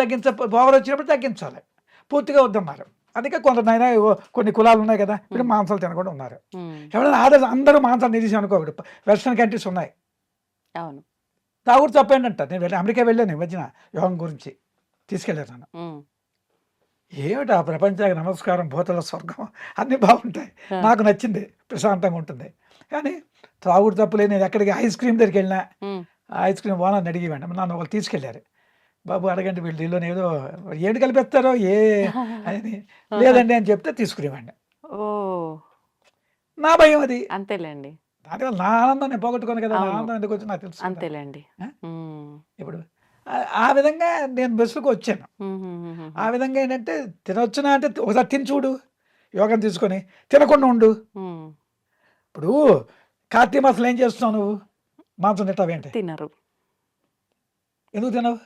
ఓవర్ వచ్చినప్పుడు తగ్గించాలి, పూర్తిగా వద్దన్నారు. అందుకే కొందరైనా కొన్ని కులాలు ఉన్నాయి కదా, ఇప్పుడు మాంసాలు తినకుండా ఉన్నారు. ఎవరైనా అందరూ మాంసాలు నిలిచి అనుకో, వెస్ట్రన్ కంట్రీస్ ఉన్నాయి. అవును. తాగుడు తప్పేంటంట. నేను అమెరికా వెళ్ళాను ఈ మధ్యన, యోగం గురించి తీసుకెళ్ళాను. ఏమిటి ఆ ప్రపంచానికి నమస్కారం, భూతల స్వర్గం అన్నీ బాగుంటాయి, నాకు నచ్చింది, ప్రశాంతంగా ఉంటుంది. కానీ త్రాగుడు తప్పులే. నేను ఎక్కడికి ఐస్ క్రీమ్ దగ్గరికి వెళ్ళినా ఐస్ క్రీమ్ ఓనర్ని అడిగివ్వండి, నన్ను వాళ్ళు తీసుకెళ్ళారు. బాబు అడగండి వీళ్ళు దీనిలో ఏదో ఏడు కలిపేస్తారో అని, లేదండి అని చెప్తే తీసుకునేవాడిని. నా భయం అది. అంతేలేండి. దానివల్ల నా ఆనందం నేను పోగొట్టుకోను కదా, నా ఆనందం ఎందుకు వచ్చి నాకు తెలుసు. అంతేలేండి. ఇప్పుడు ఆ విధంగా నేను బస్సుకు వచ్చాను. ఆ విధంగా ఏంటంటే తినొచ్చునా అంటే ఒకసారి తిని చూడు, యోగం తీసుకొని తినకుండా ఉండు. ఇప్పుడు కార్తీక మాసం ఏం చేస్తున్నావు నువ్వు? మాంసం తింటావేంటి? తినరు. ఎందుకు తినవు?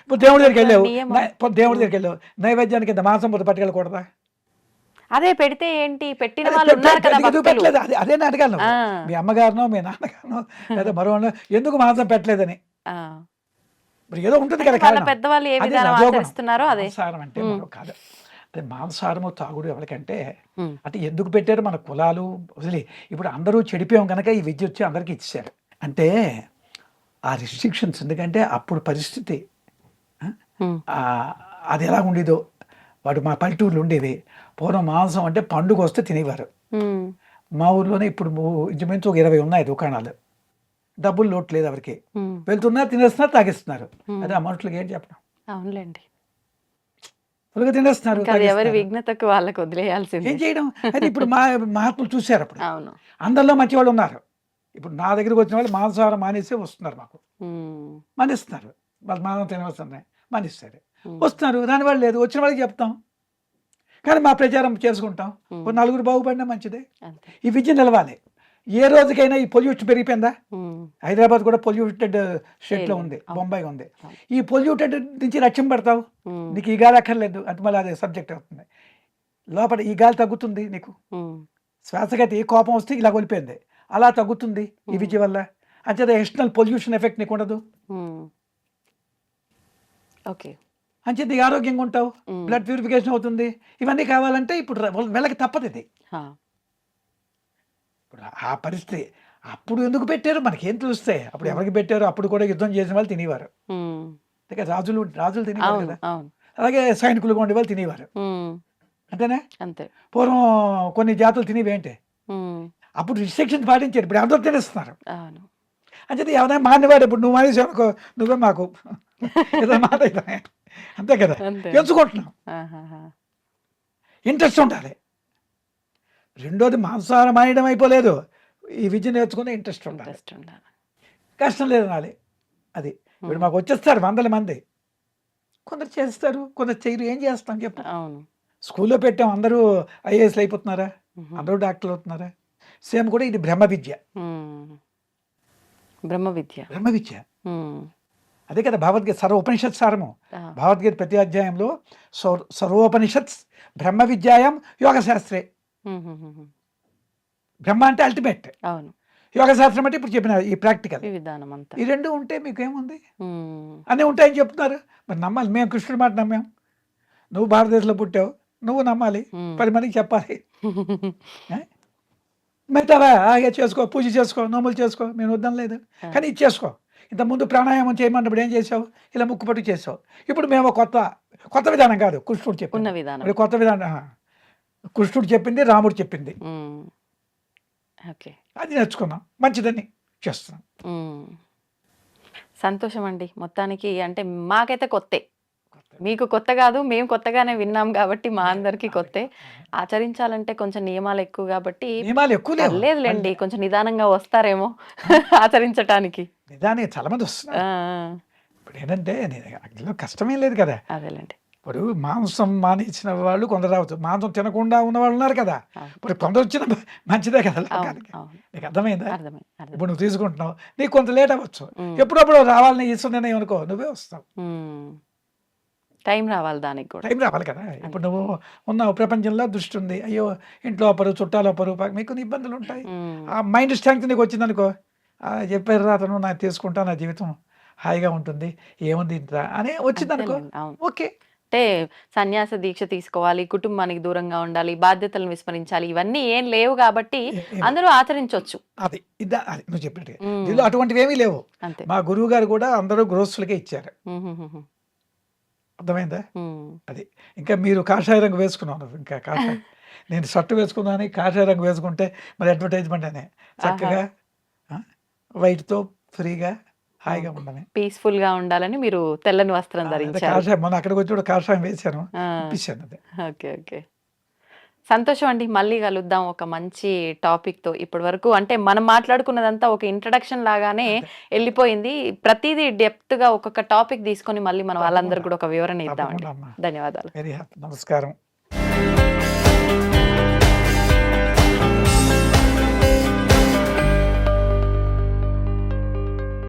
ఇప్పుడు దేవుడి దగ్గరికి వెళ్ళావు, నియమం. ఇప్పుడు దేవుడి దగ్గరికి వెళ్ళావు, నైవేద్యానికి ఇంత మాంసం ముద్ద పట్టుకెళ్ళకూడదా? అదే పెడితే ఏంటి, పెట్టిన అదే వాళ్ళు ఉన్నారు కదా ఎందుకు భక్తులు. పెట్టలేదు? అదే నేను అడగాను. ఆ, మీ అమ్మగారినో మీ నాన్నగారినో లేదా మరో ఎందుకు మాంసం పెట్టలేదని. ఆ. ఇప్పుడు ఏదో ఉంటుంది అంటే కదా వాళ్ళ కారణం. పెద్దవాళ్ళు ఏ అదే విధానం రజోగుణం. ఆచరిస్తున్నారో అదే. మాంసాహారం అంటే మనం కాదు. అదే మాంసాహారము తాగుడు ఎవరికంటే ఉమ్, అంటే ఎందుకు పెట్టారు? మన కులాలు వదిలి ఇప్పుడు అందరూ చెడిపోయాం కనుక ఈ విద్య వచ్చి అందరికీ ఇచ్చారు. అంటే ఆ రిస్ట్రిక్షన్స్ ఎందుకంటే అప్పుడు పరిస్థితి ఉమ్, ఆ, అది ఎలా ఉండేదో. వాడు మా పల్లెటూర్లు ఉండేవి. పూర్వం మాంసం అంటే పండుగ వస్తే తినేవారు. ఉమ్, మా ఊర్లోనే ఇప్పుడు ఇంచుమించు ఒక 20 ఉన్నాయి దుకాణాలు. డబ్బులు లోటు లేదు ఎవరికి. ఉమ్. వెళ్తున్నారు, తినేస్తున్నారు, తాగిస్తున్నారు. అదే ఆ మనుషులకి ఏం చెప్పడం? అవునులేండి. ఫుల్గా తినేస్తున్నారు, ఇంకా అది ఎవరి తాగేస్తున్నారు. విఘ్నతకు వాళ్ళకి వదిలేయాల్సిందే. ఏం చేయడం? అయితే ఇప్పుడు మహాత్ములు చూశారు. అప్పుడు అవును. అందరిలో మంచి వాళ్ళు ఉన్నారు. ఇప్పుడు నా దగ్గరికి వచ్చిన వాళ్ళు మాంసాహారం మానేసి వస్తున్నారు. మాకు ఉమ్, మానేస్తున్నారు. వాళ్ళు మాంసం తినవస్తున్నాయి మానేస్తారు. ఉమ్, వస్తున్నారు, రాని వాళ్ళు లేదు, వచ్చిన వాళ్ళకి చెప్తాం. కానీ మా ప్రచారం చేసుకుంటాం. ఒక నలుగురు బాగుపడినా మంచిదే. అంతే. ఈ విద్య నిలవాలి. ఏ రోజుకైనా ఈ పొల్యూషన్ పెరిగిపోయిందా? ఉమ్, హైదరాబాద్ కూడా పొల్యూటెడ్ స్టేట్లో ఏరియా. ఉంది, అవును. బొంబాయి ఉంది. అవును. ఈ పొల్యూటెడ్ నుంచి రక్షణ పడతావు. ఉమ్, నీకు ఈ గాలి అక్కర్లేదు అంటే మళ్ళీ అదే సబ్జెక్ట్ అవుతుంది. లోపల ఈ గాలి తగ్గుతుంది నీకు. ఉమ్, శ్వాసగతి కోపం వస్తే ఇలా కొలిపోయింది, అలా తగ్గుతుంది ఈ విద్య వల్ల. అంతే ఎక్స్టర్నల్ పొల్యూషన్ ఎఫెక్ట్ నీకు ఉండదు. ఉమ్. ఓకే. అంచేది ఆరోగ్యంగా ఉంటావు, ఉమ్, బ్లడ్ ప్యూరిఫికేషన్ అవుతుంది. ఇవన్నీ కావాలంటే ఇప్పుడు వెళ్ళకి తప్పదు ఇది. హా, ఇప్పుడు ఆ పరిస్థితి అప్పుడు ఎందుకు పెట్టారు మనకేం తెలుస్తాయి? అప్పుడు ఎవరికి పెట్టారు? అప్పుడు కూడా యుద్ధం చేసిన వాళ్ళు తినేవారు. ఉమ్. అందుకే రాజులు తినేవారు అవును, కదా. అవును. అలాగే సైనికులుగా ఉండే వాళ్ళు తినేవారు. ఉమ్, అంతేనే. అంతే. పూర్వం కొన్ని జాతులు తినేవి ఏంటి? ఉమ్, అప్పుడు రిస్ట్రిక్షన్స్ పాటించారు. ఇప్పుడు అందరూ తినేస్తున్నారు. అవును. అంచేది ఎవరైనా మానేవాడు. ఇప్పుడు నువ్వు మానేసావు అనుకో, నువ్వే మాకు ఏదో మాట అయితే అంతే కదా. అంతే. ఎంచుకుంటున్నాం. ఆహాహా. ఇంట్రెస్ట్ ఉండాలి. రెండోది మాంసాహారం మానేయడం అయిపోలేదు. ఈ విద్య నేర్చుకునే ఇంట్రెస్ట్ ఉండాలి. ఇంట్రెస్ట్ ఉండాలి. కష్టం లేదు నాలి. అది ఇప్పుడు మాకు వచ్చేస్తారు వందల మంది. కొందరు చేస్తారు, కొందరు చేయరు. ఏం చేస్తాం చెప్పు? అవును. స్కూల్లో పెట్టాం, అందరూ ఐఏఎస్లు అయిపోతున్నారా? ఉహు. అందరూ డాక్టర్లు అవుతున్నారా? సేమ్ కూడా ఇది బ్రహ్మ విద్య. ఉమ్. బ్రహ్మ విద్య. బ్రహ్మ విద్య ఉమ్, అదే కదా. భగవద్గీత సర్వోపనిషత్ సారము. ఆ, భగవద్గీత ప్రతి అధ్యాయంలో సర్వోపనిషత్స్ బ్రహ్మ విద్యాయం యోగ శాస్త్రే. ఉమ్, ఉమ్, ఉమ్. బ్రహ్మ అంటే అల్టిమేట్, అవును. యోగ శాస్త్రం అంటే ఇప్పుడు చెప్పిన ఈ ప్రాక్టికల్. ఈ విధానం అంతా. ఈ రెండు ఉంటే మీకు ఏముంది? ఉమ్, అన్నీ ఉంటాయని చెప్తున్నారు. మరి నమ్మాలి. మేము కృష్ణుడి మాట నమ్మాం. నువ్వు భారతదేశంలో పుట్టావు, నువ్వు నమ్మాలి, ఉమ్. 10 మందికి చెప్పాలి. మిగతావా అలాగే చేసుకో, పూజ చేసుకో, నోములు చేసుకో, మేము వద్దాం లేదు. ఆ. కానీ ఇది చేసుకో. ఇంతకుముందు ప్రాణాయామం చేయమన్నప్పుడు ఏం చేసావు? ఇలా ముక్కు పట్టు చేసావు. ఇప్పుడు మేము కొత్త విధానం కాదు, కృష్ణుడు ఉన్న చెప్పింది. విధానం. మరి కొత్త విధానం కృష్ణుడు చెప్పింది, రాముడు చెప్పింది, ఉమ్, ఓకే. అది నేర్చుకున్నాం. మంచిదని చేస్తున్నాం. ఉమ్. సంతోషం అండి. మొత్తానికి అంటే మాకైతే కొత్తే, మీకు కొత్త కాదు, మేము కొత్తగానే విన్నాం కాబట్టి మా అందరికీ కొత్తే. ఆచరించాలంటే కొంచెం నియమాలు ఎక్కువ కాబట్టి నియమాలు ఎక్కువ లేవు. పర్లేదులేండి, కొంచెం నిదానంగా వస్తారేమో ఆచరించటానికి. నిజానికి చాలా మంది వస్తున్నారు. ఆ, ఇప్పుడు ఏంటంటే అందులో కష్టమేం లేదు కదా. అదేలేండి. ఇప్పుడు మాంసం మానేసిన వాళ్ళు కొందరు రావచ్చు, మాంసం తినకుండా ఉన్న వాళ్ళు ఉన్నారు కదా. అవును. ఇప్పుడు కొందరు వచ్చిన మంచిదే కదా అవును, లోకానికి. అవును. నీకు అర్థమైందా? అర్థమైంది, అర్థమైంది. ఇప్పుడు నువ్వు తీసుకుంటున్నావు, నీకు కొంత లేట్ అవ్వచ్చు. ఉమ్, ఎప్పుడప్పుడు రావాలని ఇస్తున్నాయి అనుకో, నువ్వే వస్తావు. ఉమ్. టైం రావాలి దానికి కూడా. టైం రావాలి కదా. ఇప్పుడు నువ్వు ఉన్నావు, ప్రపంచంలో దృష్టి ఉంది, అయ్యో ఇంట్లో ఒకరు, చుట్టాలు ఒకరు, మీకు కొన్ని ఇబ్బందులు ఉంటాయి. ఉమ్, ఆ మైండ్ స్ట్రెంగ్త్ నీకు వచ్చిందనుకో, చెప్పారు అతను, నాకు తీసుకుంటా, నా జీవితం హాయిగా ఉంటుంది, ఏముంది ఇంత అని వచ్చిందనుకో, అంతేలేండి. అవును. ఓకే. అంటే సన్యాస దీక్ష తీసుకోవాలి, కుటుంబానికి దూరంగా ఉండాలి, బాధ్యతలను విస్మరించాలి, ఇవన్నీ ఏం లేవు కాబట్టి అందరూ ఆచరించవచ్చు. అది అది నువ్వు చెప్పినట్టుగా ఉమ్, దీనిలో అటువంటివి ఏమీ లేవు. అంతే. మా గురువు గారు కూడా అందరూ గృహస్థులకే ఇచ్చారు. ఉమ్, ఉమ్, ఉమ్, అర్థమైందా? ఉమ్. అది ఇంకా మీరు కాషాయ రంగు వేసుకున్నాను, ఇంకా కాషాయ నేను షర్టు వేసుకున్నాను, కాషాయ రంగు వేసుకుంటే మరి అడ్వర్టైజ్మెంట్ అనే చక్కగా వైట్తో ఫ్రీగా హాయిగా ఉండని. పీస్ఫుల్ గా ఉండాలని మీరు తెల్లని వస్త్రం ధరించారు. కాషాయం మొన్న అక్కడికి వచ్చి కూడా కాషాయం వేసాను, ఆ, ఇప్పించాను. అదే ఓకే, ఓకే. సంతోషం అండి. మళ్ళీ కలుద్దాం ఒక మంచి టాపిక్ తో. ఇప్పటి వరకు అంటే మనం మాట్లాడుకున్నదంతా ఒక ఇంట్రడక్షన్ లాగానే వెళ్ళిపోయింది. ప్రతిదీ డెప్త్ గా ఒక్కొక్క టాపిక్ తీసుకొని మళ్ళీ మన వాళ్ళందరూ కూడా ఒక వివరణ ఇద్దామండి. తప్పకుండా అమ్మా. ధన్యవాదాలు. Very happy. నమస్కారం.